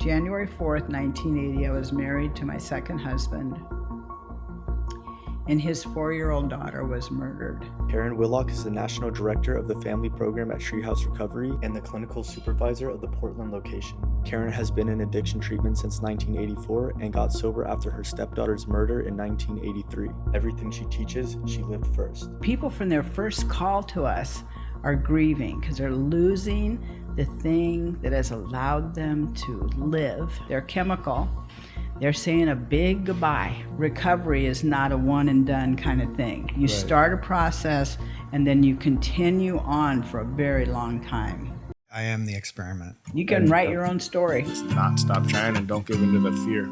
January 4th, 1980, I was married to my second husband, and his 4-year-old daughter was murdered. Karen Willock is the National Director of the Family Program at Treehouse Recovery and the Clinical Supervisor of the Portland location. Karen has been in addiction treatment since 1984 and got sober after her stepdaughter's murder in 1983. Everything she teaches, she lived first. People from their first call to us are grieving because they're losing the thing that has allowed them to live. They're chemical. They're saying a big goodbye. Recovery is not a one and done kind of thing. You start a process and then you continue on for a very long time. I am the experiment. You can write your own story. Just not stop trying and don't give in to the fear.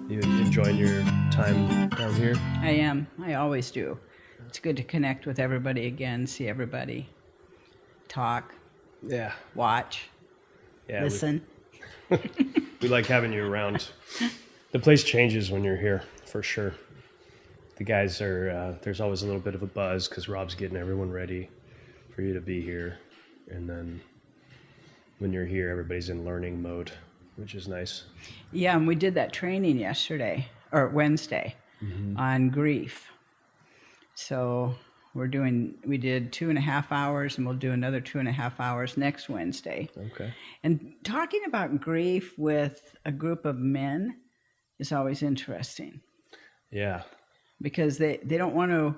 You enjoying your time down here? I am. I always do. It's good to connect with everybody again, see everybody, talk, Yeah. watch, listen. We like having you around. The place changes when you're here, for sure. The guys are, there's always a little bit of a buzz because Rob's getting everyone ready for you to be here. And then when you're here, everybody's in learning mode, which is nice. Yeah, and we did that training Wednesday on grief. So we did 2.5 hours, and we'll do another 2.5 hours next Wednesday. Okay. And talking about grief with a group of men is always interesting. Yeah. Because they don't want to,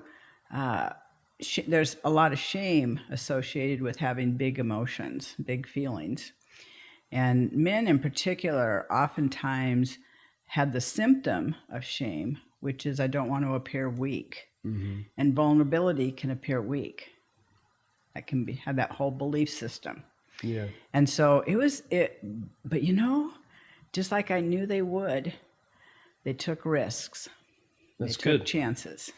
there's a lot of shame associated with having big emotions, big feelings. And men in particular oftentimes have the symptom of shame, which is I don't want to appear weak. Mm-hmm. And vulnerability can appear weak. That can have that whole belief system. Yeah. And so but just like I knew they would, they took risks. That's they good. Took chances.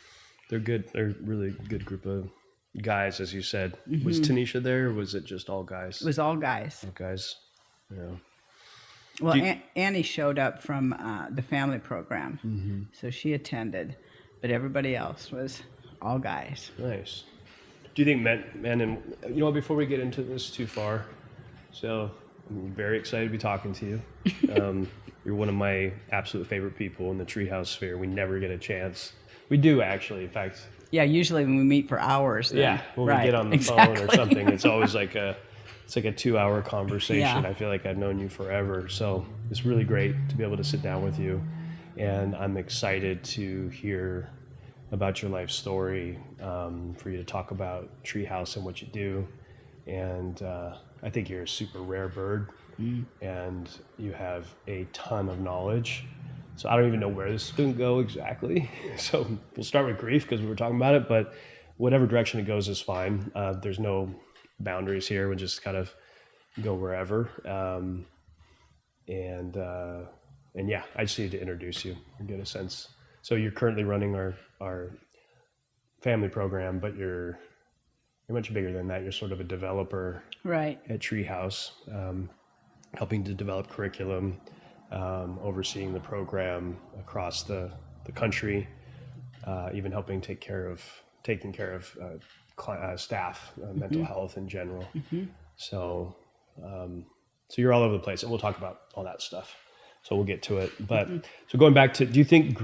They're good. They're a really good group of guys, as you said. Mm-hmm. Was Tanisha there, or was it just all guys? It was all guys. All guys. Yeah. Well, Annie showed up from the family program, so she attended, but everybody else was all guys. Nice. Do you think men and before we get into this too far, so I'm very excited to be talking to you. You're one of my absolute favorite people in the Treehouse sphere. We never get a chance. We do actually, in fact. Yeah, usually when we meet for hours. Then, when we get on the phone or something, it's always like a 2-hour conversation. Yeah. I feel like I've known you forever. So it's really great to be able to sit down with you. And I'm excited to hear about your life story, for you to talk about Treehouse and what you do. And I think you're a super rare bird, and you have a ton of knowledge. So I don't even know where this is going to go exactly. So we'll start with grief because we were talking about it, but whatever direction it goes is fine. There's no boundaries here. We'll just kind of go wherever. And yeah, I just need to introduce you and get a sense. So you're currently running our family program, but you're much bigger than that. You're sort of a developer, right, at Treehouse, helping to develop curriculum, overseeing the program across the country, even helping taking care of staff, mental health in general. Mm-hmm. So you're all over the place, and we'll talk about all that stuff. So we'll get to it. But so going back to, do you think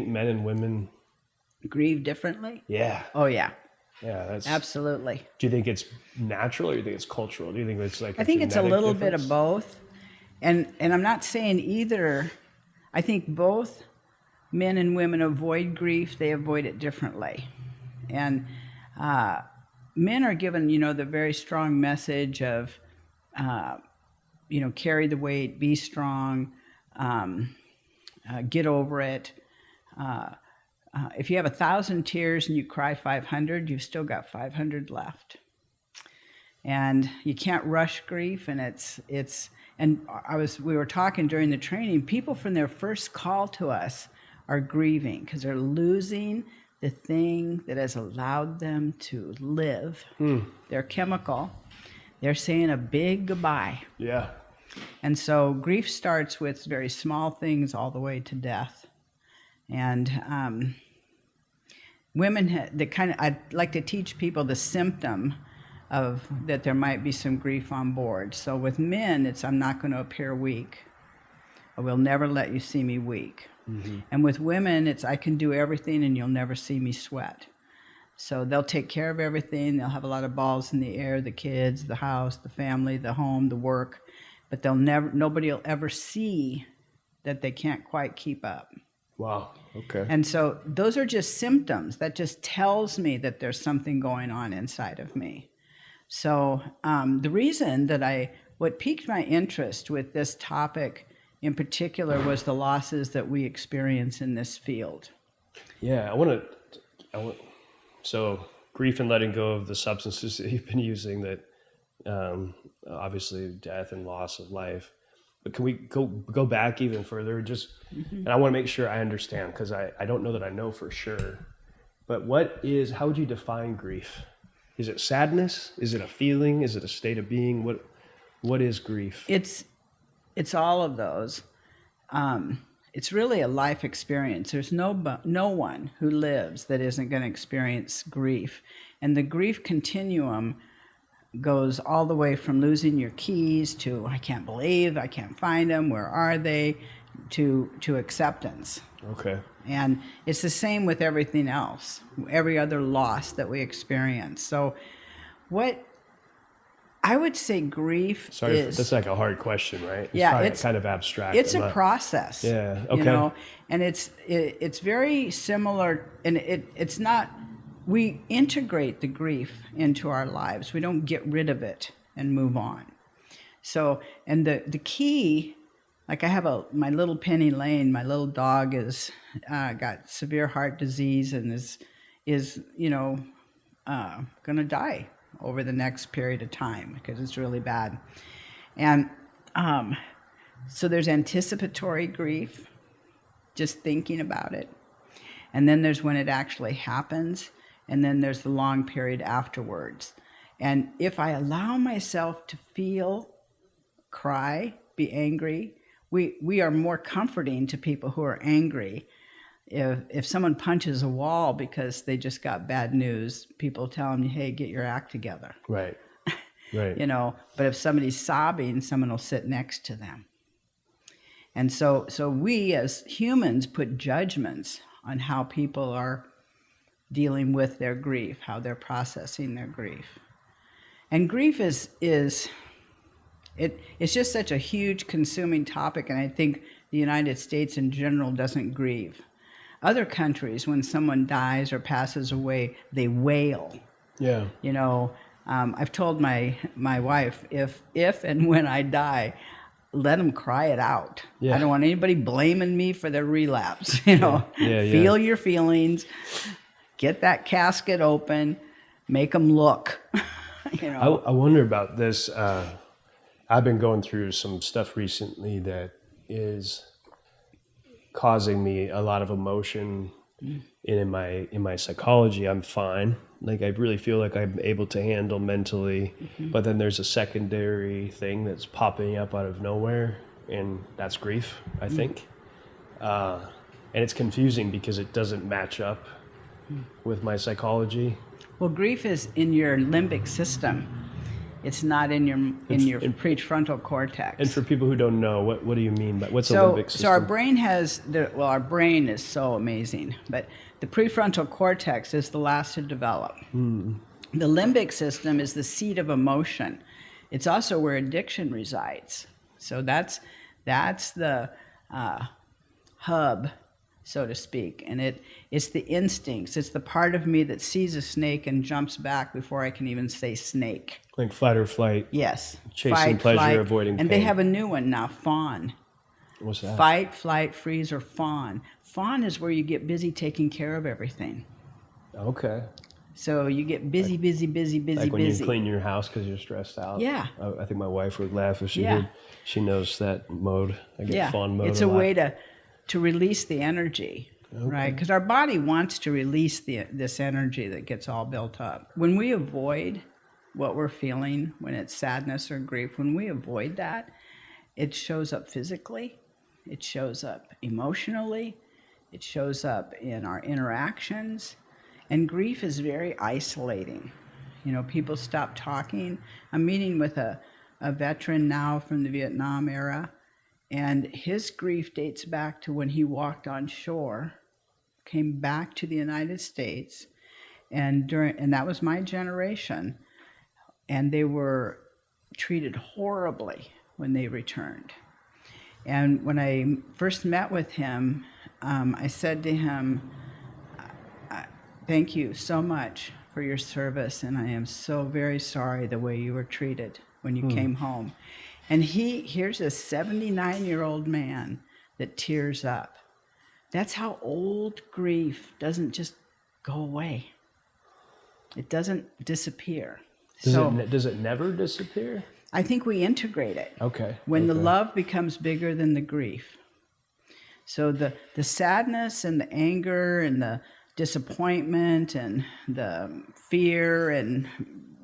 men and women grieve differently? Yeah. Oh yeah. Yeah, that's absolutely. Do you think it's natural, or do you think it's cultural? Do you think it's like I think it's a little difference? Bit of both. And I'm not saying either. I think both men and women avoid grief. They avoid it differently. And men are given, the very strong message of, carry the weight, be strong, get over it. If you have 1,000 tears and you cry 500, you've still got 500 left. And you can't rush grief, and we were talking during the training, people from their first call to us are grieving because they're losing the thing that has allowed them to live. They're chemical. They're saying a big goodbye. Yeah. And so grief starts with very small things all the way to death. And women, I'd like to teach people the symptom of that there might be some grief on board. So with men, it's I'm not going to appear weak. I will never let you see me weak. And with women, it's I can do everything and you'll never see me sweat. So they'll take care of everything. They'll have a lot of balls in the air, the kids, the house, the family, the home, the work, but nobody will ever see that they can't quite keep up. Wow. Okay. And so those are just symptoms. That just tells me that there's something going on inside of me. So the reason that what piqued my interest with this topic in particular was the losses that we experience in this field. Yeah, I want so grief and letting go of the substances that you've been using, that obviously death and loss of life. But can we go back even further? Just, and I want to make sure I understand, because I don't know that I know for sure. But how would you define grief? Is it sadness? Is it a feeling? Is it a state of being? What is grief? It's all of those. It's really a life experience. There's no one who lives that isn't going to experience grief. And the grief continuum goes all the way from losing your keys to I can't believe, I can't find them, where are they, to acceptance. Okay. And it's the same with everything else, every other loss that we experience. So what I would say grief is... that's like a hard question, right? It's kind of abstract. It's a process. Yeah, okay. And it's very similar, and it's not... We integrate the grief into our lives. We don't get rid of it and move on. So, and the key, like I have my little Penny Lane, my little dog is got severe heart disease and is going to die over the next period of time because it's really bad. And so there's anticipatory grief, just thinking about it. And then there's when it actually happens. And then there's the long period afterwards. And if I allow myself to feel, cry, be angry, we are more comforting to people who are angry. If someone punches a wall because they just got bad news, people tell them, hey, get your act together. Right. Right. But if somebody's sobbing, someone will sit next to them. And so we as humans put judgments on how people are dealing with their grief, how they're processing their grief. And grief is just such a huge consuming topic, and I think the United States in general doesn't grieve. Other countries, when someone dies or passes away, they wail. Yeah. I've told my wife, if and when I die, let them cry it out. Yeah. I don't want anybody blaming me for their relapse. Yeah. Feel your feelings. Get that casket open, make them look. I wonder about this. I've been going through some stuff recently that is causing me a lot of emotion. And in my psychology, I'm fine. Like I really feel like I'm able to handle mentally. But then there's a secondary thing that's popping up out of nowhere, and that's grief, I think. And it's confusing because it doesn't match up with my psychology. Well, grief is in your limbic system. It's not in your prefrontal cortex. And for people who don't know, what do you mean by what's a limbic system? So our brain our brain is so amazing, but the prefrontal cortex is the last to develop. The limbic system is the seat of emotion. It's also where addiction resides. So that's the hub, so to speak, and it's the instincts. It's the part of me that sees a snake and jumps back before I can even say snake. Like fight or flight. Yes. Chasing Fight, pleasure, flight, avoiding pain. And they have a new one now, fawn. What's that? Fight, flight, freeze, or fawn. Fawn is where you get busy taking care of everything. Okay. So you get busy. Like when you clean your house because you're stressed out. Yeah. I think my wife would laugh if she heard. She knows that mode. I get fawn mode. It's a way to release the energy, right? Because our body wants to release this energy that gets all built up. When we avoid what we're feeling, when it's sadness or grief, when we avoid that, it shows up physically, it shows up emotionally, it shows up in our interactions, and grief is very isolating. People stop talking. I'm meeting with a veteran now from the Vietnam era, And his grief dates back to when he walked on shore, came back to the United States, and that was my generation, and they were treated horribly when they returned. And when I first met with him, I said to him, thank you so much for your service, and I am so very sorry the way you were treated when you came home. And here's a 79-year-old man that tears up. That's how old grief doesn't just go away. It doesn't disappear. Does it never disappear? I think we integrate it. Okay. When the love becomes bigger than the grief. So the sadness and the anger and the disappointment and the fear and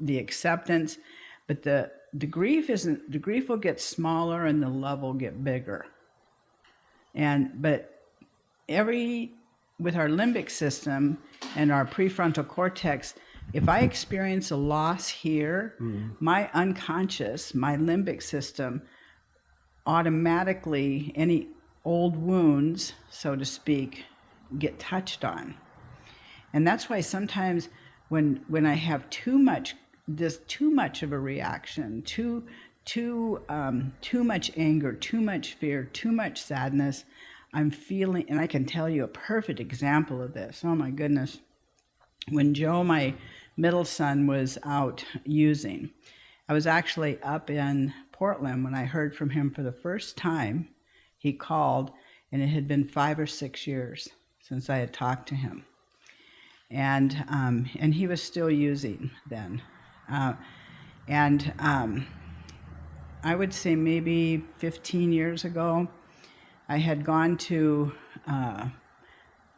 the acceptance, but the grief will get smaller and the love will get bigger. But with our limbic system and our prefrontal cortex, if I experience a loss here, my unconscious, my limbic system, automatically, any old wounds, so to speak, get touched on. And that's why sometimes when I have too much of a reaction, too much anger, too much fear, too much sadness, I'm feeling, and I can tell you a perfect example of this. Oh my goodness. When Joe, my middle son, was out using, I was actually up in Portland when I heard from him for the first time. He called, and it had been 5 or 6 years since I had talked to him. And he was still using then. I would say maybe 15 years ago, I had gone to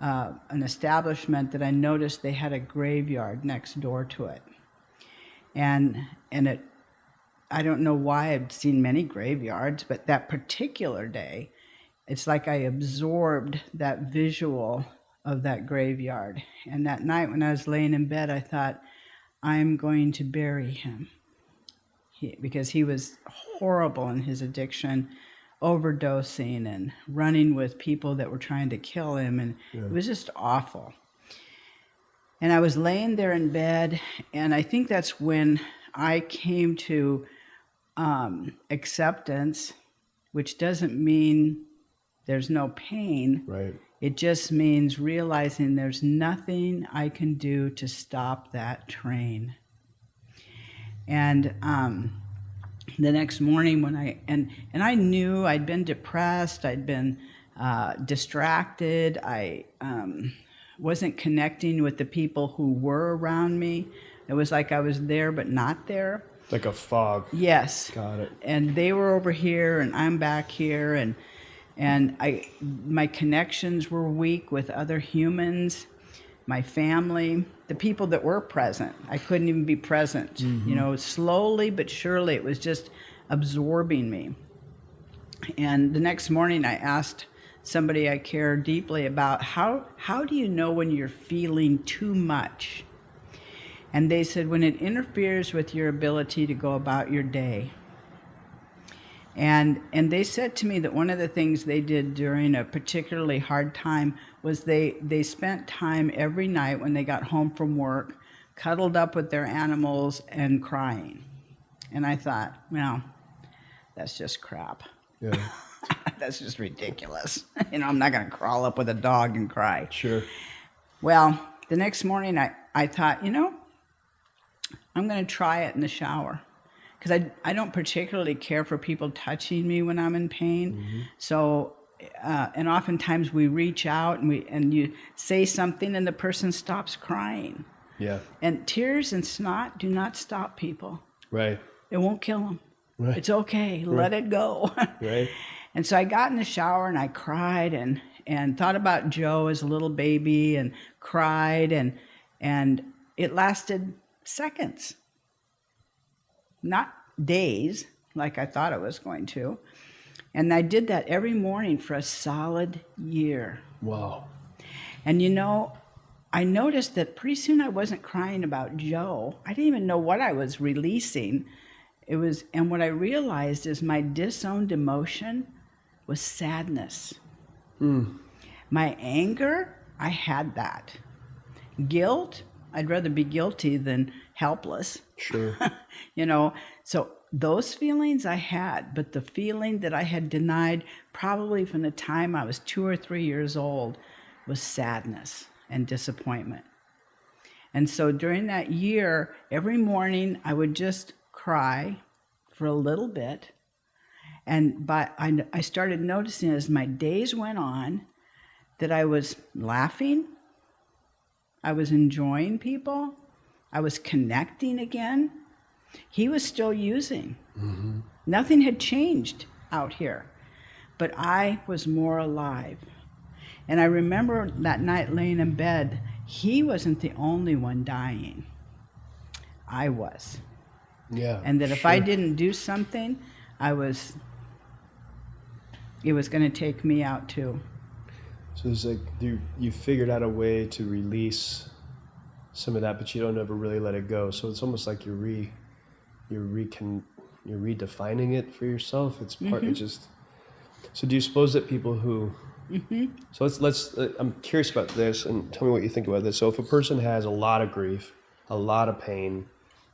an establishment that I noticed they had a graveyard next door to it. And I don't know why I've seen many graveyards, but that particular day, it's like I absorbed that visual of that graveyard. And that night when I was laying in bed, I thought, I'm going to bury him. Because he was horrible in his addiction, overdosing and running with people that were trying to kill him. And it was just awful. And I was laying there in bed, and I think that's when I came to acceptance, which doesn't mean there's no pain. Right. It just means realizing there's nothing I can do to stop that train. And the next morning when I knew I'd been depressed, I'd been distracted, I wasn't connecting with the people who were around me. It was like I was there but not there. Like a fog. Yes. Got it. And they were over here and I'm back here, and my connections were weak with other humans, my family, the people that were present. I couldn't even be present. Mm-hmm. Slowly but surely it was just absorbing me. And the next morning I asked somebody I care deeply about, how do you know when you're feeling too much? And they said, when it interferes with your ability to go about your day. And they said to me that one of the things they did during a particularly hard time was they spent time every night when they got home from work, cuddled up with their animals and crying. And I thought, well, that's just crap. Yeah. That's just ridiculous. I'm not going to crawl up with a dog and cry. Sure. Well, the next morning I thought, I'm going to try it in the shower. Because I don't particularly care for people touching me when I'm in pain. Mm-hmm. So, and oftentimes we reach out and you say something and the person stops crying. Yeah. And tears and snot do not stop people. Right. It won't kill them. Right. It's okay. Right. Let it go. Right. And so I got in the shower and I cried and thought about Joe as a little baby and cried and it lasted seconds. Not days, like I thought it was going to. And I did that every morning for a solid year. Wow. And I noticed that pretty soon I wasn't crying about Joe. I didn't even know what I was releasing. And what I realized is my disowned emotion was sadness. My anger, I had that. Guilt, I'd rather be guilty than helpless. Sure. So those feelings I had, but the feeling that I had denied probably from the time I was 2 or 3 years old was sadness and disappointment. And so during that year, every morning I would just cry for a little bit. And I started noticing as my days went on that I was laughing, I was enjoying people, I was connecting again. He was still using. Nothing had changed out here, but I was more alive. And I remember that night laying in bed, he wasn't the only one dying. I was. Yeah. And that if I didn't do something, it was going to take me out too. So it's like you figured out a way to release some of that, but you don't ever really let it go. So it's almost like you're redefining it for yourself. It's part. It just. So do you suppose that people who? So let's. I'm curious about this, and tell me what you think about this. So if a person has a lot of grief, a lot of pain,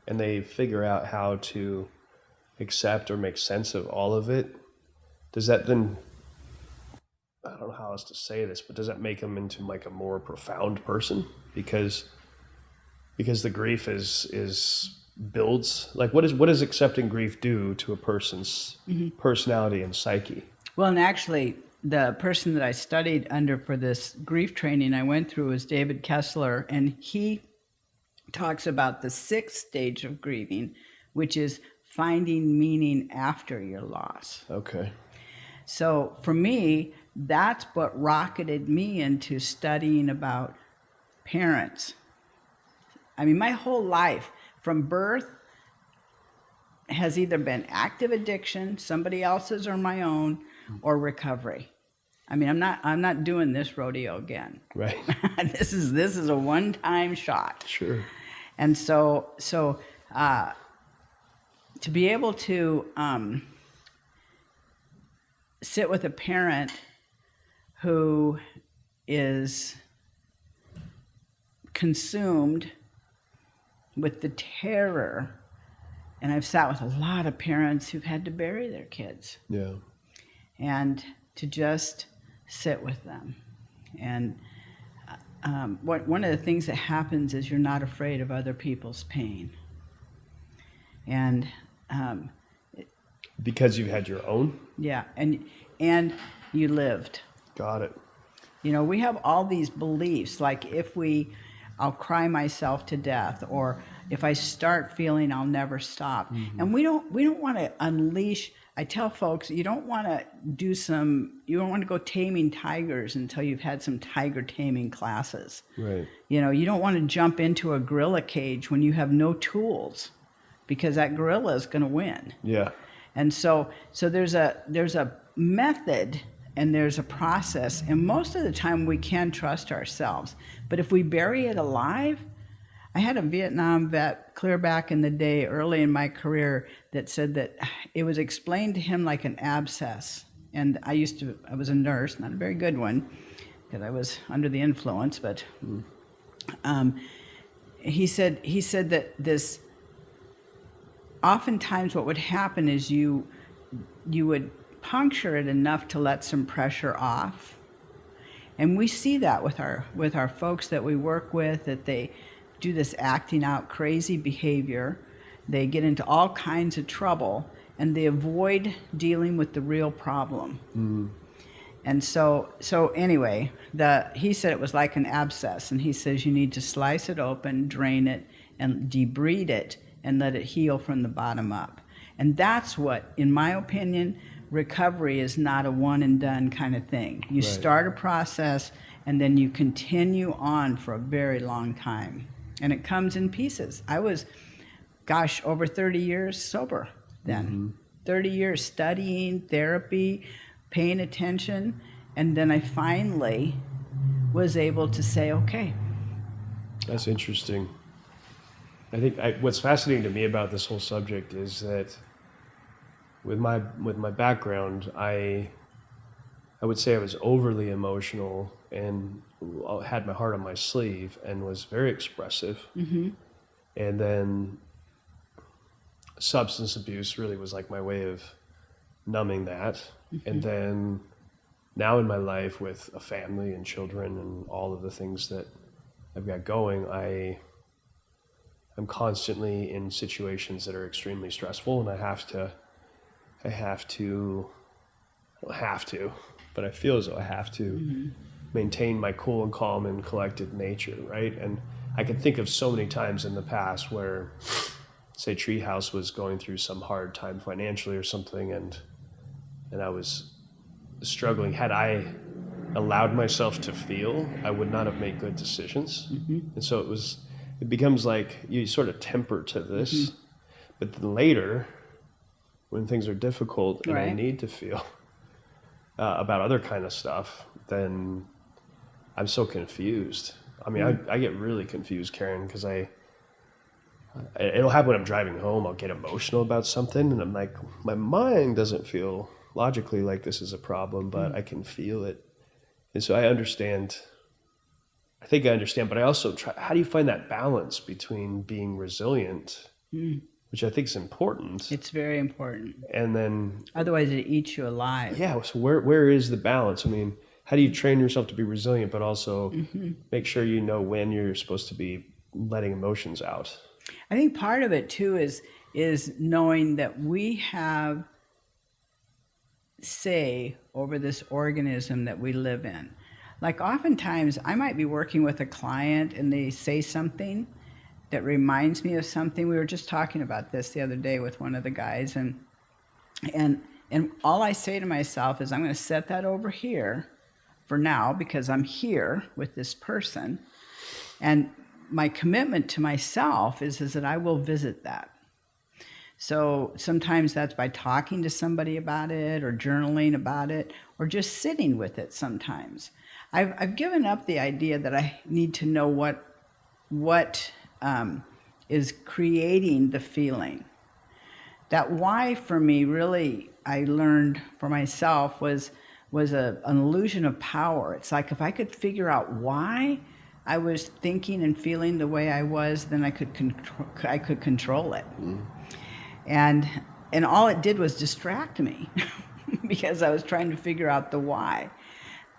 and they figure out how to accept or make sense of all of it, does that then? I don't know how else to say this, but does that make them into like a more profound person? Because the grief is builds, like what does accepting grief do to a person's personality and psyche? Well, and actually the person that I studied under for this grief training I went through was David Kessler, and he talks about the 6th stage of grieving, which is finding meaning after your loss. Okay. So for me, that's what rocketed me into studying about parents. I mean, my whole life from birth has either been active addiction, somebody else's or my own, or recovery. I mean, I'm not doing this rodeo again. Right. This is a one-time shot. Sure. And so to be able to sit with a parent who is consumed with the terror, and I've sat with a lot of parents who've had to bury their kids. Yeah. And to just sit with them. And one of the things that happens is you're not afraid of other people's pain. And because you've had your own? Yeah, and you lived. Got it. We have all these beliefs, like I'll cry myself to death, or if I start feeling, I'll never stop. And we don't want to unleash. I tell folks, you don't want to go taming tigers until you've had some tiger taming classes. Right. You don't want to jump into a gorilla cage when you have no tools, because that gorilla is going to win. Yeah. And so there's a method and there's a process, and most of the time we can trust ourselves. But if we bury it alive, I had a Vietnam vet clear back in the day, early in my career, that said that it was explained to him like an abscess. And I was a nurse, not a very good one, because I was under the influence, but he said that this, oftentimes what would happen is you would puncture it enough to let some pressure off. And we see that with our folks that we work with, that they do this acting out crazy behavior. They get into all kinds of trouble, and they avoid dealing with the real problem. And so anyway, he said it was like an abscess, and he says you need to slice it open, drain it, and debride it, and let it heal from the bottom up. And that's what, in my opinion, recovery is not a one and done kind of thing. You start a process, and then you continue on for a very long time. And it comes in pieces. I was, over 30 years sober then. 30 years studying, therapy, paying attention, and then I finally was able to say, okay. That's interesting. I think what's fascinating to me about this whole subject is that with my background, I I would say I was overly emotional and had my heart on my sleeve and was very expressive. Mm-hmm. And then substance abuse really was like my way of numbing that. Mm-hmm. And then now in my life with a family and children and all of the things that I've got going, I'm constantly in situations that are extremely stressful, and I don't have to, but I feel as though I have to mm-hmm. maintain my cool and calm and collected nature, right? And I can think of so many times in the past where, say, Treehouse was going through some hard time financially or something, and I was struggling. Had I allowed myself to feel, I would not have made good decisions. Mm-hmm. And so it becomes like you sort of temper to this, mm-hmm. but then later, when things are difficult and I need to feel about other kind of stuff, then I'm so confused. I mean, I get really confused, Karen, because it'll happen when I'm driving home. I'll get emotional about something, and I'm like, my mind doesn't feel logically like this is a problem, but I can feel it. And so I think I understand, but I also try, how do you find that balance between being resilient, which I think is important? It's very important. And then... otherwise it eats you alive. Yeah, so where is the balance? I mean, how do you train yourself to be resilient, but also mm-hmm. make sure you know when you're supposed to be letting emotions out? I think part of it too is knowing that we have say over this organism that we live in. Like oftentimes I might be working with a client and they say something that reminds me of something. We were just talking about this the other day with one of the guys, and all I say to myself is I'm going to set that over here for now because I'm here with this person, and my commitment to myself is that I will visit that. So sometimes that's by talking to somebody about it or journaling about it or just sitting with it sometimes. I've given up the idea that I need to know what is creating the feeling. That why for me really I learned for myself was an illusion of power. It's like if I could figure out why I was thinking and feeling the way I was, then I could control it. And all it did was distract me because I was trying to figure out the why.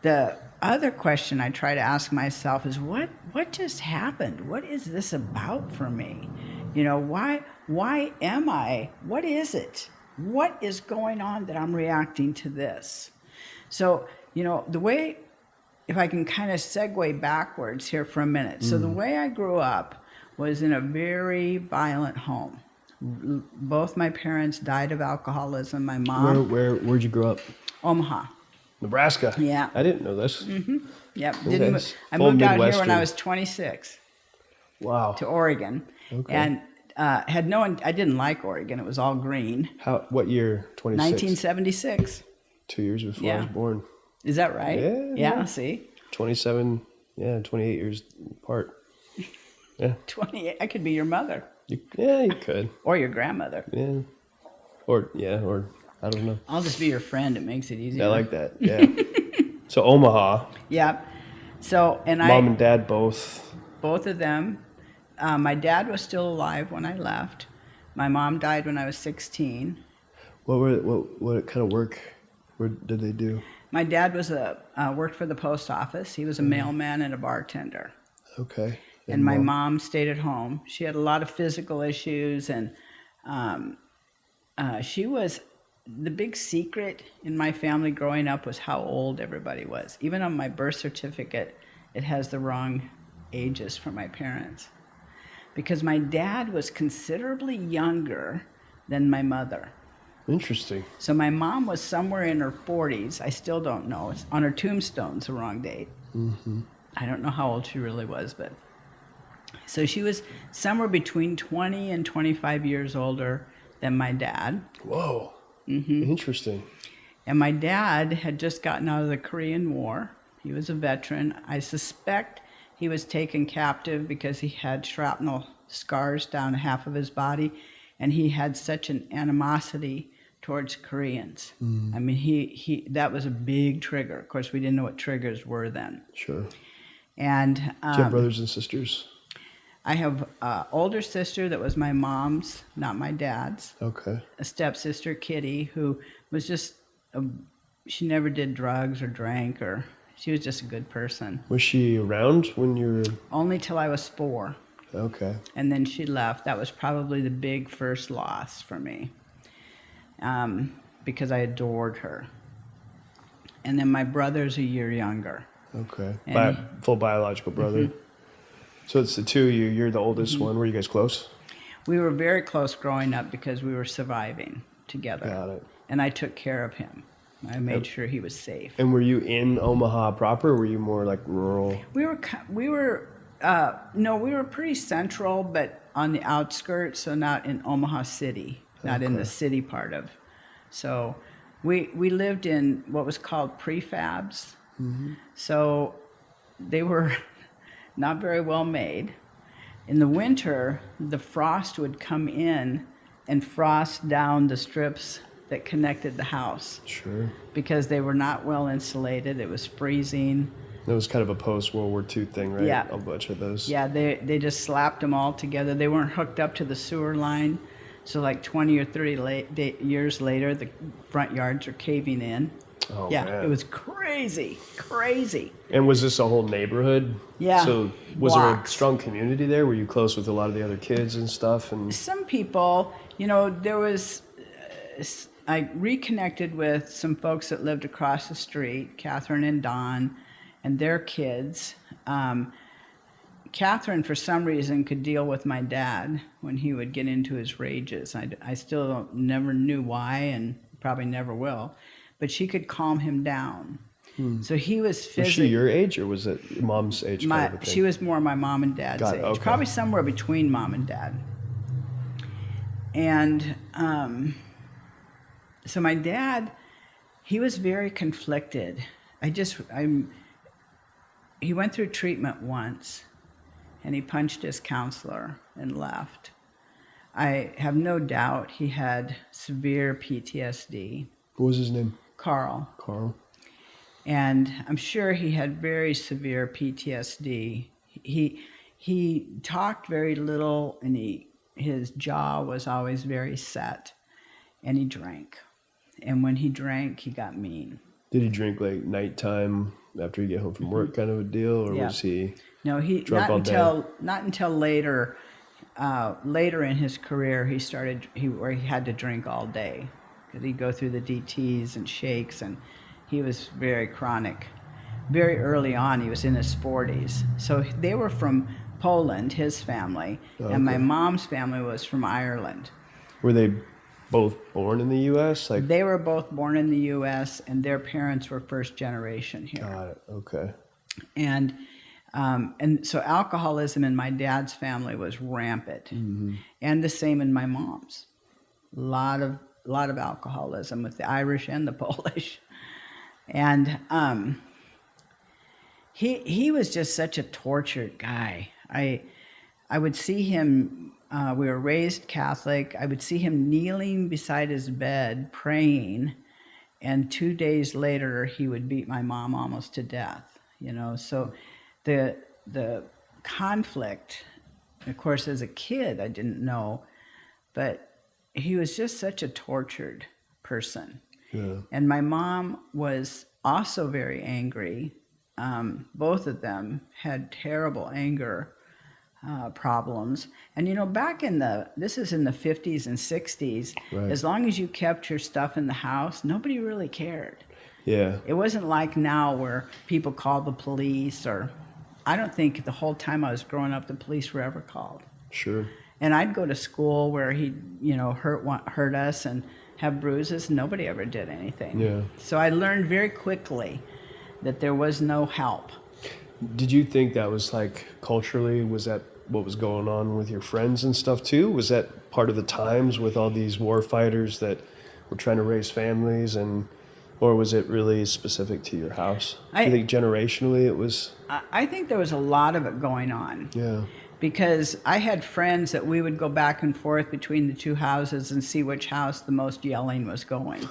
The other question I try to ask myself is what just happened? What is this about for me? You know, why am I? What is it? What is going on that I'm reacting to this? So, you know, the way, if I can kind of segue backwards here for a minute. So the way I grew up was in a very violent home. Both my parents died of alcoholism. My mom. Where'd you grow up? Omaha. Nebraska. Yeah. I didn't know this. Mm-hmm. Yep. Okay. I moved out here when I was 26. Wow. To Oregon. Okay. And I didn't like Oregon. It was all green. What year? 26. 1976. 2 years before I was born. Is that right? Yeah. See? 27. Yeah. 28 years apart. Yeah. 28. I could be your mother. You could. Or your grandmother. Yeah. Or I don't know. I'll just be your friend. It makes it easier. I like that. Yeah. So Omaha. Yeah. So Mom and Dad both. Both of them. My dad was still alive when I left. My mom died when I was 16. What kind of work did they do? My dad was worked for the post office. He was a mailman and a bartender. Okay. And my mom stayed at home. She had a lot of physical issues, and she was, the big secret in my family growing up was how old everybody was. Even on my birth certificate, it has the wrong ages for my parents. Because my dad was considerably younger than my mother. Interesting. So my mom was somewhere in her 40s. I still don't know. It's on her tombstone's the wrong date. Mm-hmm. I don't know how old she really was, but... So she was somewhere between 20 and 25 years older than my dad. Whoa. Mm-hmm. Interesting. And my dad had just gotten out of the Korean War. He was a veteran. I suspect he was taken captive because he had shrapnel scars down half of his body, and he had such an animosity towards Koreans. I mean, he that was a big trigger. Of course, we didn't know what triggers were then. Sure. And Do you have brothers and sisters? I have an older sister that was my mom's, not my dad's. Okay. A stepsister, Kitty, who was just, she never did drugs or drank, or she was just a good person. Was she around when you were? Only till I was 4. Okay. And then she left. That was probably the big first loss for me, because I adored her. And then my brother's a year younger. Okay. And Full biological brother. So it's the two of you. You're the oldest one. Were you guys close? We were very close growing up because we were surviving together. Got it. And I took care of him. I made sure he was safe. And were you in Omaha proper, or were you more like rural? We were pretty central, but on the outskirts, so not in Omaha City, not in the city part of. So we lived in what was called prefabs. So they were not very well made. In the winter, the frost would come in and frost down the strips that connected the house. Sure. Because they were not well insulated. It was freezing. That was kind of a post-World War II thing, right? Yeah. A bunch of those. Yeah, they just slapped them all together. They weren't hooked up to the sewer line. So like 20 or 30 years later, the front yards are caving in. Oh, yeah, man. It was crazy. And was this a whole neighborhood? Yeah. So was there a Blocks. strong community there? Were you close with a lot of the other kids and stuff? And Some people, there was, I reconnected with some folks that lived across the street, Catherine and Don, and their kids. Catherine, for some reason, could deal with my dad when he would get into his rages. I still never knew why, and probably never will. But she could calm him down. So he was physically... Was she your age, or was it your mom's age? Kind of a thing? She was more my mom and dad's Got it, age. okay. Probably somewhere between mom and dad. And so my dad, he was very conflicted. He went through treatment once, and he punched his counselor and left. I have no doubt he had severe PTSD. What was his name? Carl. And I'm sure he had very severe PTSD. He talked very little, and his jaw was always very set, and he drank. And when he drank, he got mean. Did he drink like nighttime after you get home from work, kind of a deal, or was he? No, he drunk all day? Not until later. Later in his career, where he had to drink all day, because he'd go through the DTs and shakes, and he was very chronic. Very early on, he was in his 40s. So they were from Poland, his family, and my mom's family was from Ireland. Were they both born in the U.S.? They were both born in the U.S., and their parents were first generation here. Got it. Okay. And so alcoholism in my dad's family was rampant, and the same in my mom's. A lot of alcoholism with the Irish and the Polish, and he was just such a tortured guy. I would see him. We were raised Catholic. I would see him kneeling beside his bed praying, and 2 days later he would beat my mom almost to death. So. The conflict, of course, as a kid, I didn't know, but he was just such a tortured person. Yeah. And my mom was also very angry. Both of them had terrible anger problems. And back this is in the 50s and 60s, right. As long as you kept your stuff in the house, nobody really cared. Yeah. It wasn't like now where people called the police, or I don't think the whole time I was growing up the police were ever called. Sure. And I'd go to school where he'd, hurt us and have bruises. Nobody ever did anything. Yeah. So I learned very quickly that there was no help. Did you think that was culturally, was that what was going on with your friends and stuff too? Was that part of the times with all these war fighters that were trying to raise families, or was it really specific to your house? Do you think generationally it was? I think there was a lot of it going on. Yeah. because I had friends that we would go back and forth between the two houses and see which house the most yelling was going.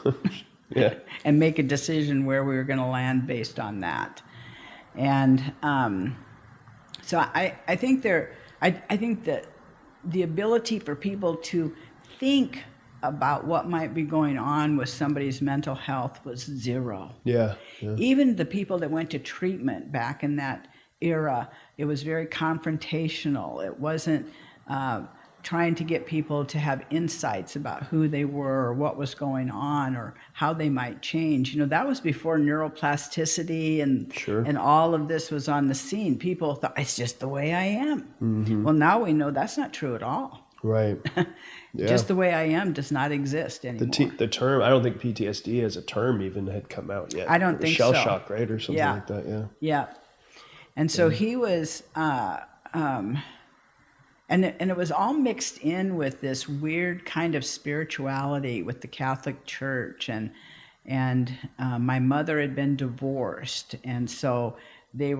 Yeah. And make a decision where we were going to land based on that. And so I think that the ability for people to think about what might be going on with somebody's mental health was zero. Yeah. Even the people that went to treatment back in that era, it was very confrontational. It wasn't trying to get people to have insights about who they were or what was going on or how they might change. You know, that was before neuroplasticity and all of this was on the scene. People thought, it's just the way I am. Mm-hmm. Well, now we know that's not true at all. Right. Yeah. Just the way I am does not exist anymore. The term, I don't think PTSD as a term even had come out yet. I don't think shell so. shock, right? Or something like that, yeah. Yeah. And so he was, and it was all mixed in with this weird kind of spirituality with the Catholic Church. And my mother had been divorced. And so they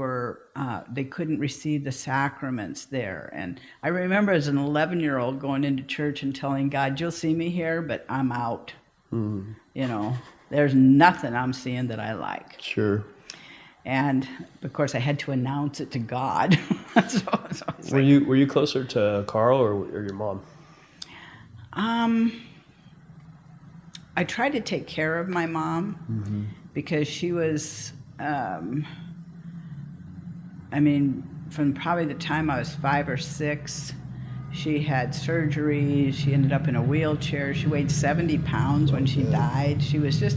couldn't receive the sacraments there. And I remember as an 11-year-old going into church and telling God, you'll see me here, but I'm out. Mm. You know, there's nothing I'm seeing that I like. Sure. And of course I had to announce it to God. so were you closer to Carl or your mom? I tried to take care of my mom because she was, from probably the time I was 5 or 6, she had surgery. She ended up in a wheelchair. She weighed 70 pounds when she died. She was just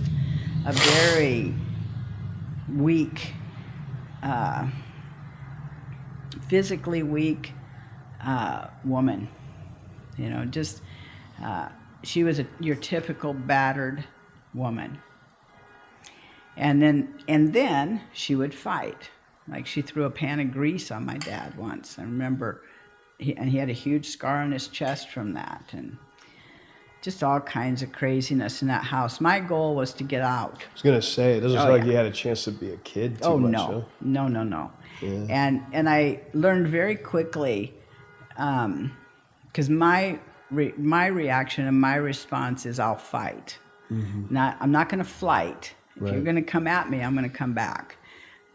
a very weak, physically weak woman. You know, just she was your typical battered woman. And then she would fight. Like she threw a pan of grease on my dad once. I remember, he had a huge scar on his chest from that, and just all kinds of craziness in that house. My goal was to get out. I was gonna say, it doesn't sound like you had a chance to be a kid too much. No. Huh? No. Yeah. And I learned very quickly, because my reaction and my response is I'll fight. Mm-hmm. I'm not going to flight. If you're going to come at me, I'm going to come back,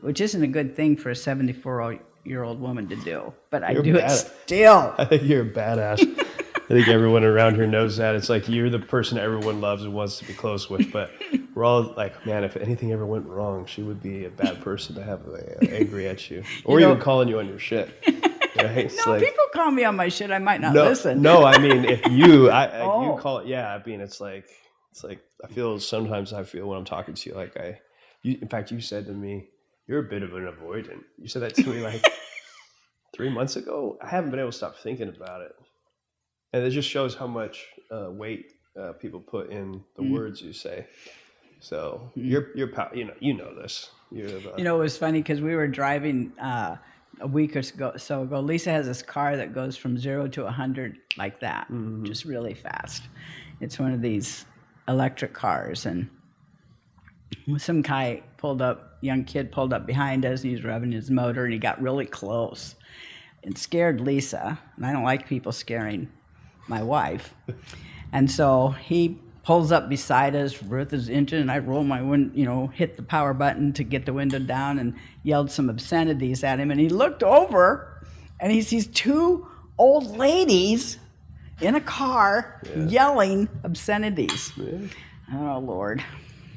which isn't a good thing for a 74-year-old woman to do. But I do it still. I think you're a badass. I think everyone around here knows that. It's like you're the person everyone loves and wants to be close with, but we're all like, man, if anything ever went wrong, she would be a bad person to have angry at you. Or even calling you on your shit. Right? No, people call me on my shit. I might not listen. No, I mean, if you, you call it, I mean, it's like, sometimes I feel when I'm talking to you, in fact, you said to me, you're a bit of an avoidant. You said that to me like 3 months ago. I haven't been able to stop thinking about it. And it just shows how much weight people put in the words you say. So you're you know this. It was funny because we were driving a week or so ago. Lisa has this car that goes from 0 to 100 like that, just really fast. It's one of these electric cars, and some guy young kid pulled up behind us, and he was revving his motor, and he got really close and scared Lisa. And I don't like people scaring my wife. And so he pulls up beside us, Ruth is engine, and I roll my window, hit the power button to get the window down and yelled some obscenities at him. And he looked over and he sees 2 old ladies in a car yelling obscenities. Yeah. Oh, Lord.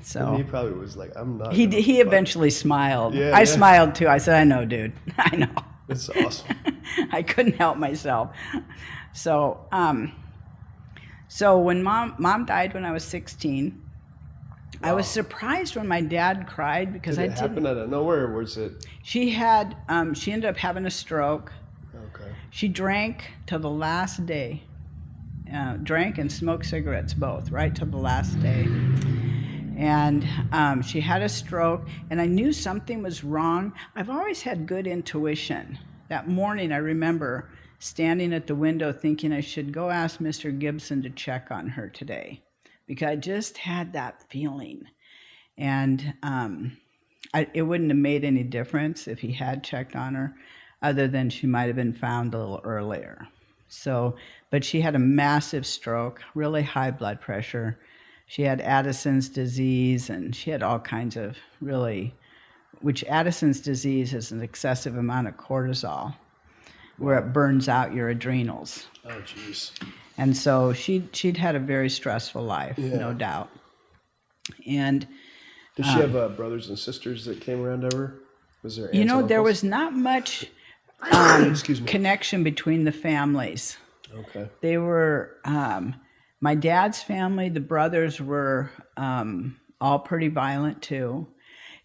So and he probably was like, I'm not. He eventually smiled. Yeah, I smiled too. I said, I know, dude. I know. That's awesome. I couldn't help myself. So, so when mom died when I was 16, I was surprised when my dad cried because Did it happen out of nowhere, or was it? She had, she ended up having a stroke. Okay. She drank till the last day. Drank and smoked cigarettes both, right till the last day. And she had a stroke, and I knew something was wrong. I've always had good intuition. That morning, I remember standing at the window thinking I should go ask Mr. Gibson to check on her today, because I just had that feeling. And it wouldn't have made any difference if he had checked on her. other than she might have been found a little earlier. So, but she had a massive stroke, really high blood pressure. She had Addison's disease, and she had all kinds of which Addison's disease is an excessive amount of cortisol, where it burns out your adrenals. Oh, jeez. And so she'd had a very stressful life, no doubt. And did she have brothers and sisters that came around ever? Was there? There was not much connection between the families. Okay. They were my dad's family. The brothers were all pretty violent too.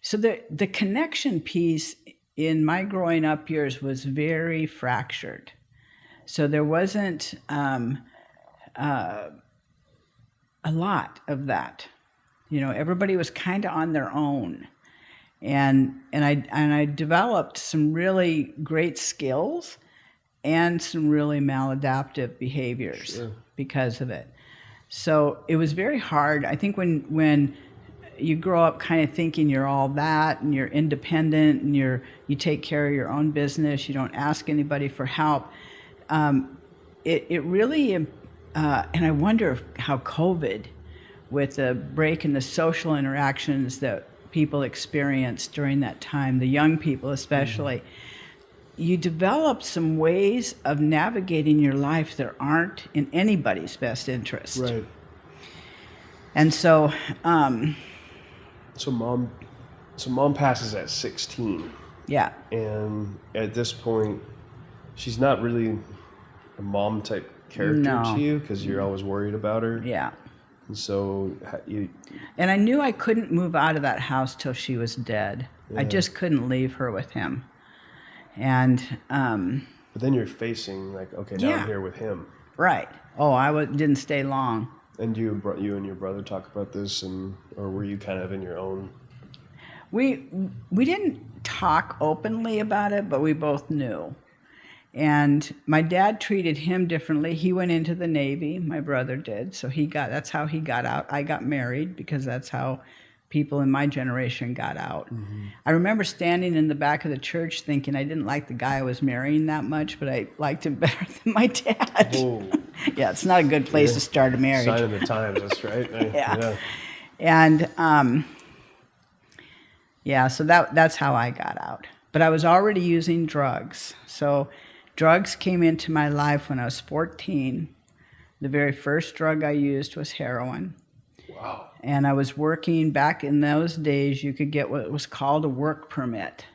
So the connection piece in my growing up years was very fractured. So there wasn't a lot of that. Everybody was kind of on their own, and I developed some really great skills and some really maladaptive behaviors because of it. So it was very hard. I think when you grow up kind of thinking you're all that and you're independent and you take care of your own business, you don't ask anybody for help. It really, and I wonder how COVID, with the break in the social interactions that people experienced during that time, the young people especially, you develop some ways of navigating your life that aren't in anybody's best interest. Right. And so, So mom passes at 16. yeah. And at this point, she's not really a mom type character to you because you're always worried about her. Yeah. And so And I knew I couldn't move out of that house till she was dead. I just couldn't leave her with him. And but then you're facing like, okay, now I'm here with him. right. Oh, didn't stay long. And you and your brother talk about this, or were you kind of in your own? We didn't talk openly about it, but we both knew. And my dad treated him differently. He went into the Navy, my brother did. So that's how he got out. I got married because that's how people in my generation got out. Mm-hmm. I remember standing in the back of the church thinking I didn't like the guy I was marrying that much, but I liked him better than my dad. Whoa. Yeah, it's not a good place to start a marriage. Sign of the times, that's right. Yeah. And so that's how I got out. But I was already using drugs. So drugs came into my life when I was 14. The very first drug I used was heroin. Wow. And I was working back in those days. You could get what was called a work permit,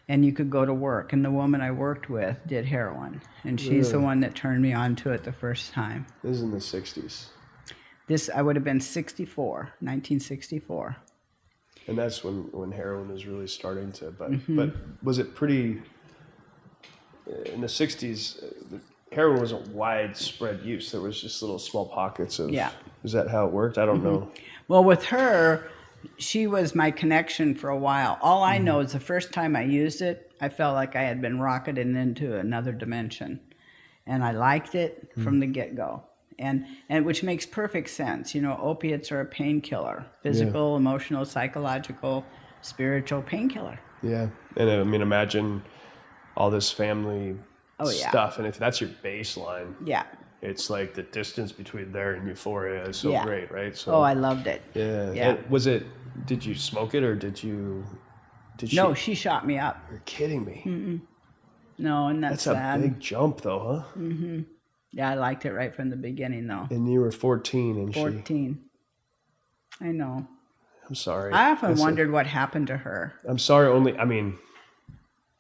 and you could go to work. And the woman I worked with did heroin, and she's the one that turned me on to it the first time. This is in the 60s. I would have been 1964. And that's when heroin was really starting to, but was it pretty, in the 60s, heroin wasn't widespread use. There was just little small pockets of, is that how it worked? I don't know. Well, with her, she was my connection for a while. All I know is the first time I used it, I felt like I had been rocketed into another dimension. And I liked it from the get-go. And which makes perfect sense. Opiates are a painkiller. Physical, emotional, psychological, spiritual painkiller. Yeah. And I mean, imagine all this family stuff. And if that's your baseline, it's like the distance between there and euphoria is so great, right? So, I loved it. Yeah. And did you smoke it or did No, she shot me up. You're kidding me. Mm-mm. No, and that's a big jump though, huh? Mm-hmm. Yeah, I liked it right from the beginning though. And you were 14 and 14. I know. I'm sorry. I often wondered what happened to her. I'm sorry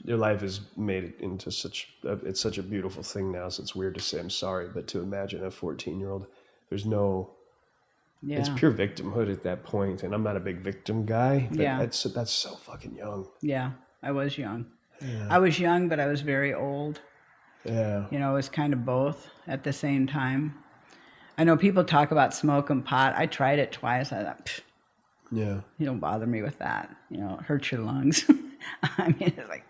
your life is made into such a beautiful thing now, so it's weird to say I'm sorry, but to imagine a 14-year-old, there's no, it's pure victimhood at that point, and I'm not a big victim guy, but that's so fucking young. Yeah, I was young. Yeah. I was young, but I was very old. Yeah. It was kind of both at the same time. I know people talk about smoking pot. I tried it twice. I thought, you don't bother me with that. It hurts your lungs. I mean, it's like,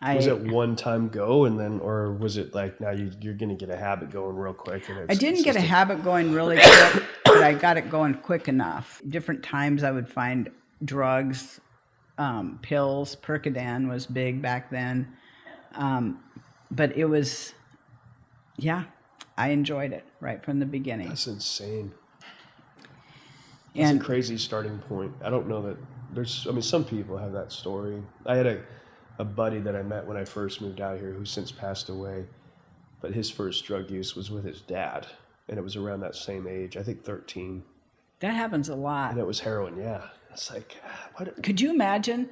was it one time go and then, or was it like now you're going to get a habit going real quick? And I didn't get a habit going really quick, but I got it going quick enough. Different times I would find drugs, pills. Percodan was big back then. But it was, yeah, I enjoyed it right from the beginning. That's insane. It's a crazy starting point. I don't know that some people have that story. I had a buddy that I met when I first moved out here who's since passed away, but his first drug use was with his dad, and it was around that same age, I think 13. That happens a lot. And it was heroin, yeah. It's like, what? Could you imagine,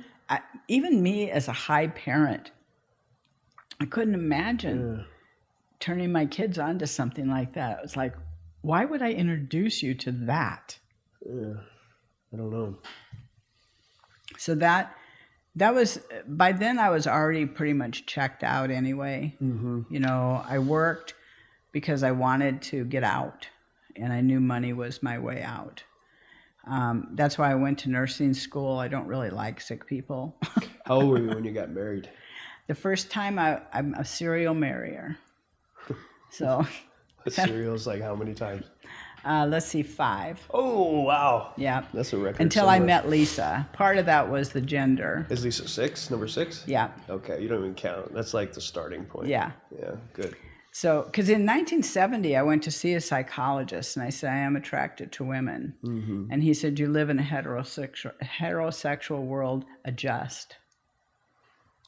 even me as a high parent, I couldn't imagine turning my kids on to something like that. It was like, why would I introduce you to that? Yeah, I don't know. So that was, by then I was already pretty much checked out anyway. Mm-hmm. You know, I worked because I wanted to get out, and I knew money was my way out. That's why I went to nursing school. I don't really like sick people. How old were you when you got married? The first time I'm a serial marrier. So A serial's like how many times? Let's see, 5. Oh, wow. Yeah. That's a record. Until I met Lisa. Part of that was the gender. Is Lisa 6? Number 6? Yeah. Okay, you don't even count. That's like the starting point. Yeah. Yeah, good. So, because in 1970, I went to see a psychologist, and I said, I am attracted to women. Mm-hmm. And he said, you live in a heterosexual world, adjust.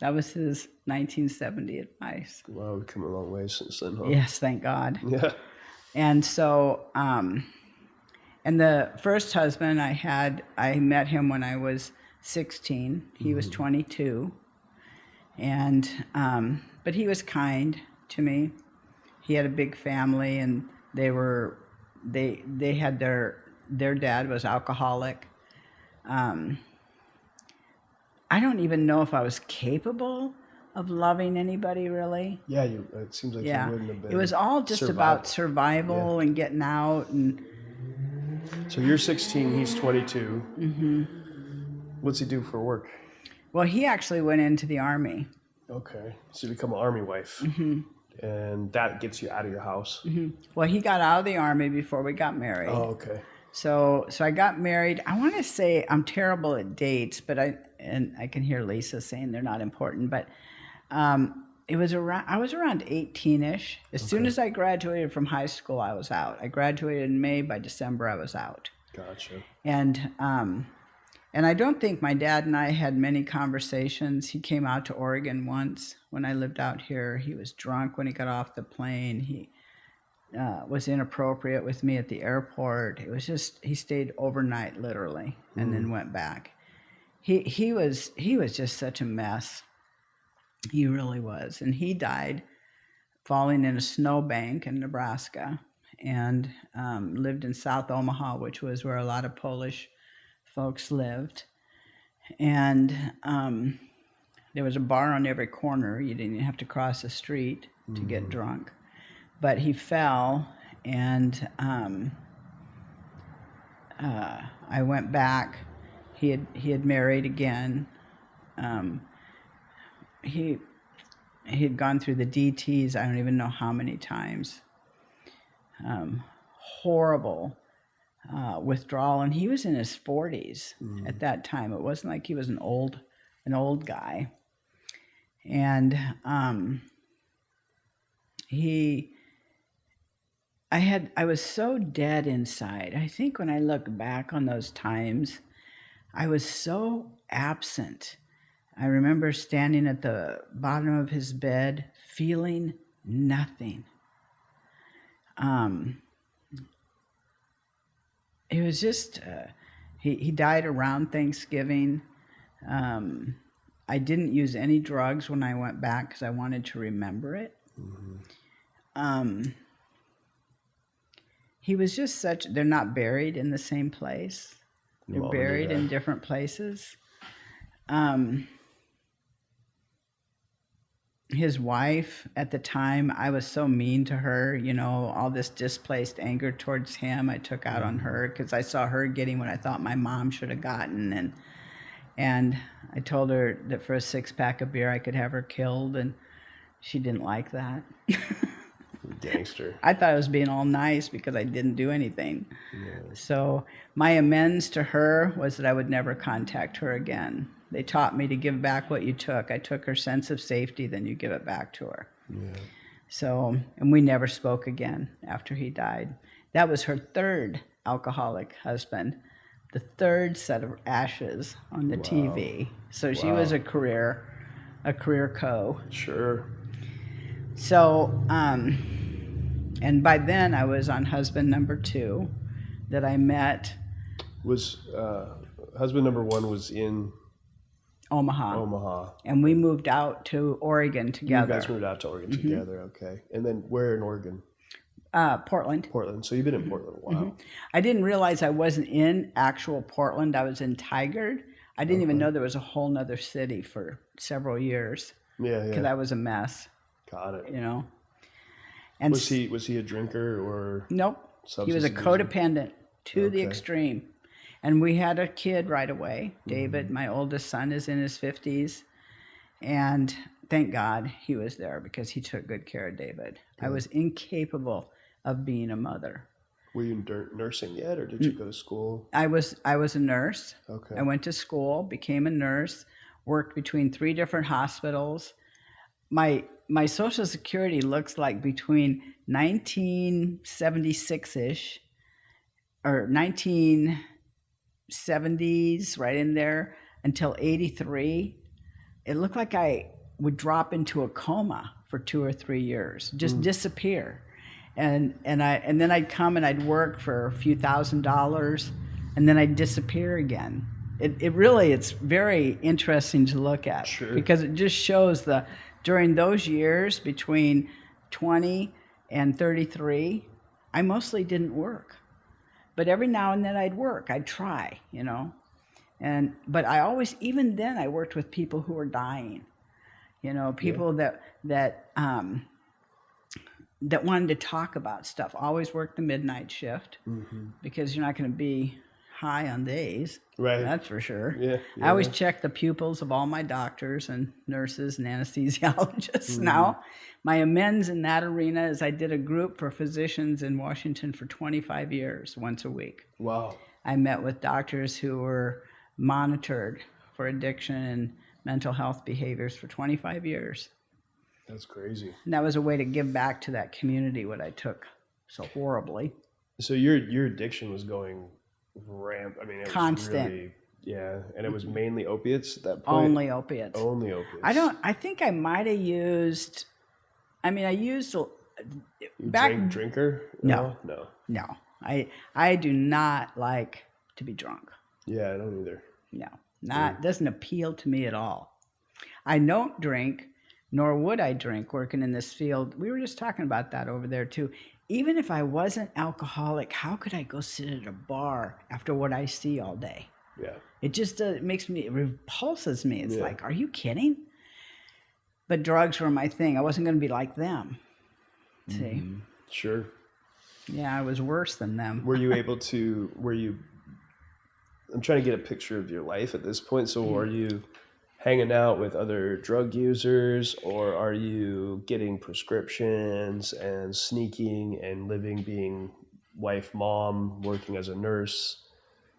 That was his 1970 advice. Wow, we've come a long way since then, huh? Yes, thank God. Yeah. And so, and the first husband I met him when I was 16. He was 22. And, but he was kind to me. He had a big family, and they had their dad was alcoholic. I don't even know if I was capable of loving anybody, really. Yeah, it seems like you wouldn't have been. It was all just about survival and getting out. And so you're 16, he's 22. Mm-hmm. What's he do for work? Well, he actually went into the Army. Okay, so you become an Army wife. Mm-hmm. And that gets you out of your house. Mm-hmm. Well, he got out of the Army before we got married. Oh, okay. So I got married. I want to say I'm terrible at dates, but I can hear Lisa saying they're not important. But it was around. I was around 18-ish. As soon as I graduated from high school, I was out. I graduated in May. By December, I was out. Gotcha. And I don't think my dad and I had many conversations. He came out to Oregon once when I lived out here. He was drunk when he got off the plane. He was inappropriate with me at the airport. It was just, he stayed overnight literally and then went back. He was just such a mess. He really was. And he died falling in a snowbank in Nebraska, and lived in South Omaha, which was where a lot of Polish folks lived. And there was a bar on every corner. You didn't even have to cross the street to get drunk. But he fell, and I went back. He had married again. He had gone through the DTs, I don't even know how many times. Horrible withdrawal, and he was in his 40s at that time. It wasn't like he was an old guy. And I was so dead inside. I think when I look back on those times, I was so absent. I remember standing at the bottom of his bed, feeling nothing. It was just, he died around Thanksgiving. I didn't use any drugs when I went back because I wanted to remember it. Mm-hmm. He was just they're not buried in the same place. They're buried in different places. His wife at the time, I was so mean to her, all this displaced anger towards him I took out on her because I saw her getting what I thought my mom should have gotten. And I told her that for a 6-pack of beer I could have her killed, and she didn't like that. Gangster. I thought I was being all nice because I didn't do anything. Yeah. So my amends to her was that I would never contact her again. They taught me to give back what you took. I took her sense of safety, then you give it back to her. Yeah. So, and we never spoke again after he died. That was her third alcoholic husband, the third set of ashes on the TV. So she was a career co. Sure. So, and by then I was on husband number 2 that I met. Was husband number 1 was in Omaha. And we moved out to Oregon together. You guys moved out to Oregon together, okay. And then where in Oregon? Portland. Portland. So you've been in Portland a while. I didn't realize I wasn't in actual Portland. I was in Tigard. I didn't even know there was a whole nother city for several years. Yeah. Because I was a mess. Got it. You know. And was he a drinker or? Nope. He was a codependent to the extreme. And we had a kid right away. David, my oldest son, is in his 50s. And thank God he was there because he took good care of David. I was incapable of being a mother. Were you nursing yet, or did you go to school? I was a nurse. Okay. I went to school, became a nurse, worked between 3 different hospitals. My Social Security looks like between 1976-ish or 1970s, right in there, until 83. It looked like I would drop into a coma for 2 or 3 years, just disappear. And then I'd come and I'd work for a few $1,000s, and then I'd disappear again. It's very interesting to look at. Sure. Because it just shows during those years between 20 and 33, I mostly didn't work. But every now and then I'd work. I'd try, you know. But I always, even then, I worked with people who were dying. You know, people that wanted to talk about stuff. Always worked the midnight shift because you're not going to be high on days. Right. That's for sure. Yeah. I always check the pupils of all my doctors and nurses and anesthesiologists. Now, my amends in that arena is I did a group for physicians in Washington for 25 years, once a week. Wow. I met with doctors who were monitored for addiction and mental health behaviors for 25 years. That's crazy. And that was a way to give back to that community what I took so horribly. So your addiction was going ramp. I mean, it constant. was really, and it was mainly opiates at that point. Only opiates. Only opiates. I think I might have used. I mean, I used drinker. No. No. I do not like to be drunk. Yeah, I don't either. No, doesn't appeal to me at all. I don't drink, nor would I drink working in this field. We were just talking about that over there too. Even if I wasn't alcoholic, how could I go sit at a bar after what I see all day? Yeah. It just it repulses me. It's like, are you kidding? But drugs were my thing. I wasn't going to be like them. See? Sure. Yeah, I was worse than them. I'm trying to get a picture of your life at this point. So are you hanging out with other drug users, or are you getting prescriptions and sneaking and being wife, mom, working as a nurse?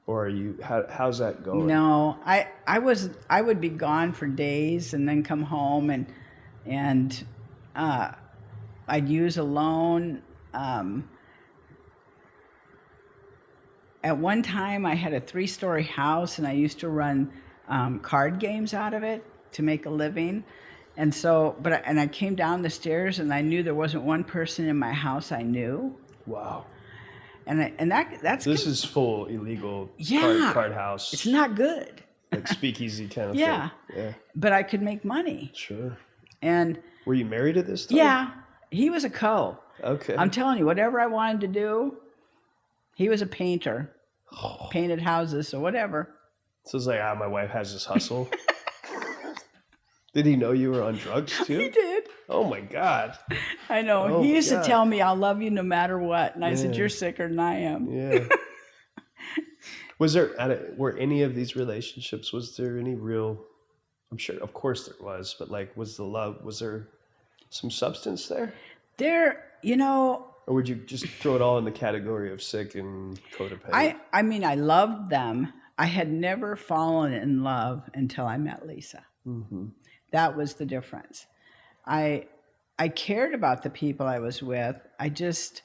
Or are you, how's that going? No, I would be gone for days and then come home and I'd use a loan. At one time I had a 3-story house and I used to run card games out of it to make a living. And so, and I came down the stairs and I knew there wasn't one person in my house I knew. Wow. That's this is full illegal card house. It's not good. Like speakeasy kind of yeah. thing. Yeah. But I could make money. Sure. And were you married at this time? Yeah. He was a co. Okay. I'm telling you, whatever I wanted to do, he was a painter. Painted houses, so whatever. So it's like, my wife has this hustle. Did he know you were on drugs too? He did. Oh my God. I know. Oh he used to tell me, I'll love you no matter what. And I said, you're sicker than I am. Yeah. Were any of these relationships, was there any real, I'm sure, of course there was, but like, was there some substance there? Or would you just throw it all in the category of sick and codependent? I mean, I loved them. I had never fallen in love until I met Lisa. That was the difference. I cared about the people I was with. I just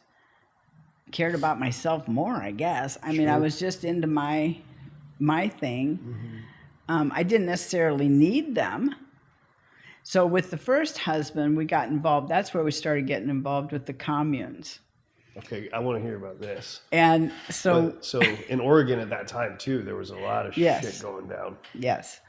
cared about myself more, I guess. I mean, I was just into my thing. I didn't necessarily need them. So with the first husband, we got involved. That's where we started getting involved with the communes. Okay, I want to hear about this. And so... So in Oregon at that time, too, there was a lot of shit going down. Yes.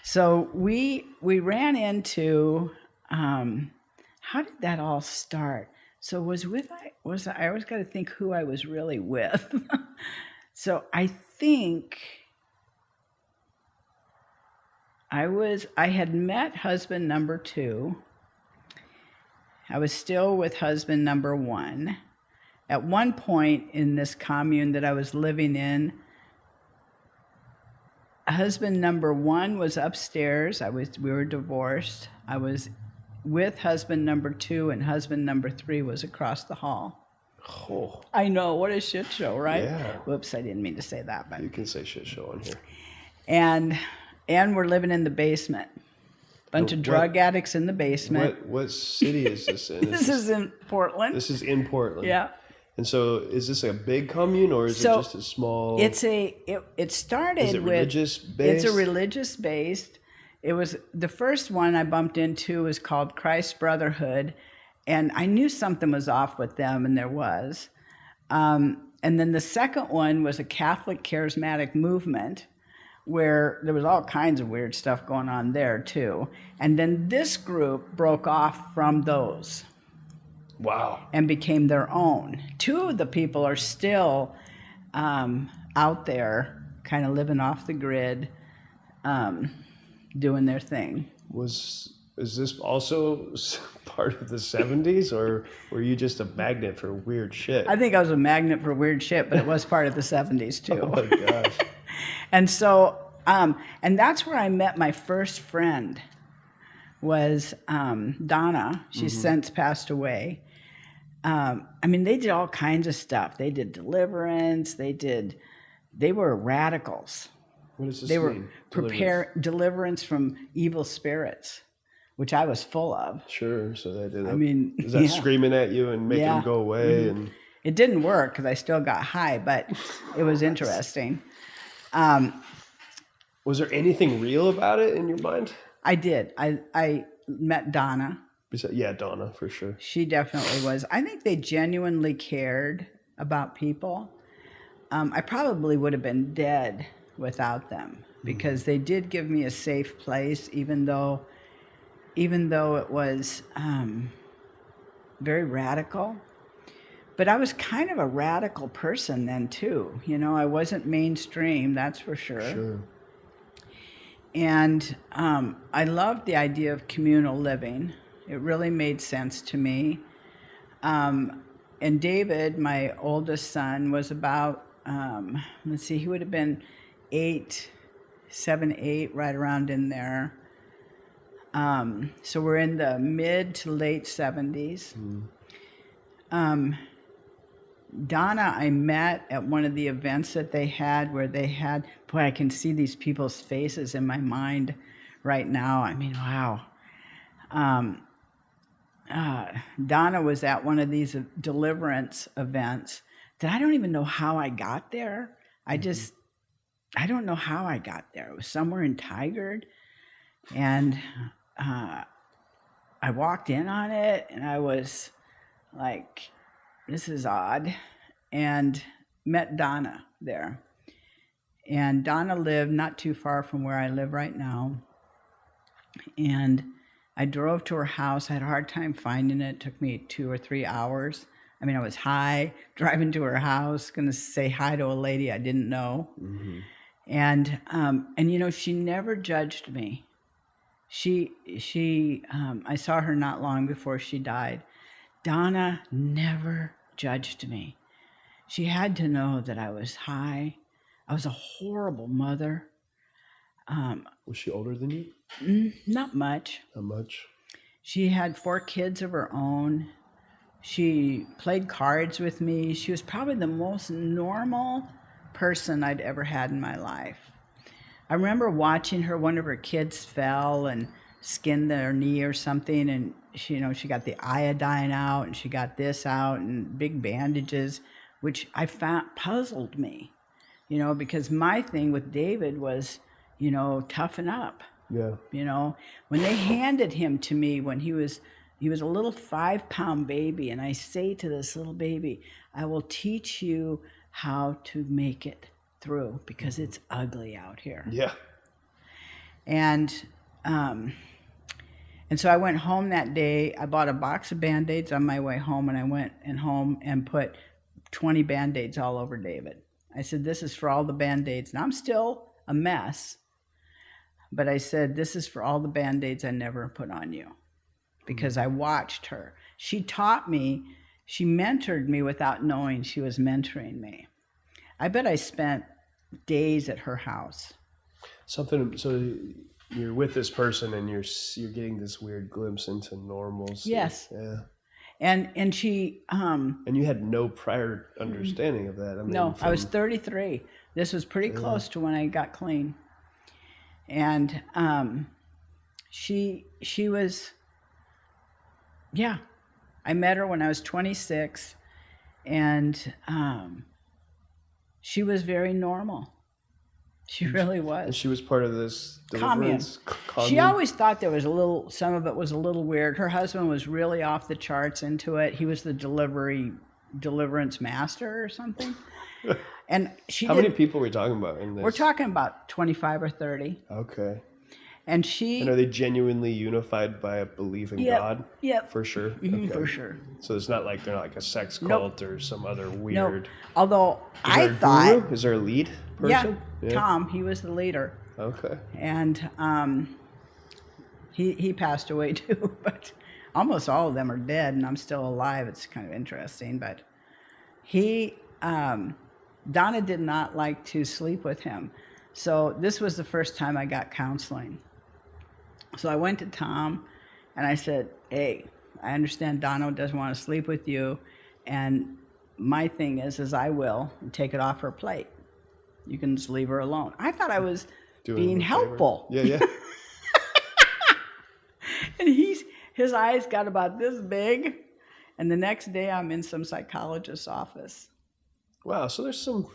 So we ran into... how did that all start? So I always got to think who I was really with. So I think... I had met husband number 2. I was still with husband number 1. At one point in this commune that I was living in, husband number 1 was upstairs. We were divorced. I was with husband number 2, and husband number 3 was across the hall. Oh. I know, what a shit show, right? Yeah. Whoops, I didn't mean to say that, but You can say shit show on here. And we're living in the basement. Bunch of drug addicts in the basement. What city is this in? This is in Portland. This is in Portland. Yeah. And so is this a big commune or is it just a small? It started Is it with... religious based? It's a religious based. It was the first one I bumped into was called Christ Brotherhood. And I knew something was off with them, and there was. And then the second one was a Catholic charismatic movement, where there was all kinds of weird stuff going on there too. And then this group broke off from those. Wow. And became their own. 2 of the people are still out there, kind of living off the grid, doing their thing. Is this also part of the 70s, or were you just a magnet for weird shit? I think I was a magnet for weird shit, but it was part of the 70s too. Oh my gosh. And so, and that's where I met my first friend, was Donna. She's since passed away. I mean, they did all kinds of stuff. They did deliverance. They were radicals. What does this They were mean? Deliverance from evil spirits, which I was full of. Sure. So they did that. I mean, is that screaming at you and making them go away? And it didn't work because I still got high, but it was interesting. Was there anything real about it in your mind? I did. I met Donna. Yeah, Donna, for sure. She definitely was. I think they genuinely cared about people. I probably would have been dead without them, because they did give me a safe place, even though it was very radical. But I was kind of a radical person then too. You know, I wasn't mainstream, that's for sure. Sure. And I loved the idea of communal living. It really made sense to me. And David, my oldest son, was about, he would have been 7, 8, right around in there. So we're in the mid to late 70s. Donna, I met at one of the events that they had where they had, boy, I can see these people's faces in my mind right now. I mean, wow. Donna was at one of these deliverance events that I don't even know how I got there. I don't know how I got there. It was somewhere in Tigard. And I walked in on it and I was like, this is odd, and met Donna there. And Donna lived not too far from where I live right now. And I drove to her house. I had a hard time finding it. It took me 2 or 3 hours. I mean, I was high, driving to her house, going to say hi to a lady I didn't know. Mm-hmm. And you know, she never judged me. I saw her not long before she died. Donna never judged me. She had to know that I was high. I was a horrible mother. Was she older than you? Not much. Not much. She had 4 kids of her own. She played cards with me. She was probably the most normal person I'd ever had in my life. I remember watching her, one of her kids fell and skinned their knee or something, and she got the iodine out and she got this out and big bandages, which I found puzzled me, because my thing with David was, toughen up. Yeah. When they handed him to me when he was a little 5-pound baby, and I say to this little baby, I will teach you how to make it through because it's ugly out here. Yeah. And so I went home that day. I bought a box of Band-Aids on my way home, and I went home and put 20 Band-Aids all over David. I said, this is for all the Band-Aids. Now I'm still a mess, but I said, this is for all the Band-Aids I never put on you, because I watched her. She taught me, she mentored me without knowing she was mentoring me. I bet I spent days at her house. So you're with this person and you're getting this weird glimpse into normalcy. Yes. Yeah. And she and you had no prior understanding of that. I mean, no, I was 33. This was pretty close to when I got clean. And she was, I met her when I was 26, and she was very normal. She really was. And she was part of this commune. She always thought there was some of it was a little weird. Her husband was really off the charts into it. He was the deliverance master or something. And How many people are we talking about in this? We're talking about 25 or 30. Okay. And are they genuinely unified by a belief in God? Yep. For sure? Mm-hmm, okay. For sure. So it's not like they're not like a sex cult or some other weird... Nope. Although I thought... Guru? Is there a lead person? Yeah, Tom. He was the leader. Okay. And he passed away too, but almost all of them are dead and I'm still alive. It's kind of interesting, but Donna did not like to sleep with him. So this was the first time I got counseling. So I went to Tom and I said, hey, I understand Donna doesn't want to sleep with you. And my thing is I will take it off her plate. You can just leave her alone. I thought I was being helpful. Yeah, yeah. And his eyes got about this big. And the next day I'm in some psychologist's office. Wow, so there's some...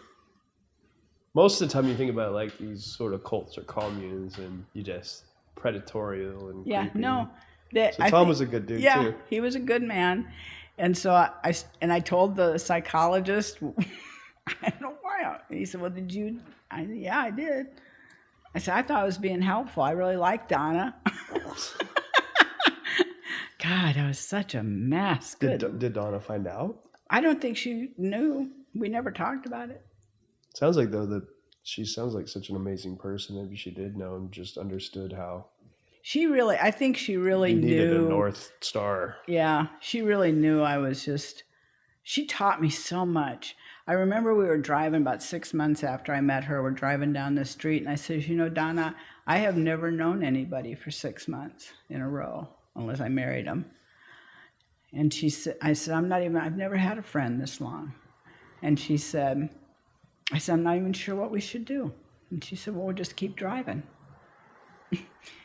Most of the time you think about like these sort of cults or communes and you just predatorial and creepy. No. So Tom was a good dude too. Yeah, he was a good man. And so I told the psychologist, I don't know why. He said, well, did you? I said, yeah, I did. I said, I thought I was being helpful. I really liked Donna. God, I was such a mess. Did Donna find out? I don't think she knew. We never talked about it. Sounds like, though, that she sounds like such an amazing person. Maybe she did know and just understood how. I think she really knew. Needed a North Star. Yeah, she really knew she taught me so much. I remember we were driving about 6 months after I met her. We're driving down the street, and I said, Donna, I have never known anybody for 6 months in a row, unless I married them. And I said, I've never had a friend this long. And I said, I'm not even sure what we should do. And she said, well, we'll just keep driving.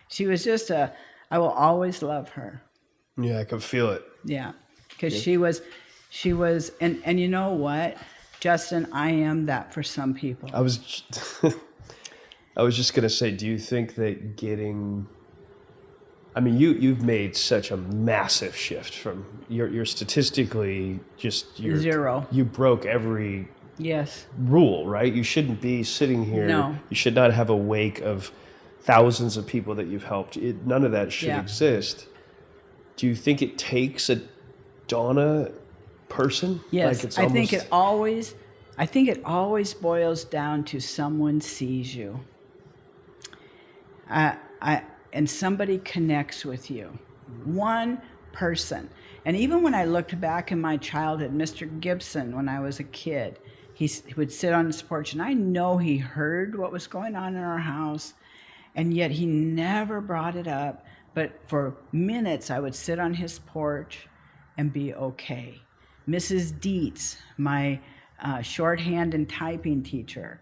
She was just I will always love her. Yeah, I can feel it. Yeah, because she was, and you know what, Justin, I am that for some people. I was just going to say, do you think that you've made such a massive shift from, you're statistically you're zero. You broke every rule, right? You shouldn't be sitting here. No. You should not have a wake of thousands of people that you've helped. None of that should exist. Do you think it takes a Donna person? Yes, like I think it always boils down to someone sees you. And somebody connects with you. One person. And even when I looked back in my childhood, Mr. Gibson, when I was a kid, he would sit on his porch, and I know he heard what was going on in our house, and yet he never brought it up. But for minutes, I would sit on his porch and be okay. Mrs. Dietz, my shorthand and typing teacher,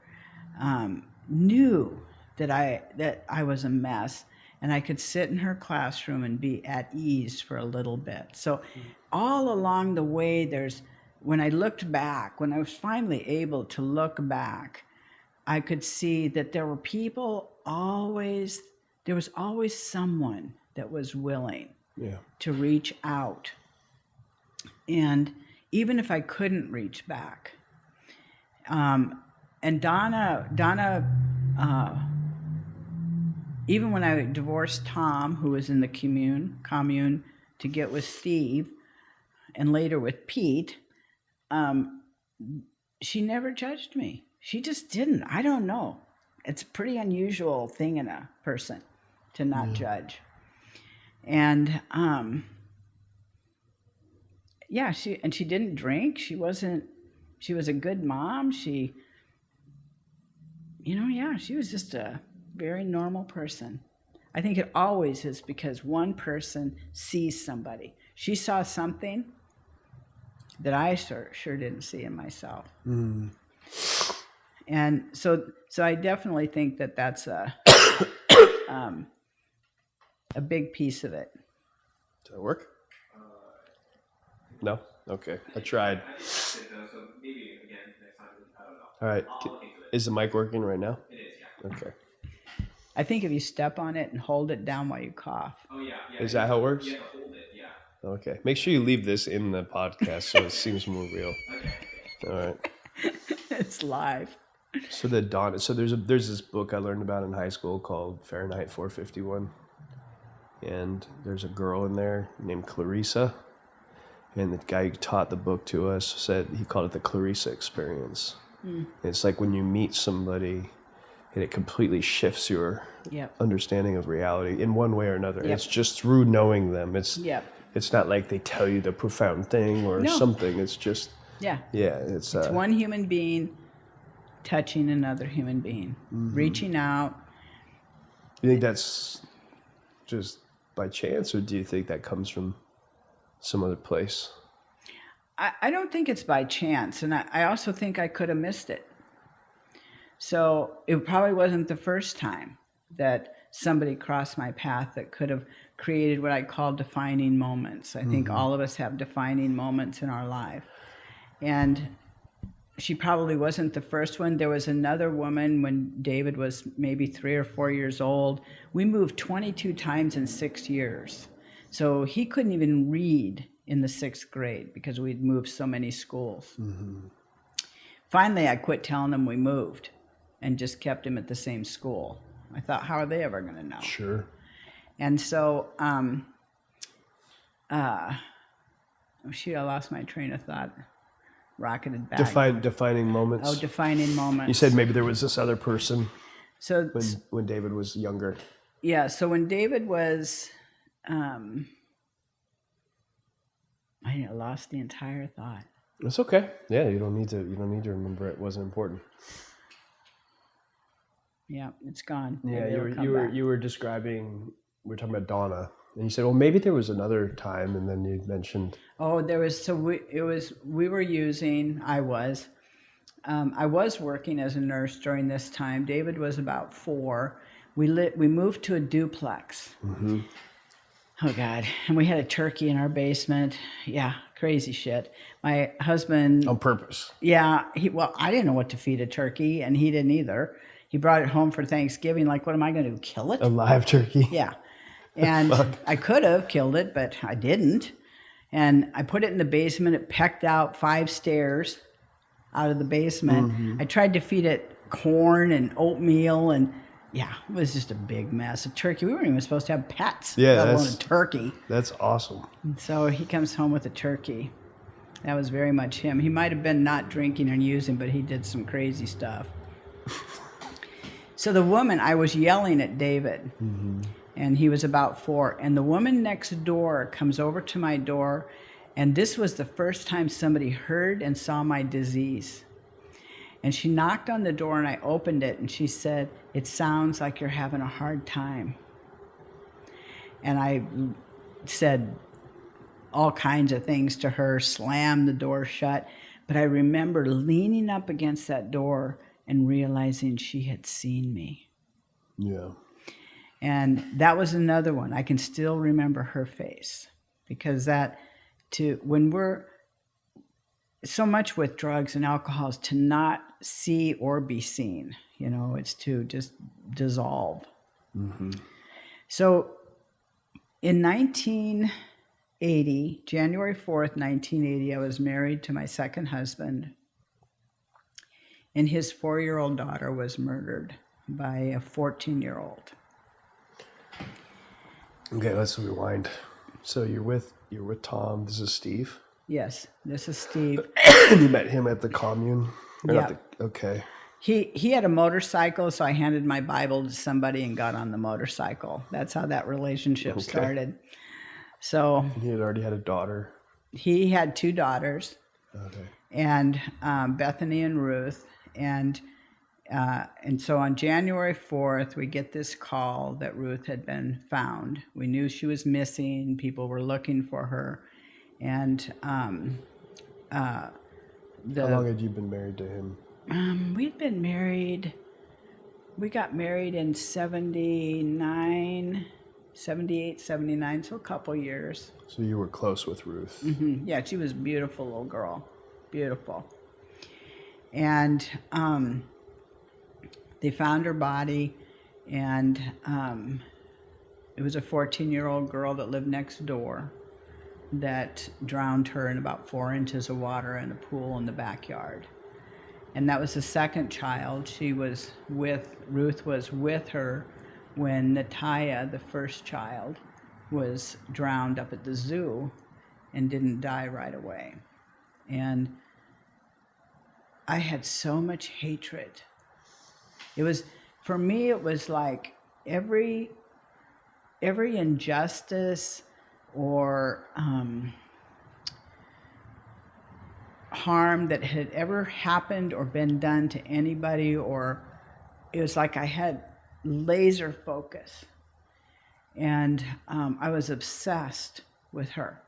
knew that I was a mess, and I could sit in her classroom and be at ease for a little bit. So all along the way, when I looked back, when I was finally able to look back, I could see that there were people there was always someone that was willing to reach out. And even if I couldn't reach back, and Donna, even when I divorced Tom, who was in the commune to get with Steve, and later with Pete, she never judged me. She just didn't. I don't know. It's a pretty unusual thing in a person to not judge. And she didn't drink. She was a good mom. She was just a very normal person. I think it always is because one person sees somebody. She saw something that I sure didn't see in myself. And so I definitely think that that's a big piece of it. Does that work? No? Okay. I tried. All right. Is the mic working right now? It is, yeah. Okay. I think if you step on it and hold it down while you cough. Oh, yeah. Is that how it works? You have to hold it, yeah. Okay. Make sure you leave this in the podcast so it seems more real. Okay. All right. It's live. So there's this book I learned about in high school called Fahrenheit 451. And there's a girl in there named Clarisse. And the guy who taught the book to us said he called it the Clarisse experience. It's like when you meet somebody and it completely shifts your understanding of reality in one way or another. Yep. It's just through knowing them. It's not like they tell you the profound thing or something. It's just it's one human being touching another human being, reaching out. You think that's just by chance, or do you think that comes from some other place? I don't think it's by chance, and I also think I could have missed it. So it probably wasn't the first time that somebody crossed my path that could have created what I call defining moments. I think all of us have defining moments in our life. And she probably wasn't the first one. There was another woman when David was maybe 3 or 4 years old. We moved 22 times in 6 years. So he couldn't even read in the 6th grade because we'd moved so many schools. Finally, I quit telling him we moved and just kept him at the same school. I thought, how are they ever going to know? Sure. And so, I lost my train of thought. Rocketed back. Defining moments. Oh, defining moments. You said maybe there was this other person so when David was younger. Yeah, so when David was, I lost the entire thought. It's okay. Yeah, you don't need to remember it. It wasn't important. Yeah, it's gone. Yeah, you were describing. We were talking about Donna, and you said, well, maybe there was another time, and then you mentioned. Oh, there was. So we were using. I was working as a nurse during this time. David was about 4. We moved to a duplex. Oh God! And we had a turkey in our basement. Yeah, crazy shit. My husband On purpose. Yeah, I didn't know what to feed a turkey, and he didn't either. He brought it home for Thanksgiving. Like, what am I going to do? Kill it? A live turkey. Yeah, and I could have killed it, but I didn't. And I put it in the basement. It pecked out 5 stairs out of the basement. I tried to feed it corn and oatmeal and. Yeah, it was just a big mess. A turkey. We weren't even supposed to have pets. Yeah, let alone a turkey. That's awesome. And so he comes home with a turkey. That was very much him. He might have been not drinking and using, but he did some crazy stuff. So the woman, I was yelling at David, and he was about 4. And the woman next door comes over to my door, and this was the first time somebody heard and saw my disease. And she knocked on the door, and I opened it, and she said, "It sounds like you're having a hard time." And I said all kinds of things to her, slammed the door shut. But I remember leaning up against that door and realizing she had seen me. Yeah. And that was another one. I can still remember her face, because when we're so much with drugs and alcohol is to not see or be seen, it's to just dissolve. Mm-hmm. So in 1980, January 4th, 1980, I was married to my second husband, and his 4-year-old daughter was murdered by a 14-year-old. Okay, let's rewind. So you're with Tom. This is Steve. Yes, this is Steve. And you met him at the commune? Yeah. Okay. He had a motorcycle, so I handed my Bible to somebody and got on the motorcycle. That's how that relationship started. So And he had already had a daughter. he had 2 daughters, Okay. and Bethany and Ruth, and so on January 4th, we get this call that Ruth had been found. We knew she was missing. People were looking for her, and How long had you been married to him? we'd been married. We got married in 78, 79, so a couple years. So you were close with Ruth. Mm-hmm. Yeah, she was a beautiful little girl. Beautiful. And they found her body, and it was a 14-year-old girl that lived next door that drowned her in about 4 inches of water in a pool in the backyard. And that was the second child. Ruth was with her when Natalia, the first child, was drowned up at the zoo and didn't die right away. And I had so much hatred. For me, it was like every injustice or harm that had ever happened or been done to anybody, or it was like I had laser focus, and I was obsessed with her.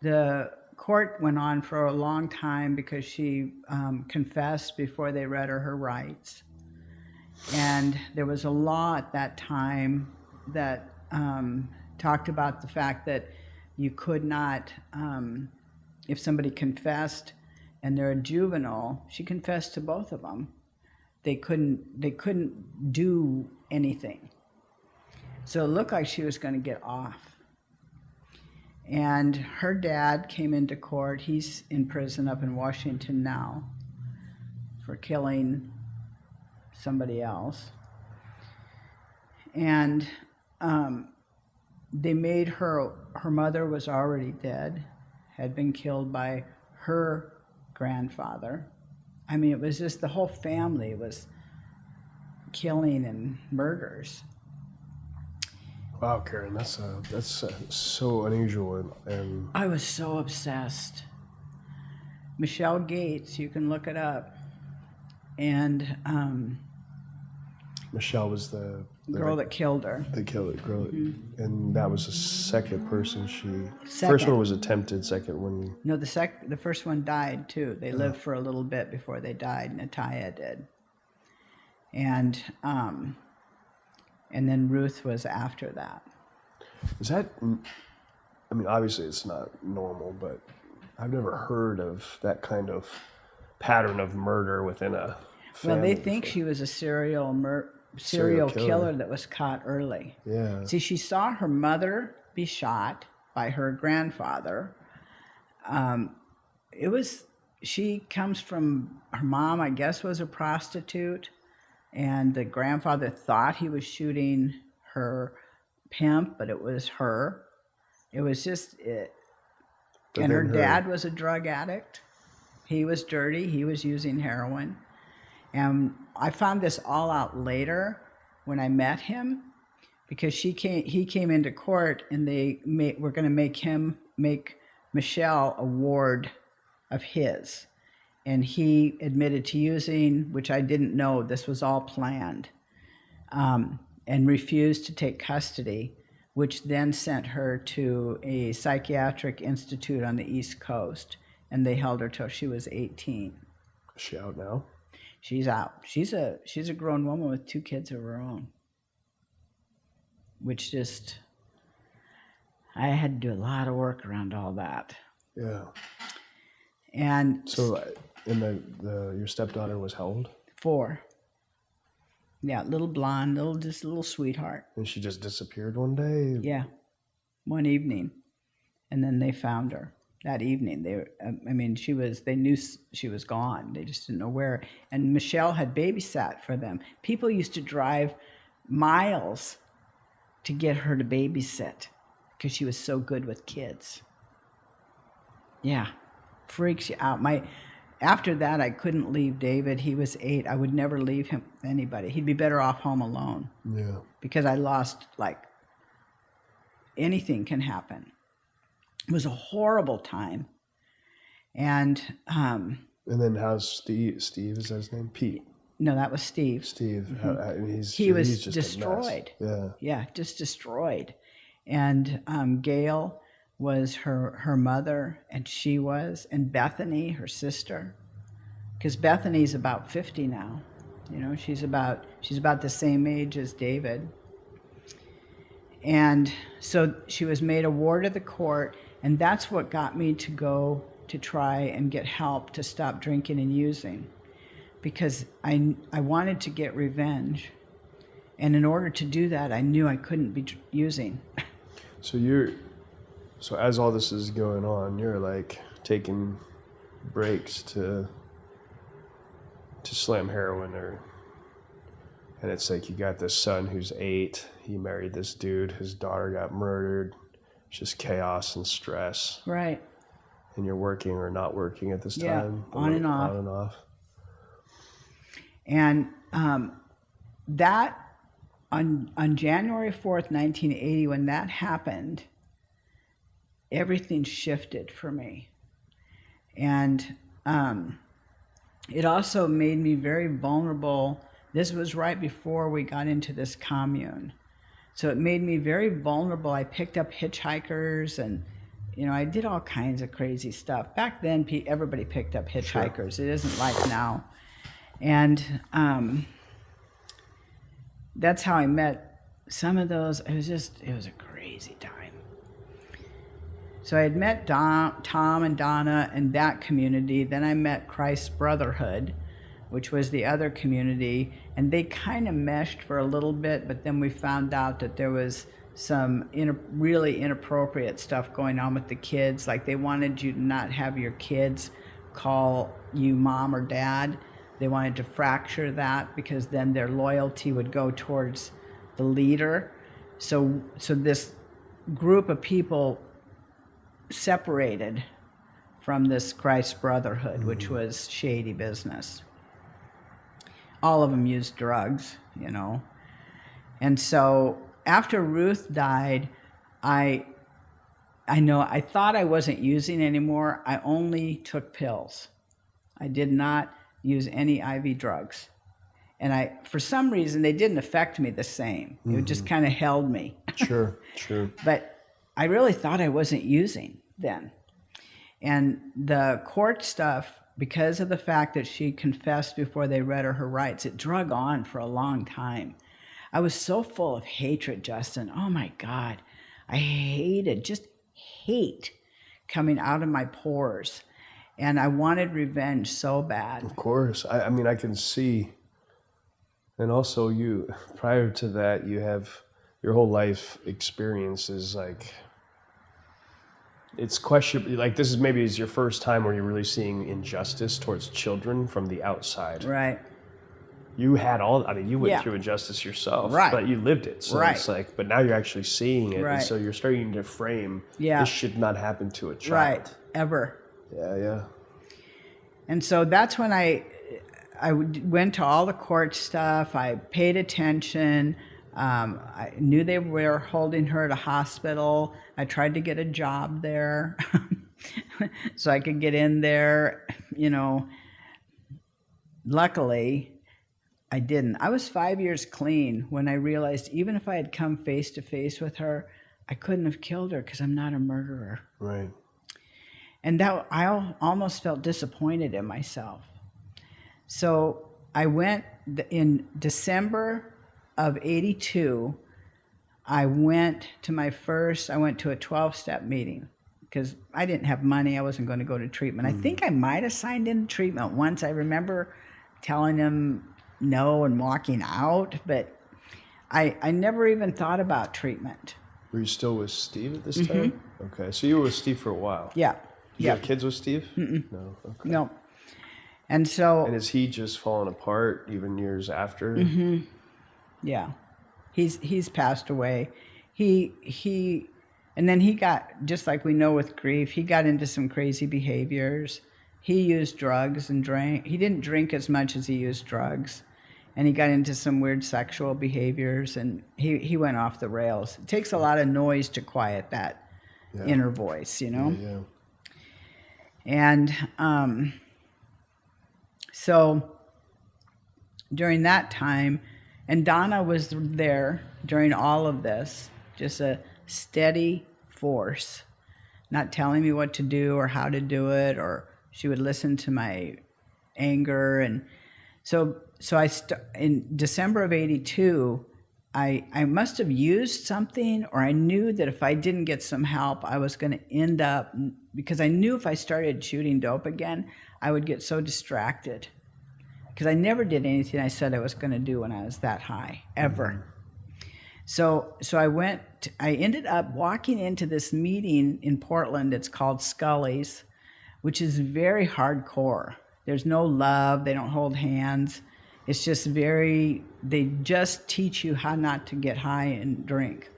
The court went on for a long time because she confessed before they read her rights, and there was a law at that time that talked about the fact that you could not, if somebody confessed and they're a juvenile, she confessed to both of them, they couldn't do anything. So it looked like she was going to get off. And her dad came into court. He's in prison up in Washington now for killing somebody else. And they made her mother was already dead, had been killed by her grandfather. I mean, it was just the whole family was killing and murders. Wow, Karen, that's so unusual, and I was so obsessed. Michelle Gates, you can look it up, and Michelle was the girl that killed her. The killer girl, and that was the second person first Second. one was attempted. Second one, No, the first one died too. They lived for a little bit before they died. Natalia did, and then Ruth was after that. is that? I mean, obviously it's not normal, but I've never heard of that kind of pattern of murder within a family. Well, they think she was a serial killer that was caught early. Yeah. See, she saw her mother be shot by her grandfather. She comes from, her mom, I guess, was a prostitute, and the grandfather thought he was shooting her pimp, but it was her. It was just it. And her dad was a drug addict. He was dirty. He was using heroin. And I found this all out later when I met him, because he came into court, and were going to make Michelle a ward of his. And he admitted to using, which I didn't know, this was all planned, and refused to take custody, which then sent her to a psychiatric institute on the East Coast. and they held her till she was 18. Is she out now? She's out. She's a grown woman with 2 kids of her own, which just, I had to do a lot of work around all that. Yeah. And So, and your stepdaughter was how old? 4. Yeah, little blonde, just a little sweetheart. And she just disappeared one day? Yeah, one evening, and then they found her that evening. They knew she was gone. They just didn't know where. And Michelle had babysat for them. People used to drive miles to get her to babysit because she was so good with kids. Yeah, freaks you out. After that, I couldn't leave David. He was 8. I would never leave him with anybody. He'd be better off home alone. Yeah. Because I lost, anything can happen. It was a horrible time. And then how's Steve? Steve, is that his name? Pete? No, that was Steve. Steve. Mm-hmm. He was just destroyed. Yeah, just destroyed. And Gail was her mother, and and Bethany, her sister, because Bethany's about 50 now. She's about the same age as David. And so she was made a ward of the court, and that's what got me to go to try and get help to stop drinking and using, because I wanted to get revenge, and in order to do that, I knew I couldn't be using. So as all this is going on, you're taking breaks to slam heroin, and it's you got this son who's 8. He married this dude. His daughter got murdered. It's just chaos and stress. Right. And you're working or not working at this yeah, time. On and off. On and off. And that on January 4th, 1980, when that happened, everything shifted for me. And it also made me very vulnerable. This was right before we got into this commune. So it made me very vulnerable. I picked up hitchhikers, and I did all kinds of crazy stuff. Back then, everybody picked up hitchhikers. Sure. It isn't like now. And that's how I met some of those. It was a crazy time. So I had met Tom and Donna in that community. Then I met Christ's Brotherhood, which was the other community, and they kind of meshed for a little bit, but then we found out that there was some really inappropriate stuff going on with the kids. They wanted you to not have your kids call you mom or dad. They wanted to fracture that because then their loyalty would go towards the leader. So this group of people separated from this Christ Brotherhood, which was shady business. All of them used drugs, And so after Ruth died, I thought I wasn't using anymore. I only took pills. I did not use any IV drugs. And for some reason, they didn't affect me the same. Mm-hmm. It just kind of held me. Sure. But I really thought I wasn't using then. And the court stuff, because of the fact that she confessed before they read her rights, it drug on for a long time. I was so full of hatred, Justin. Oh my God. I just hate coming out of my pores. And I wanted revenge so bad. Of course. I mean, I can see. And also prior to that, you have your whole life experience is it's questionable. This is maybe your first time where you're really seeing injustice towards children from the outside. Right. You had you went through injustice yourself, right. But you lived it. So it's but now you're actually seeing it. Right. And so you're starting to frame, this should not happen to a child. Right. Ever. Yeah. And so that's when I went to all the court stuff. I paid attention. I knew they were holding her at a hospital. I tried to get a job there so I could get in there. Luckily, I didn't. I was 5 years clean when I realized even if I had come face to face with her, I couldn't have killed her because I'm not a murderer. Right. And that I almost felt disappointed in myself. So I went in December of 82, I went to a 12-step meeting because I didn't have money. I wasn't going to go to treatment. I think I might have signed into treatment once. I remember telling him no and walking out, but I never even thought about treatment. Were you still with Steve at this time? Okay, so you were with Steve for a while. Yeah. You have kids with Steve? No. Okay. No. And so. And is he just fallen apart even years after? Yeah. He's passed away. And then he got, just like we know with grief, he got into some crazy behaviors. He used drugs and drank. He didn't drink as much as he used drugs. And he got into some weird sexual behaviors, and he went off the rails. It takes a lot of noise to quiet that inner voice, you know? Yeah. And so during that time, and Donna was there during all of this, just a steady force, not telling me what to do or how to do it, or she would listen to my anger. And so in December of 82, I must have used something, or I knew that if I didn't get some help, I was going to end up, because I knew if I started shooting dope again, I would get so distracted. Because I never did anything I said I was going to do when I was that high, ever. So I ended up walking into this meeting in Portland. It's called Scully's, which is very hardcore. There's no love. They don't hold hands. It's just they just teach you how not to get high and drink.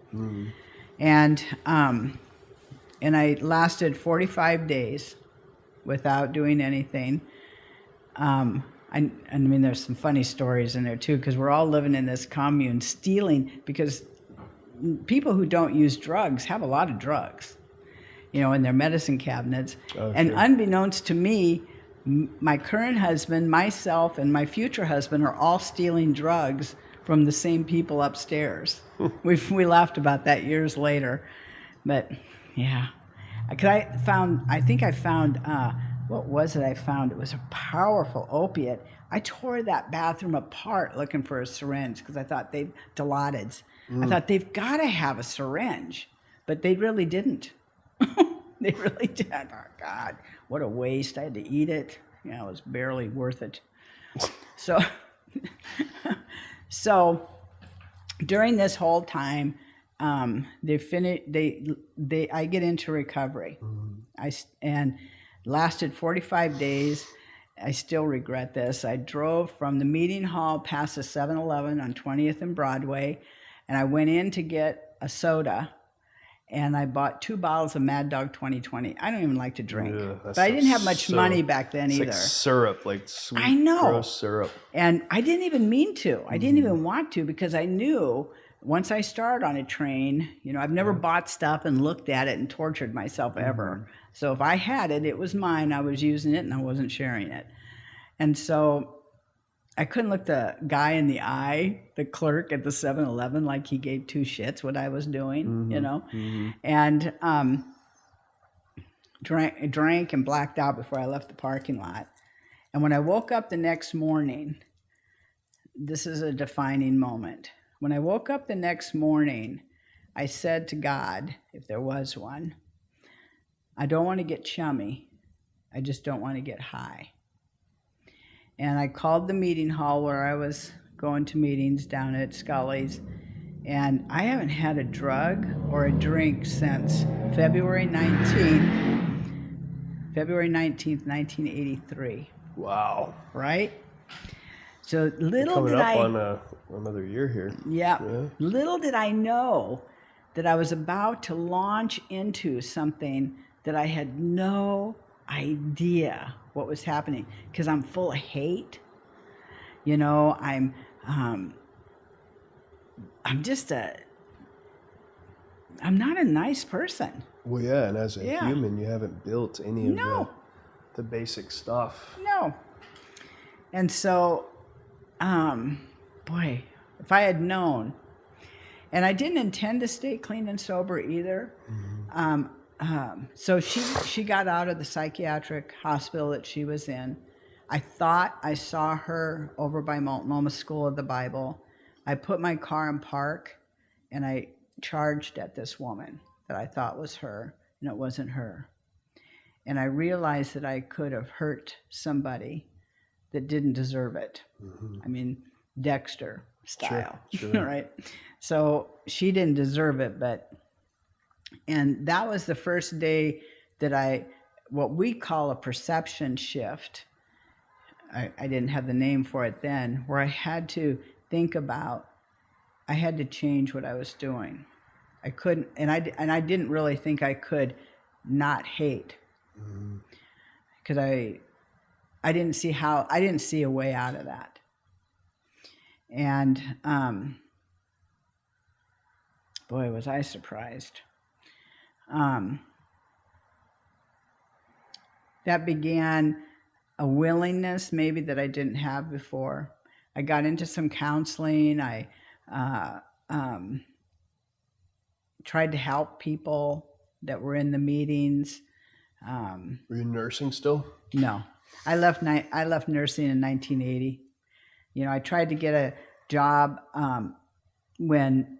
And I lasted 45 days without doing anything. I mean, there's some funny stories in there too, because we're all living in this commune, stealing, because people who don't use drugs have a lot of drugs, in their medicine cabinets. And unbeknownst to me, my current husband, myself, and my future husband are all stealing drugs from the same people upstairs. We laughed about that years later, but yeah, because I think I found. What was it I found? It was a powerful opiate. I tore that bathroom apart looking for a syringe because I thought Dilaudid's. I thought they've got to have a syringe, but they really didn't. They really did. Oh, God, what a waste. I had to eat it. It was barely worth it. So during this whole time, I get into recovery. And lasted 45 days. I still regret this. I drove from the meeting hall past the 7-Eleven on 20th and Broadway, and I went in to get a soda, and I bought 2 bottles of Mad Dog 2020. I don't even like to drink, but I didn't have much money back then either. Like syrup, like sweet, I know. Gross syrup. And I didn't even mean to. I didn't even want to, because I knew once I started on a train, I've never bought stuff and looked at it and tortured myself ever. So if I had it, it was mine. I was using it and I wasn't sharing it. And so I couldn't look the guy in the eye, the clerk at the 7-Eleven, like he gave 2 shits what I was doing, and drank and blacked out before I left the parking lot. And when I woke up the next morning, this is a defining moment. When I woke up the next morning, I said to God, if there was one, I don't want to get chummy. I just don't want to get high. And I called the meeting hall where I was going to meetings down at Scully's. And I haven't had a drug or a drink since February 19th, 1983. Wow. Right? So little coming did up I... on another year here. Yeah. Little did I know that I was about to launch into something that I had no idea what was happening, because I'm full of hate. I'm not a nice person. Well, yeah, and as a human, you haven't built any of the basic stuff. No. And so, boy, if I had known, and I didn't intend to stay clean and sober either. So she got out of the psychiatric hospital that she was in. I thought I saw her over by Multnomah School of the Bible. I put my car in park, and I charged at this woman that I thought was her, and it wasn't her. And I realized that I could have hurt somebody that didn't deserve it. Mm-hmm. I mean, Dexter style, sure. Right? So she didn't deserve it, and that was the first day that what we call a perception shift. I didn't have the name for it then, where I had to think about, I had to change what I was doing. I couldn't, and I didn't really think I could not hate, because I didn't see a way out of that. And boy, was I surprised. That began a willingness maybe that I didn't have before. I got into some counseling. I tried to help people that were in the meetings. Were you nursing still? No, I left nursing in 1980. You know, I tried to get a job when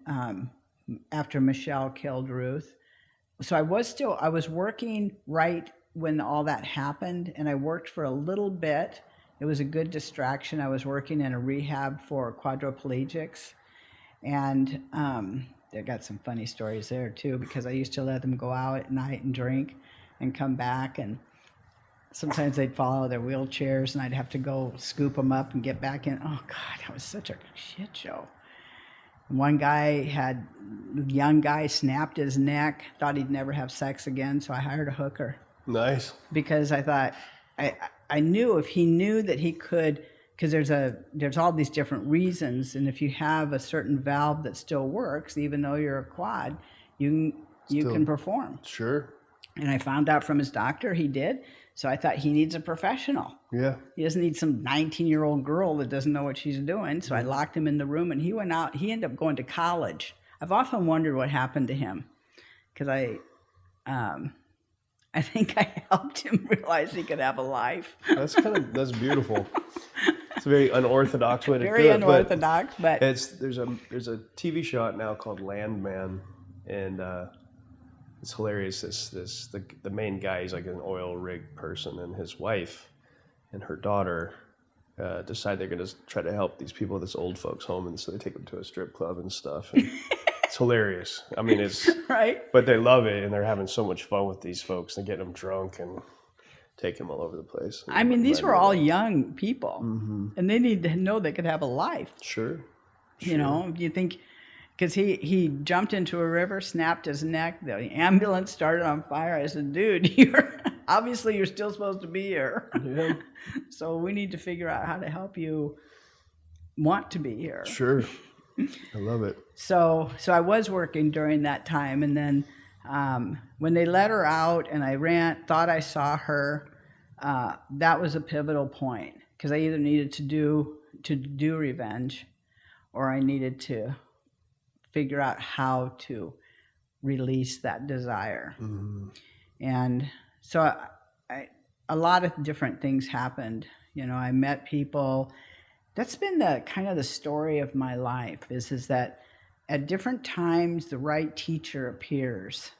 after Michelle killed Ruth. So I was working right when all that happened, and I worked for a little bit. It was a good distraction. I was working in a rehab for quadriplegics, and I got some funny stories there too, because I used to let them go out at night and drink and come back, and sometimes they'd fall out of their wheelchairs, and I'd have to go scoop them up and get back in. Oh God, that was such a shit show. One young guy snapped his neck, thought he'd never have sex again, so I hired a hooker. Nice. Because I thought, I knew if he knew that he could, because there's all these different reasons, and if you have a certain valve that still works, even though you're a quad, you can perform. Sure. And I found out from his doctor he did, so I thought he needs a professional. Yeah. He doesn't need some 19-year-old girl that doesn't know what she's doing, so I locked him in the room, and he went out. He ended up going to college. I've often wondered what happened to him, because I think I helped him realize he could have a life. That's beautiful. It's a very unorthodox way to do it. Very unorthodox, but there's a TV show out now called Landman, and it's hilarious. The main guy, he's like an oil rig person, and his wife and her daughter decide they're going to try to help these people at this old folks home, and so they take them to a strip club and stuff. And it's hilarious. I mean, it's right, but they love it, and they're having so much fun with these folks and getting them drunk and taking them all over the place. I mean, these were all young people, and they need to know they could have a life. Sure. You know, you think, because he jumped into a river, snapped his neck, the ambulance started on fire. I said, dude, obviously you're still supposed to be here. Yeah. So we need to figure out how to help you want to be here. Sure. I love it. So I was working during that time, and then when they let her out and I thought I saw her, that was a pivotal point, because I either needed to do revenge, or I needed to figure out how to release that desire. Mm-hmm. And so a lot of different things happened. You know, I met people. That's been the story of my life, is that at different times the right teacher appears,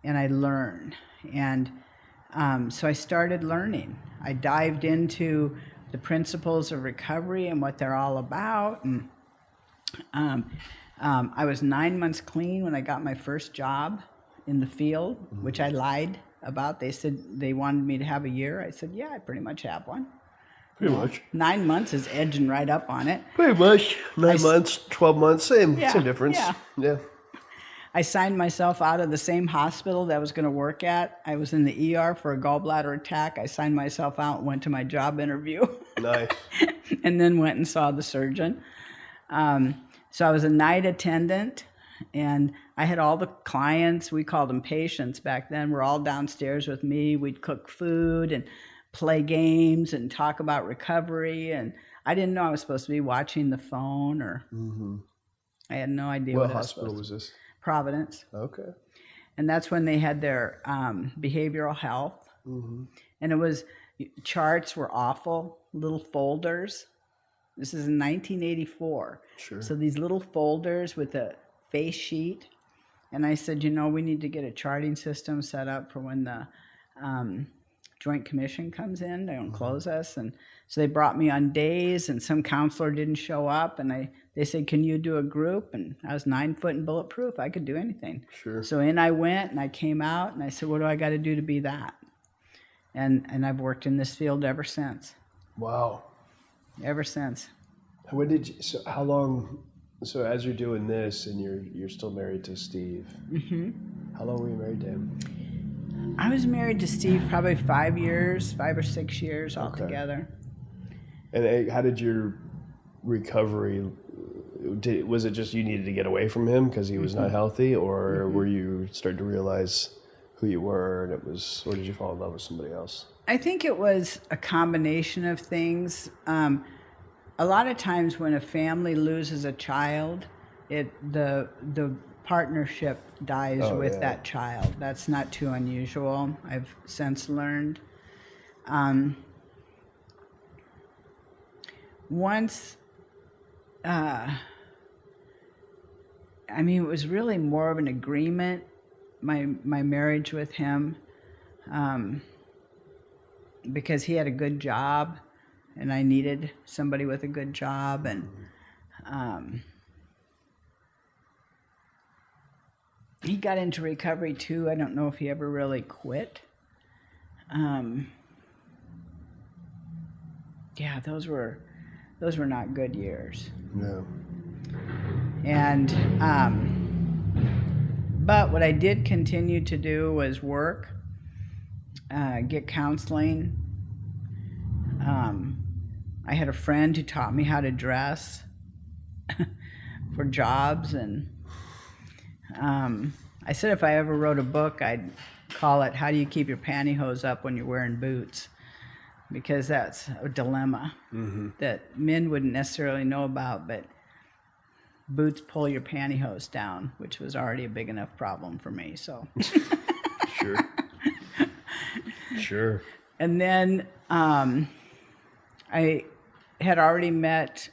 and I learn. And so I started learning. I dived into the principles of recovery and what they're all about. And I was 9 months clean when I got my first job in the field, which I lied about. They said they wanted me to have a year. I said, yeah, I pretty much have one. Pretty much. 9 months is edging right up on it. Pretty much. 9 months, 12 months, same difference. Yeah. I signed myself out of the same hospital that I was going to work at. I was in the ER for a gallbladder attack. I signed myself out and went to my job interview. Nice. And then went and saw the surgeon. So I was a night attendant, and I had all the clients, we called them patients back then, were all downstairs with me. We'd cook food and play games and talk about recovery, and I didn't know I was supposed to be watching the phone, or I had no idea. What hospital was this? Providence. Okay. And that's when they had their behavioral health. Mm-hmm. And it was, charts were awful, little folders. This is in 1984. Sure. So these little folders with a face sheet. And I said, we need to get a charting system set up for when the Joint Commission comes in. They don't close us. And so they brought me on days, and some counselor didn't show up. And they said, can you do a group? And I was 9 foot and bulletproof. I could do anything. Sure. So in I went, and I came out, and I said, what do I got to do to be that? And I've worked in this field ever since. Wow. Ever since. When did you, so how long, so as you're doing this and you're still married to Steve, how long were you married to him? I was married to Steve probably 5 or 6 years altogether. And how did your recovery, was it just you needed to get away from him because he was not healthy, or were you starting to realize who you were, and or did you fall in love with somebody else? I think it was a combination of things. A lot of times when a family loses a child, the partnership dies with that child. That's not too unusual, I've since learned. Once, it was really more of an agreement, my marriage with him, because he had a good job and I needed somebody with a good job, and he got into recovery too. I don't know if he ever really quit. Those were not good years. No. And but what I did continue to do was work, get counseling. I had a friend who taught me how to dress for jobs, and I said if I ever wrote a book, I'd call it "How Do You Keep Your Pantyhose Up When You're Wearing Boots?" Because that's a dilemma that men wouldn't necessarily know about, but boots pull your pantyhose down, which was already a big enough problem for me. So Sure. And then I had already met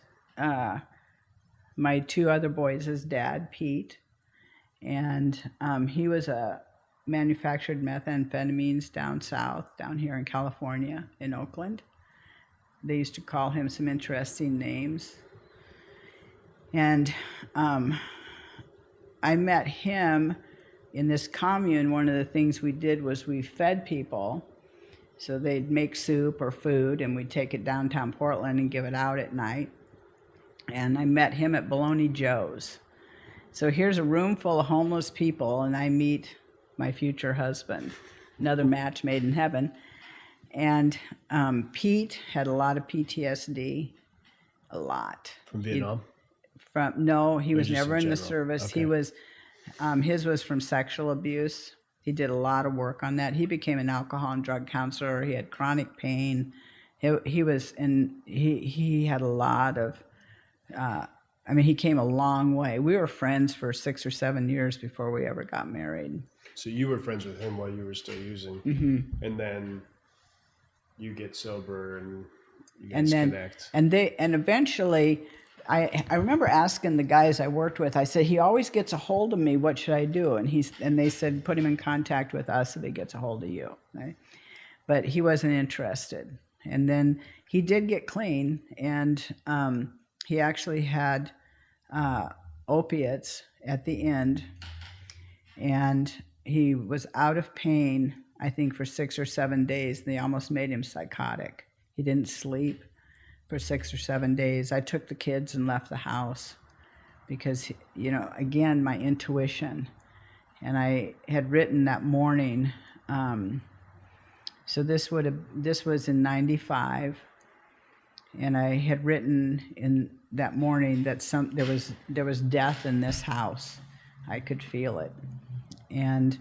my two other boys' dad, Pete, and he was manufactured methamphetamines down south, down here in California, in Oakland. They used to call him some interesting names. And I met him in this commune. One of the things we did was we fed people. So they'd make soup or food, and we'd take it downtown Portland and give it out at night. And I met him at Bologna Joe's. So here's a room full of homeless people, and I meet my future husband, another match made in heaven. And Pete had a lot of PTSD, a lot. From Vietnam? He was never in the general? service. Okay. He was, his was from sexual abuse. He did a lot of work on that. He became an alcohol and drug counselor. He had chronic pain. He had a lot of, he came a long way. We were friends for 6 or 7 years before we ever got married. So you were friends with him while you were still using, and then you get sober and you guys connect. And eventually, I remember asking the guys I worked with. I said, he always gets a hold of me. What should I do? And they said, put him in contact with us if he gets a hold of you. Right? But he wasn't interested. And then he did get clean, and he actually had opiates at the end, and he was out of pain, I think, for 6 or 7 days. They almost made him psychotic. He didn't sleep for 6 or 7 days. I took the kids and left the house because, again, my intuition. And I had written that morning. So this was in 95, and I had written in that morning that there was death in this house. I could feel it. And